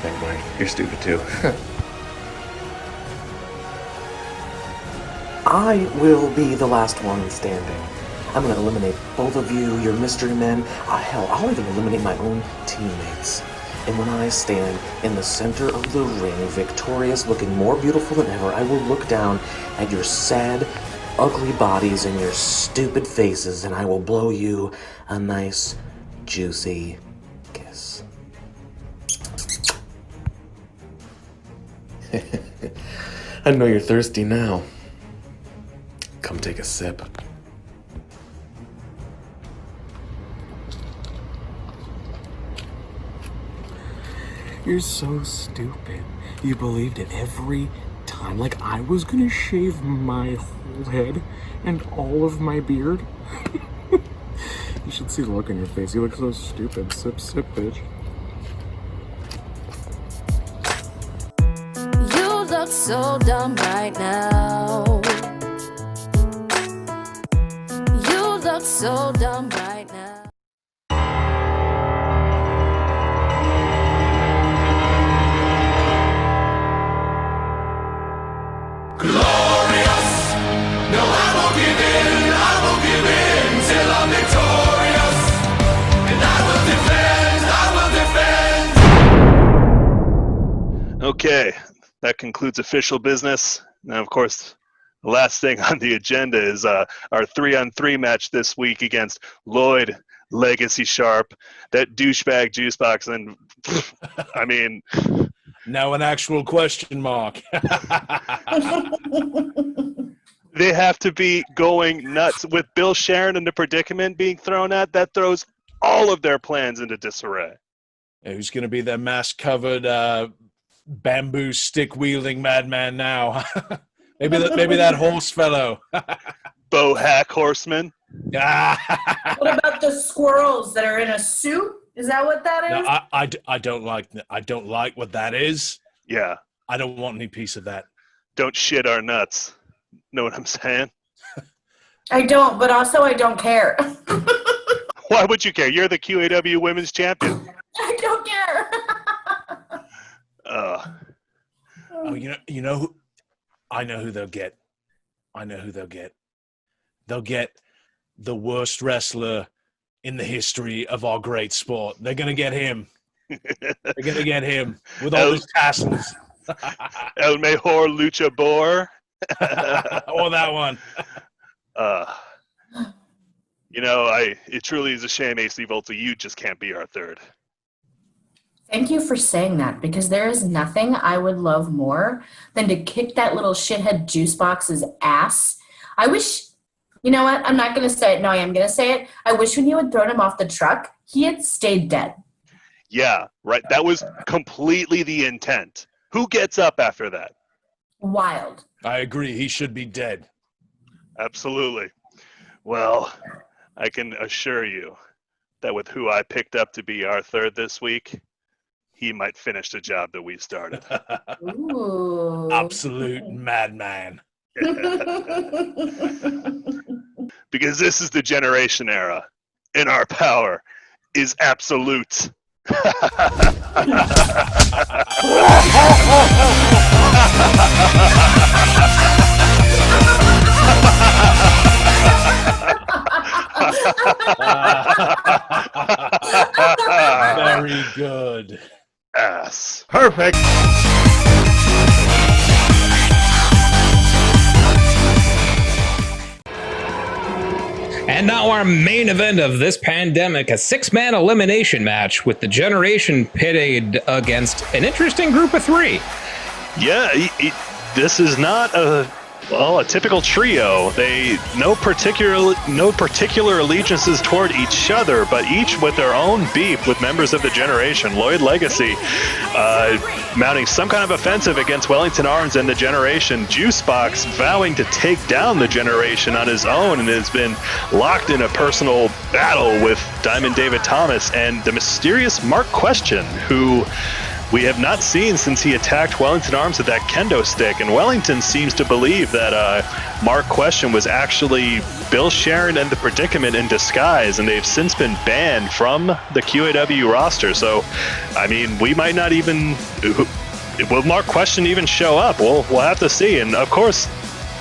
Never mind, you're stupid too. I will be the last one standing. I'm gonna eliminate both of you, your mystery men. Hell, I'll even eliminate my own teammates. And when I stand in the center of the ring, victorious, looking more beautiful than ever, I will look down at your sad, ugly bodies and your stupid faces, and I will blow you a nice, juicy kiss. I know you're thirsty now. Come take a sip. You're so stupid. You believed it every time. Like I was gonna shave my whole head and all of my beard. You should see the look on your face. You look so stupid. Sip, sip, bitch. You look so dumb right now. You look so dumb right now. Glorious! No, I won't give in, I won't give in till I'm victorious. And I will defend, Okay, that concludes official business. Now, of course, the last thing on the agenda is our 3-on-3 match this week against Lloyd Legacy Sharp, that douchebag Juicebox, and I mean... Now an actual question mark. They have to be going nuts. With Bill Sharon in the predicament being thrown at, that throws all of their plans into disarray. Who's going to be their mask-covered bamboo stick-wielding madman now? maybe that horse fellow. Bohack horseman. What about the squirrels that are in a suit? Is that what that is? No, I don't like what that is. Yeah. I don't want any piece of that. Don't shit our nuts. Know what I'm saying? I don't, but also I don't care. Why would you care? You're the QAW Women's Champion. I don't care. Oh, you know who? I know who they'll get. They'll get the worst wrestler in the history of our great sport. They're gonna get him. They're gonna get him with all his tassels. El Mejor Luchador. Or that one. It truly is a shame, AC Volta. You just can't be our third. Thank you for saying that, because there is nothing I would love more than to kick that little shithead Juicebox's ass. I wish, you know what? I'm not going to say it. No, I am going to say it. I wish when you had thrown him off the truck, he had stayed dead. Yeah, right. That was completely the intent. Who gets up after that? Wild. I agree. He should be dead. Absolutely. Well, I can assure you that with who I picked up to be our third this week, he might finish the job that we started. Ooh. Absolute madman. Because this is the generation era, and our power is absolute. Very good. Ass. Perfect. And now our main event of this pandemic, a 6-man elimination match with the Generation pitted against an interesting group of 3. Yeah, this is not a typical trio. They no particular allegiances toward each other, but each with their own beef with members of the Generation. Lloyd Legacy mounting some kind of offensive against Wellington Arms and the Generation. Juicebox vowing to take down the Generation on his own and has been locked in a personal battle with Diamond David Thomas and the mysterious Mark Question, who we have not seen since he attacked Wellington Arms with that kendo stick. And Wellington seems to believe that Mark Question was actually Bill Sharon and the Predicament in disguise, and they've since been banned from the QAW roster. So, I mean, we might not even... Will Mark Question even show up? We'll have to see. And, of course,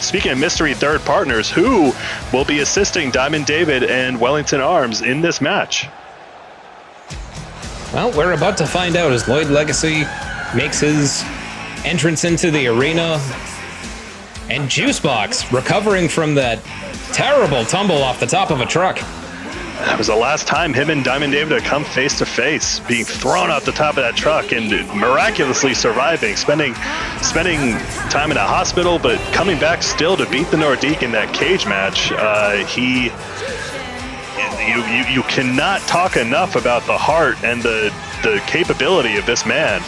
speaking of mystery third partners, who will be assisting Diamond David and Wellington Arms in this match? Well, we're about to find out as Lloyd Legacy makes his entrance into the arena. And Juicebox recovering from that terrible tumble off the top of a truck. That was the last time him and Diamond David had come face to face, being thrown off the top of that truck and miraculously surviving, spending time in a hospital, but coming back still to beat the Nordique in that cage match. You cannot talk enough about the heart and the capability of this man.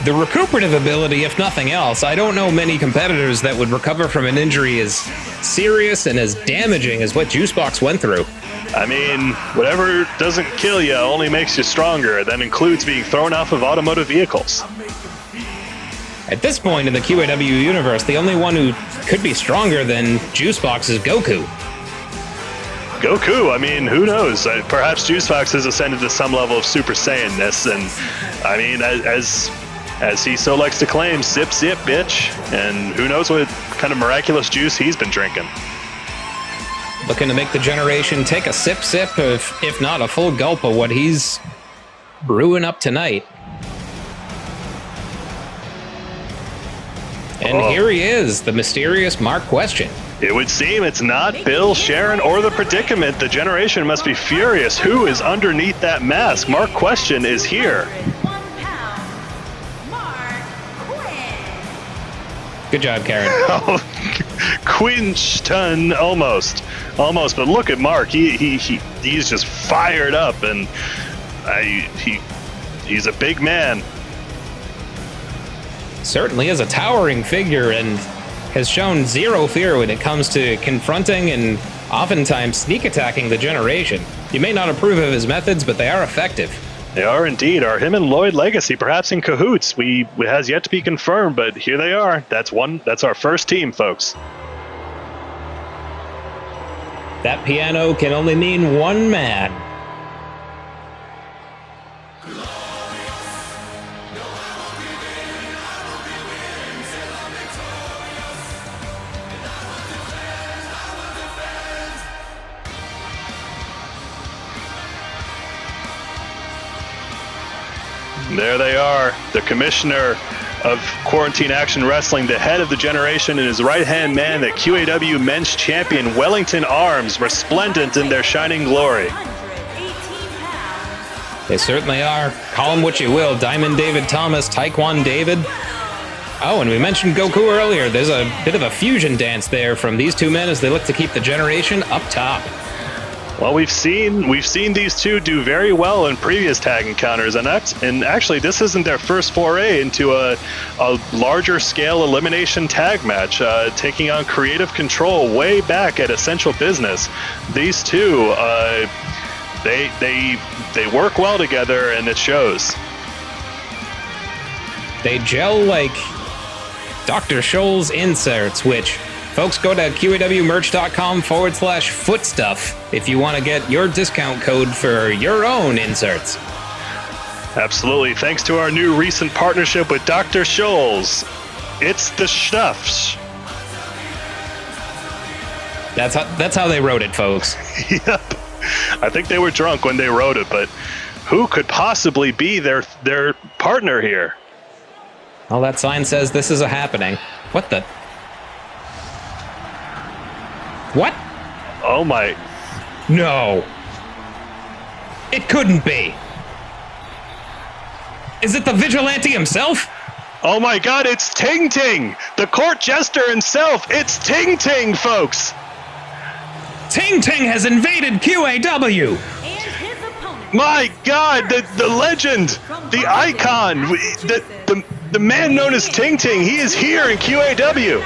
The recuperative ability, if nothing else. I don't know many competitors that would recover from an injury as serious and as damaging as what Juicebox went through. I mean, whatever doesn't kill you only makes you stronger. That includes being thrown off of automotive vehicles. At this point in the QAW universe, the only one who could be stronger than Juicebox is Goku. Goku, I mean, who knows? Perhaps Juicebox has ascended to some level of Super Saiyan-ness, and I mean, as he so likes to claim, sip, sip, bitch. And who knows what kind of miraculous juice he's been drinking. Looking to make the Generation take a sip, if not a full gulp of what he's brewing up tonight. And here he is, the mysterious Mark Question. It would seem it's not Bill, Sharon, or the Predicament. The Generation must be furious. Who is underneath that mask? Mark Question is here. Good job, Karen. Quinston, almost. But look at Mark. He's just fired up, and he's a big man. Certainly is a towering figure and has shown zero fear when it comes to confronting and oftentimes sneak attacking the Generation. You may not approve of his methods, but they are effective. They are indeed. Are him and Lloyd Legacy perhaps in cahoots? It has yet to be confirmed, but here they are. That's our first team, folks. That piano can only mean one man. There they are, the commissioner of Quarantine Action Wrestling, the head of the Generation, and his right-hand man, the QAW Men's Champion, Wellington Arms, resplendent in their shining glory. They certainly are. Call them what you will. Diamond David Thomas, Taekwon David. Oh, and we mentioned Goku earlier. There's a bit of a fusion dance there from these two men as they look to keep the Generation up top. Well, we've seen these two do very well in previous tag encounters, and actually this isn't their first foray into a larger scale elimination tag match, taking on Creative Control way back at Essential Business. These two, they work well together, and it shows. They gel like Dr. Scholl's inserts, which, folks, go to QAWmerch.com/footstuff if you want to get your discount code for your own inserts. Absolutely. Thanks to our new recent partnership with Dr. Scholl's. It's the stuffs. That's how they wrote it, folks. Yep. I think they were drunk when they wrote it, but who could possibly be their partner here? Well, that sign says this is a happening. What the? What? Oh my. No. It couldn't be. Is it the vigilante himself? Oh my god, it's Ting Ting! The court jester himself! It's Ting Ting, folks! Ting Ting has invaded QAW! My god, the legend! The icon! The man known as Ting Ting, he is here in QAW!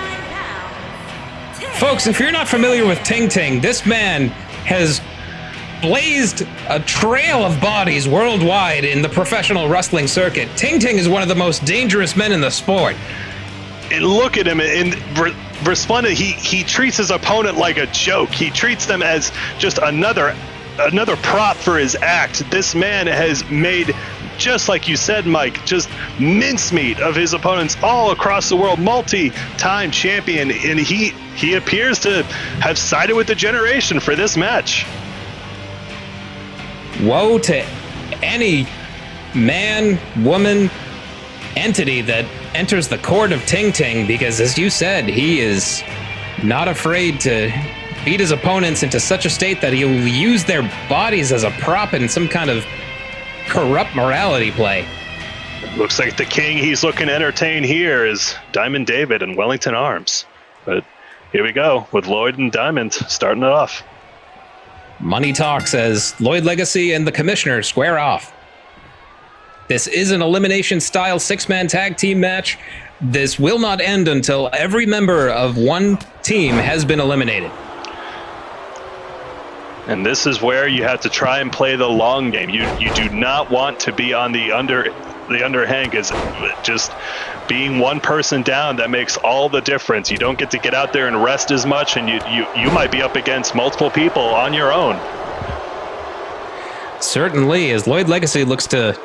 Folks, if you're not familiar with Ting Ting, this man has blazed a trail of bodies worldwide in the professional wrestling circuit. Ting Ting is one of the most dangerous men in the sport. And look at him in Resplendent. He treats his opponent like a joke. He treats them as just another prop for his act. This man has made, just like you said, Mike, just mincemeat of his opponents all across the world, multi-time champion, and he appears to have sided with the generation for this match. Woe to any man, woman, entity that enters the court of Ting Ting, because as you said, he is not afraid to beat his opponents into such a state that he'll use their bodies as a prop in some kind of corrupt morality play. Looks like the king he's looking to entertain here is Diamond David and Wellington Arms. But here we go with Lloyd and Diamond starting it off. Money talks as Lloyd Legacy and the Commissioner square off. This is an elimination-style six-man tag team match. This will not end until every member of one team has been eliminated. And this is where you have to try and play the long game. You do not want to be on the underhand, because just being one person down, that makes all the difference. You don't get to get out there and rest as much, and you might be up against multiple people on your own. Certainly, as Lloyd Legacy looks to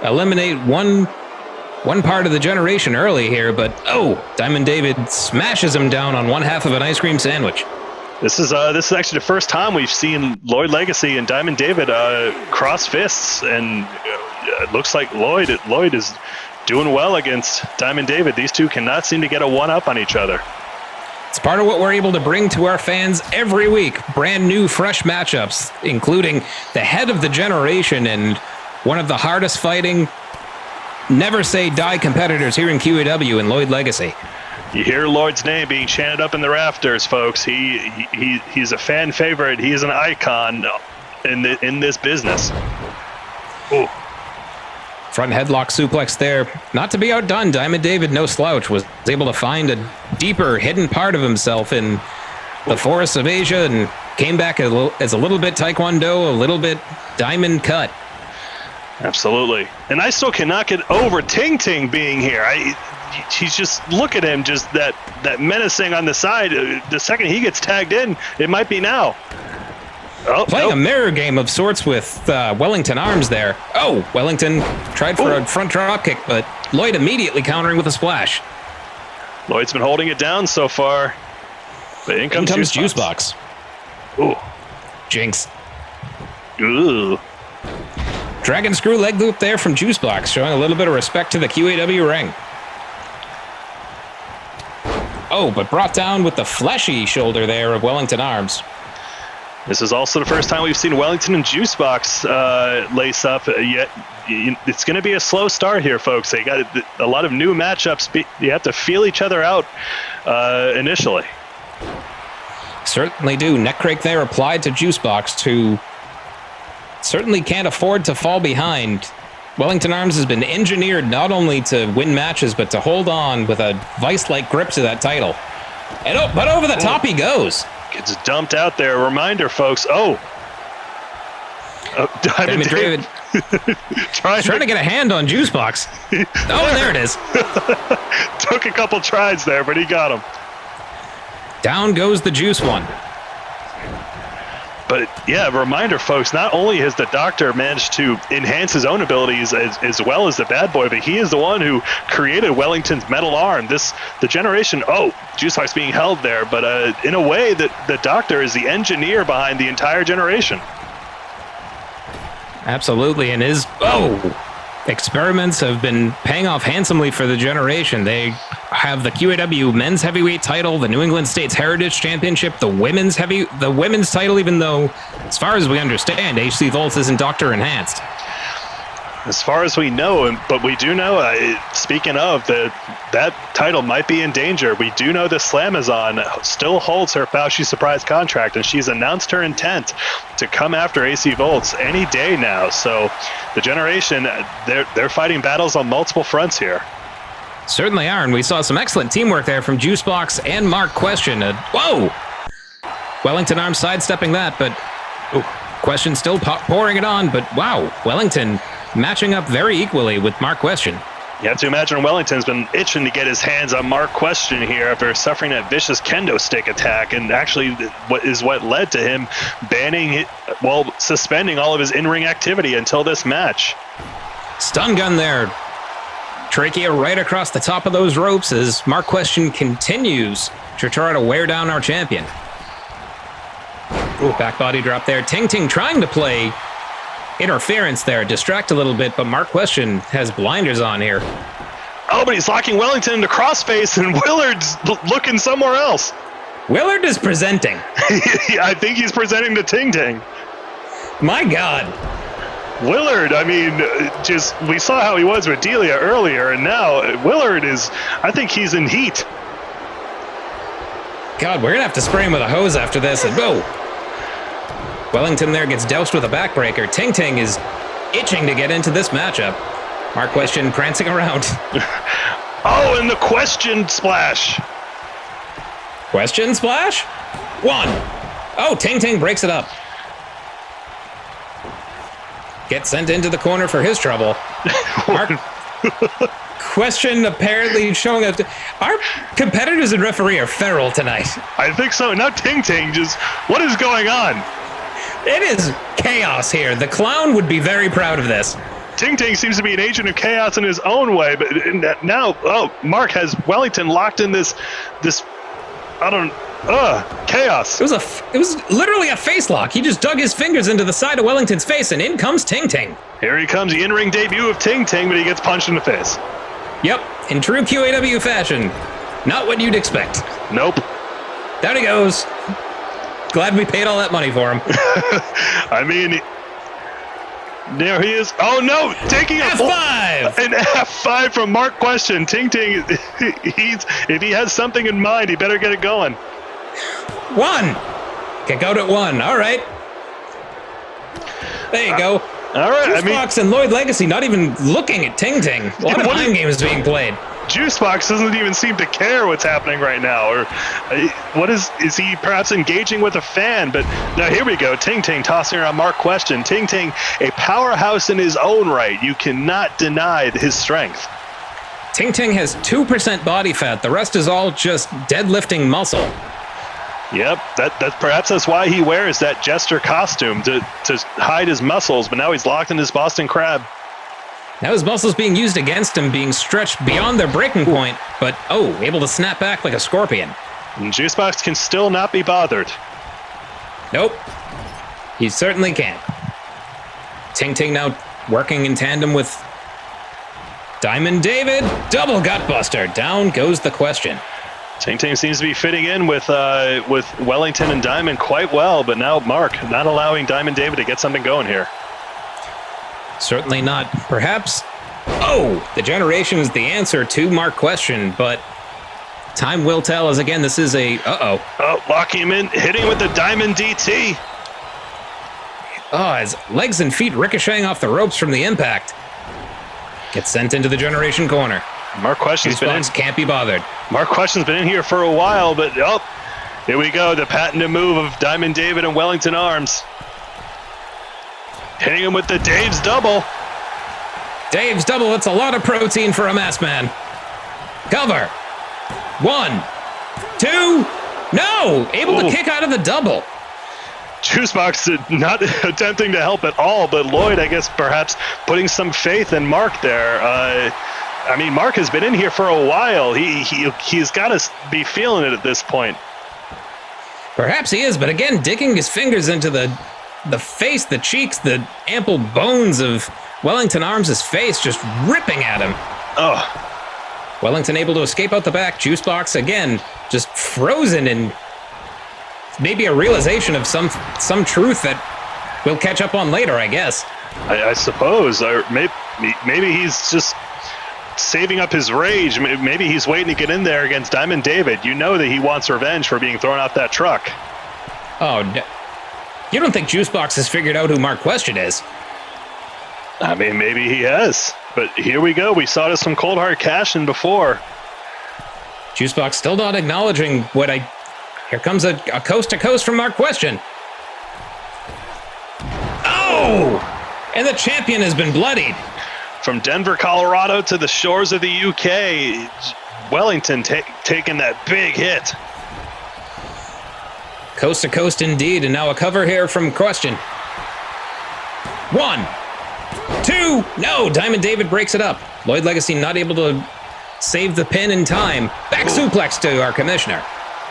eliminate one part of the generation early here, but Diamond David smashes him down on one half of an ice cream sandwich. This is actually the first time we've seen Lloyd Legacy and Diamond David cross fists, and it looks like Lloyd is doing well against Diamond David. These two cannot seem to get a one-up on each other. It's part of what we're able to bring to our fans every week. Brand new, fresh matchups, including the head of the generation and one of the hardest fighting, never say die competitors here in QAW in Lloyd Legacy. You hear Lloyd's name being chanted up in the rafters, folks. He's a fan favorite. He is an icon in this business. Ooh. Front headlock suplex there. Not to be outdone, Diamond David, no slouch, was able to find a deeper hidden part of himself in the forests of Asia and came back as a little bit Taekwondo, a little bit diamond cut. Absolutely. And I still cannot get over Ting Ting being here. He's just, look at him, just that menacing on the side. The second he gets tagged in, it might be now. Playing a mirror game of sorts with Wellington Arms there. Wellington tried for a front drop kick, but Lloyd immediately countering with a splash. Lloyd's been holding it down so far. But in comes Juicebox. Ooh. Jinx. Ooh. Dragon screw leg loop there from Juicebox, showing a little bit of respect to the QAW ring. But brought down with the fleshy shoulder there of Wellington Arms. This is also the first time we've seen Wellington and Juicebox lace up. Yet it's going to be a slow start here, folks. They got a lot of new matchups. You have to feel each other out initially. Certainly do. Neck there applied to Juicebox, who certainly can't afford to fall behind. Wellington Arms has been engineered not only to win matches, but to hold on with a vice-like grip to that title. And but over the top he goes. Gets dumped out there. Reminder, folks. Diamond David. trying to get a hand on Juicebox. There it is. Took a couple tries there, but he got him. Down goes the Juice one. But yeah, reminder, folks, not only has the Doctor managed to enhance his own abilities as well as the Bad Boy, but he is the one who created Wellington's metal arm. The generation, Juicebox being held there, but in a way that the Doctor is the engineer behind the entire generation. Absolutely, and his experiments have been paying off handsomely for the generation. They have the QAW men's heavyweight title, the New England States Heritage Championship, the women's title, even though, as far as we understand, HC Volts isn't Doctor enhanced. As far as we know, but we do know, speaking of, that title might be in danger. We do know the Slamazon still holds her Fauci surprise contract, and she's announced her intent to come after AC Volts any day now. So the generation, they're fighting battles on multiple fronts here. Certainly are, and we saw some excellent teamwork there from Juicebox and Mark Question. Wellington Arms sidestepping that, but Question still pouring it on, but wow, Wellington matching up very equally with Mark Question. You have to imagine Wellington's been itching to get his hands on Mark Question here after suffering that vicious kendo stick attack, and actually what led to him suspending all of his in-ring activity until this match. Stun gun there. Trachea right across the top of those ropes as Mark Question continues to try to wear down our champion. Back body drop there. Ting Ting trying to play interference there, distract a little bit, but Mark Question has blinders on here. But he's locking Wellington into crossface, and Willard's looking somewhere else. Willard is presenting. I think he's presenting to Ting Ting. My God. Willard, we saw how he was with Delia earlier, and now Willard I think he's in heat. God, we're going to have to spray him with a hose after this, and Wellington there gets doused with a backbreaker. Ting Ting is itching to get into this matchup. Mark Question prancing around. And the Question splash. Question splash? One. Ting Ting breaks it up. Gets sent into the corner for his trouble. Mark Question apparently showing up. Our competitors and referee are feral tonight. I think so. Now Ting Ting what is going on? It is chaos here. The clown would be very proud of this. Ting Ting seems to be an agent of chaos in his own way, but now, Mark has Wellington locked in this chaos. It was literally a face lock. He just dug his fingers into the side of Wellington's face, and in comes Ting Ting. Here he comes, the in-ring debut of Ting Ting, but he gets punched in the face. Yep, in true QAW fashion. Not what you'd expect. Nope. Down he goes. Glad we paid all that money for him. There he is. Oh no! Taking F5! An F5 from Mark Question. Ting Ting, if he has something in mind, he better get it going. One! Kick out at one. All right. There you go. All right. Juicebox and Lloyd Legacy not even looking at Ting Ting. A lot of mind games being played. Juicebox doesn't even seem to care what's happening right now, or is he perhaps engaging with a fan? But now here we go, Ting Ting tossing around Mark Question. Ting Ting, a powerhouse in his own right. You cannot deny his strength. Ting Ting has 2% body fat. The rest is all just deadlifting muscle. Yep, that's why he wears that jester costume to hide his muscles. But now he's locked in his Boston Crab. Now his muscles being used against him, being stretched beyond their breaking point, but able to snap back like a scorpion. And Juicebox can still not be bothered. Nope, he certainly can't. Ting Ting now working in tandem with Diamond David, double gutbuster. Down goes the Question. Ting Ting seems to be fitting in with Wellington and Diamond quite well, but now Mark not allowing Diamond David to get something going here. Certainly not. Perhaps, the generation is the answer to Mark Question, but Time will tell, as again, this is a... Oh, locking him in, hitting with the Diamond DT. Oh, his legs and feet ricocheting off the ropes from the impact. Gets sent into the Generation Corner. Mark Question's been in. Can't be bothered. Mark Question's been in here for a while, but here we go. The patented move of Diamond David and Wellington Arms. Hitting him with the Dave's double. Dave's double, that's a lot of protein for a masked man. Cover. 1, 2, no! Able to kick out of the double. Juicebox not attempting to help at all, but Lloyd, I guess, perhaps putting some faith in Mark there. I mean, Mark has been in here for a while. He's got to be feeling it at this point. Perhaps he is, but again, digging his fingers into the face, the cheeks, the ample bones of Wellington Arms' face, just ripping at him. Oh. Wellington able to escape out the back. Juicebox, again, just frozen in maybe a realization of some truth that we'll catch up on later, I guess. I suppose. Or maybe he's just saving up his rage. Maybe he's waiting to get in there against Diamond David. You know that he wants revenge for being thrown off that truck. Oh, you don't think Juicebox has figured out who Mark Question is? I mean, maybe he has. But here we go. We saw this from Cold Hard Cash-In before. Juicebox still not acknowledging what I... Here comes a coast-to-coast from Mark Question. Oh! And the champion has been bloodied. From Denver, Colorado to the shores of the UK, Wellington taking that big hit. Coast-to-coast indeed, and now a cover here from Question. 1, 2, no! Diamond David breaks it up. Lloyd Legacy not able to save the pin in time. Back suplex to our commissioner.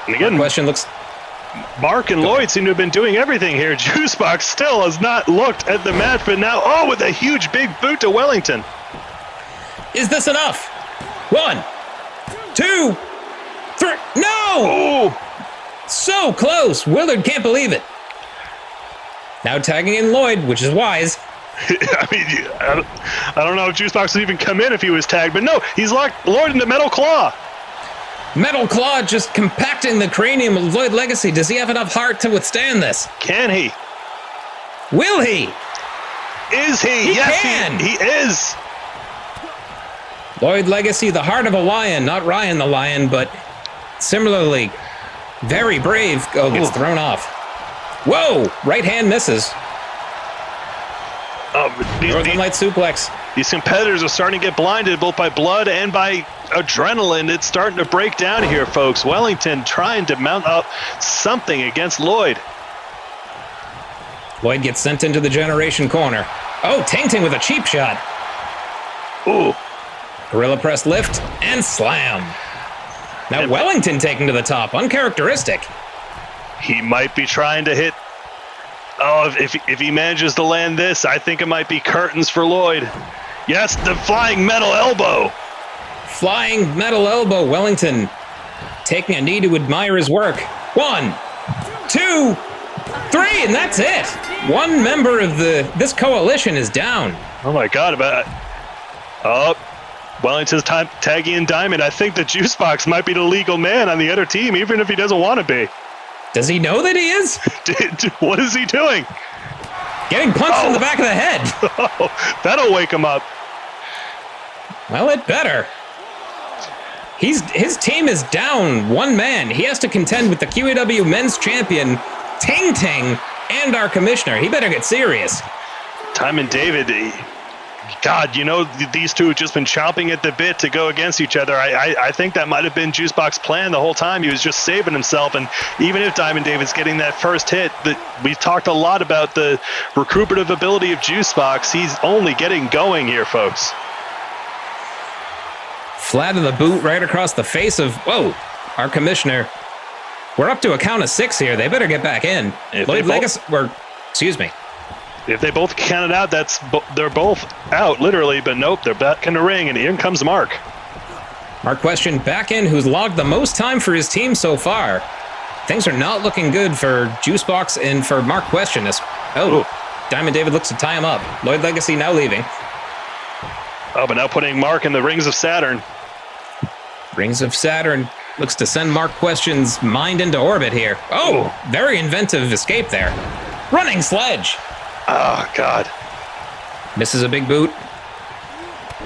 And again, Question looks... Mark and Lloyd seem to have been doing everything here. Juicebox still has not looked at the match, but now, with a huge big boot to Wellington. Is this enough? 1, 2, 3, no! Ooh. So close! Willard can't believe it. Now tagging in Lloyd, which is wise. I mean, I don't know if Juicebox would even come in if he was tagged, but no, he's locked Lloyd into Metal Claw. Metal Claw just compacting the cranium of Lloyd Legacy. Does he have enough heart to withstand this? Can he? Will he? Is he? Yes, can. He is. Lloyd Legacy, the heart of a lion, not Ryan the lion, but similarly very brave. Oh, gets thrown off. Whoa! Right hand misses. Northern Light suplex. These competitors are starting to get blinded both by blood and by adrenaline. It's starting to break down here, folks. Wellington trying to mount up something against Lloyd. Lloyd gets sent into the Generation Corner. Oh, tainting with a cheap shot. Ooh. Gorilla press lift and slam. Now Wellington taken to the top. Uncharacteristic. He might be trying to hit... Oh, if he manages to land this, I think it might be curtains for Lloyd. Yes, the flying metal elbow. Flying metal elbow. Wellington taking a knee to admire his work. 1, 2, 3, and that's it. One member of this coalition is down. Oh my God! Wellington's tagging in Diamond. I think the Juicebox might be the legal man on the other team, even if he doesn't want to be. Does he know that he is? What is he doing? Getting punched in the back of the head. Oh, that'll wake him up. Well, it better. His team is down one man. He has to contend with the QAW Men's Champion, Ting Ting, and our commissioner. He better get serious. Diamond David, God, these two have just been chomping at the bit to go against each other. I think that might have been Juicebox's plan the whole time. He was just saving himself, and even if Diamond David's getting that first hit, we've talked a lot about the recuperative ability of Juicebox. He's only getting going here, folks. Flat of the boot right across the face of, our commissioner. We're up to a count of 6 here. They better get back in. Lloyd Legacy, excuse me. If they both count it out, they're both out, literally, but nope, they're back in the ring, and here comes Mark. Mark Question back in, who's logged the most time for his team so far. Things are not looking good for Juicebox and for Mark Question. Diamond David looks to tie him up. Lloyd Legacy now leaving. Oh, but now putting Mark in the Rings of Saturn. Rings of Saturn. Looks to send Mark Question's mind into orbit here. Oh, very inventive escape there. Running sledge. Oh, God. Misses a big boot.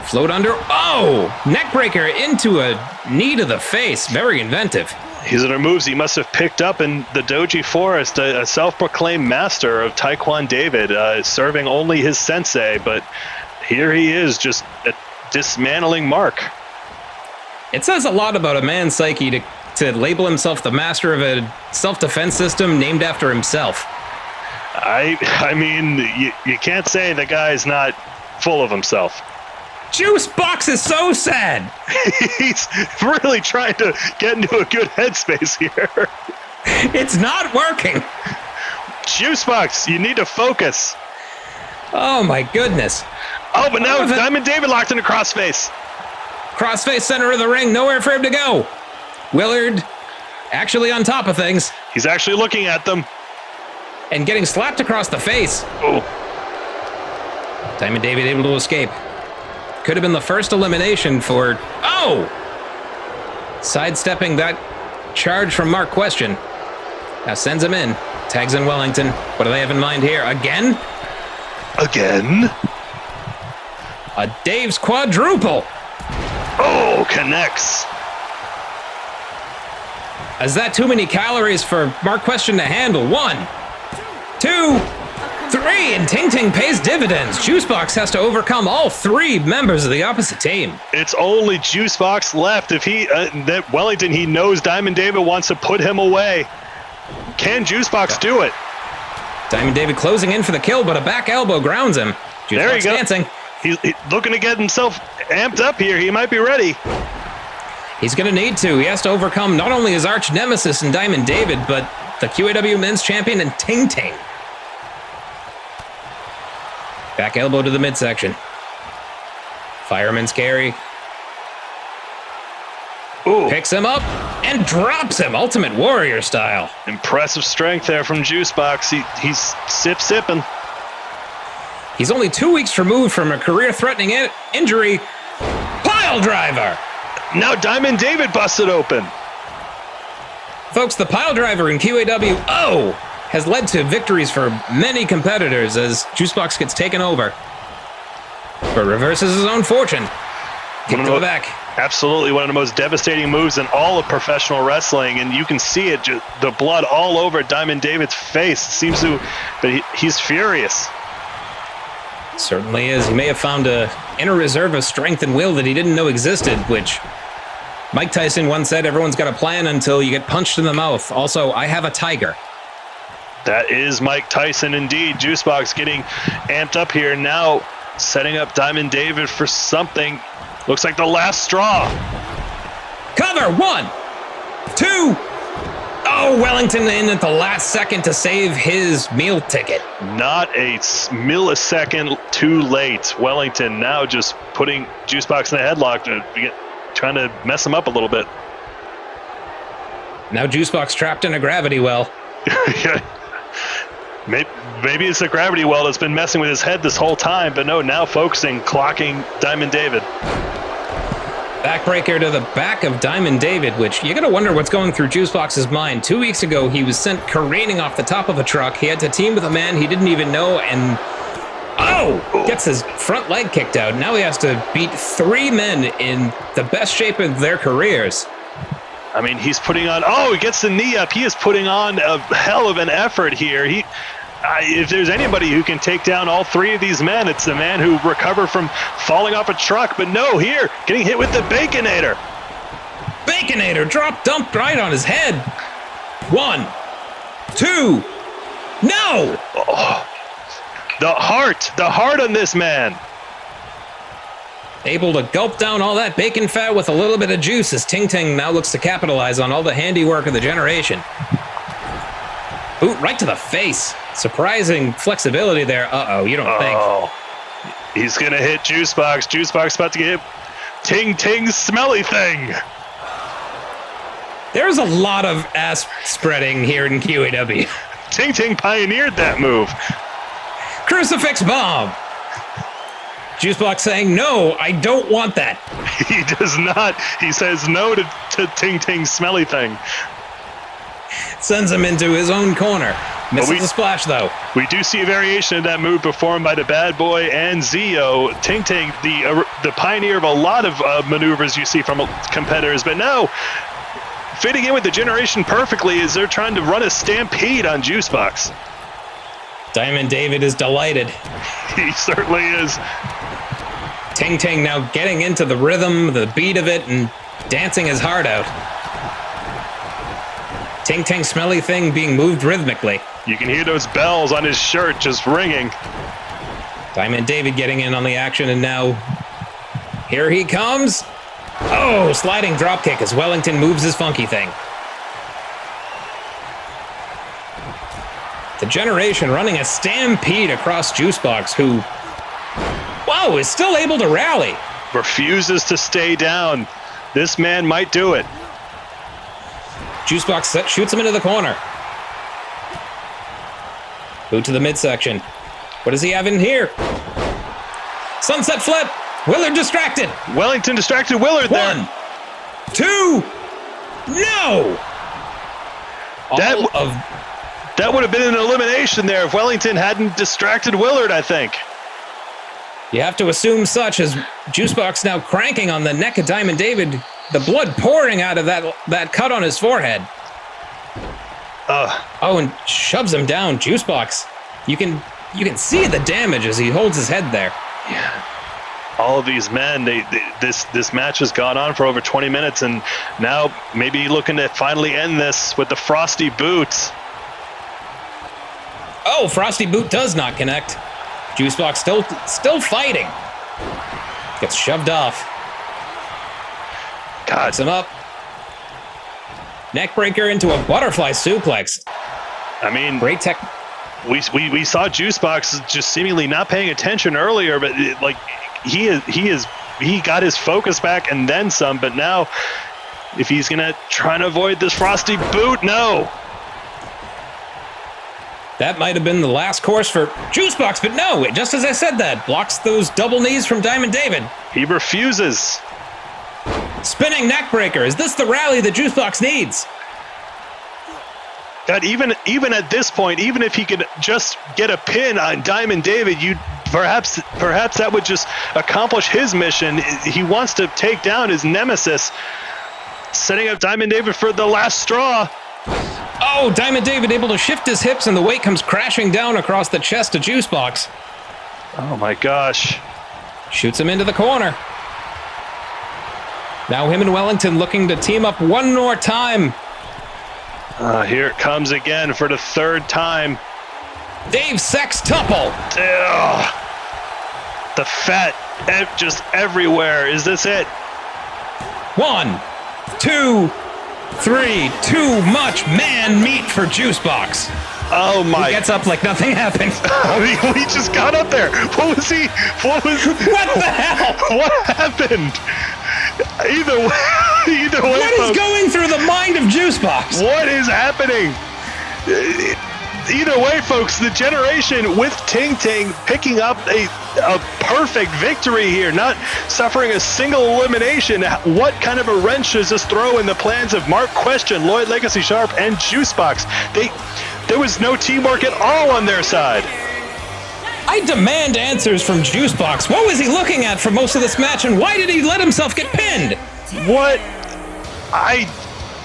Float under. Oh, neckbreaker into a knee to the face. Very inventive. These are the moves he must have picked up in the Doji Forest, a self-proclaimed master of Taekwondo David, serving only his sensei, but here he is just dismantling Mark. It says a lot about a man's psyche to label himself the master of a self-defense system named after himself. I mean, you can't say the guy's not full of himself. Juice Box is so sad. He's really trying to get into a good headspace here. It's not working. Juice Box, you need to focus. Oh my goodness. Oh, but now Diamond David locked in a crossface. Crossface center of the ring, nowhere for him to go. Willard actually on top of things. He's actually looking at them. And getting slapped across the face. Oh. Diamond David able to escape. Could have been the first elimination for... Oh! Sidestepping that charge from Mark Question. Now sends him in. Tags in Wellington. What do they have in mind here? Again? Again? A Dave's quadruple. Oh, connects. Is that too many calories for Mark Question to handle? 1, 2, 3, and Ting Ting pays dividends. Juicebox has to overcome all 3 members of the opposite team. It's only Juicebox left. If that Wellington, he knows Diamond David wants to put him away. Can Juicebox do it? Diamond David closing in for the kill, but a back elbow grounds him. Juicebox there you go. Dancing. He's looking to get himself amped up here. He might be ready. He's going to need to. He has to overcome not only his arch nemesis in Diamond David, but the QAW Men's Champion in Ting Ting. Back elbow to the midsection. Fireman's carry. Ooh. Picks him up and drops him, Ultimate Warrior style. Impressive strength there from Juicebox. He's sipping. He's only 2 weeks removed from a career-threatening injury. Pile driver. Now Diamond David busted open. Folks, the pile driver in QAW has led to victories for many competitors as Juicebox gets taken over. But reverses his own fortune. Kick to the back. Absolutely one of the most devastating moves in all of professional wrestling, and you can see it, the blood all over Diamond David's face. It seems to, but he's furious. Certainly is. He may have found an inner reserve of strength and will that he didn't know existed, which Mike Tyson once said, everyone's got a plan until you get punched in the mouth. Also, I have a tiger. That is Mike Tyson indeed. Juicebox getting amped up here now, setting up Diamond David for something. Looks like the last straw. Cover, 1, 2. Oh, Wellington in at the last second to save his meal ticket. Not a millisecond too late. Wellington now just putting Juicebox in a headlock, trying to mess him up a little bit. Now Juicebox trapped in a gravity well. Maybe it's a gravity well that's been messing with his head this whole time, but no, now focusing, clocking Diamond David. Backbreaker to the back of Diamond David, which you gotta wonder what's going through Juicebox's mind. 2 weeks ago, he was sent careening off the top of a truck. He had to team with a man he didn't even know, and gets his front leg kicked out. Now he has to beat 3 men in the best shape of their careers. I mean, he's putting on, he gets the knee up. He is putting on a hell of an effort here. If there's anybody who can take down all 3 of these men, it's the man who recovered from falling off a truck. But no, here, getting hit with the Baconator. Baconator dumped right on his head. 1, 2, no! The heart on this man. Able to gulp down all that bacon fat with a little bit of juice as Ting Ting now looks to capitalize on all the handiwork of the generation. Boot right to the face. Surprising flexibility there. You don't think. He's going to hit Juicebox. Juicebox about to get hit. Ting Ting's smelly thing. There's a lot of ass spreading here in QAW. Ting Ting pioneered that move. Crucifix bomb. Juicebox saying, no, I don't want that. He does not. He says no to Ting Ting's smelly thing. Sends him into his own corner. Misses the splash, though. We do see a variation of that move performed by the Bad Boy and Zio. Ting Ting, the pioneer of a lot of maneuvers you see from competitors, but now fitting in with the generation perfectly as they're trying to run a stampede on Juicebox. Diamond David is delighted. He certainly is. Ting Ting now getting into the rhythm, the beat of it, and dancing his heart out. Ting Ting smelly thing being moved rhythmically. You can hear those bells on his shirt just ringing. Diamond David getting in on the action, and now here he comes. Oh, sliding dropkick as Wellington moves his funky thing. The generation running a stampede across Juicebox, who, wow, is still able to rally. Refuses to stay down. This man might do it. Juicebox shoots him into the corner. Boot to the midsection. What does he have in here? Sunset flip. Willard distracted. Wellington distracted Willard there. 1, 2, no. That would have been an elimination there if Wellington hadn't distracted Willard, I think. You have to assume such, as Juicebox now cranking on the neck of Diamond David, the blood pouring out of that cut on his forehead. Oh, and shoves him down. Juicebox. You can see the damage as he holds his head there. Yeah. All of these men, this match has gone on for over 20 minutes, and now maybe looking to finally end this with the Frosty Boots. Oh, Frosty Boot does not connect. Juicebox still fighting. Gets shoved off. God. Him up. Neckbreaker into a butterfly suplex. I mean, great tech. We saw Juicebox just seemingly not paying attention earlier, but he got his focus back and then some. But now, if he's gonna try and avoid this Frosty Boot, no. That might have been the last course for Juicebox, but no, just as I said that, blocks those double knees from Diamond David. He refuses. Spinning neckbreaker. Is this the rally that Juicebox needs? God, even at this point, even if he could just get a pin on Diamond David, perhaps that would just accomplish his mission. He wants to take down his nemesis, setting up Diamond David for the last straw. Oh, Diamond David able to shift his hips, and the weight comes crashing down across the chest of Juicebox. Oh my gosh. Shoots him into the corner. Now him and Wellington looking to team up one more time. Here it comes again for the third time. Dave Sextuple. The fat just everywhere. Is this it? 1, 2, 3. Too much man meat for Juicebox. Oh my! He gets up like nothing happened. He just got up there. What was he? What the hell? What happened? Either way, what is going through the mind of Juicebox? What is happening? Either way, folks, the generation with Ting Ting picking up a perfect victory here, not suffering a single elimination. What kind of a wrench does this throw in the plans of Mark Question, Lloyd Legacy Sharp, and Juicebox? There was no teamwork at all on their side. I demand answers from Juicebox. What was he looking at for most of this match, and why did he let himself get pinned?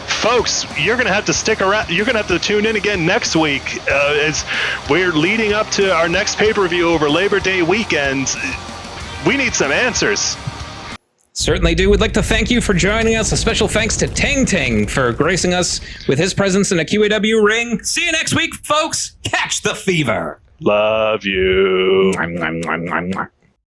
Folks, you're going to have to stick around. You're going to have to tune in again next week as we're leading up to our next pay-per-view over Labor Day weekend. We need some answers. Certainly do. We'd like to thank you for joining us. A special thanks to Ting Ting for gracing us with his presence in a QAW ring. See you next week, folks. Catch the fever. Love you.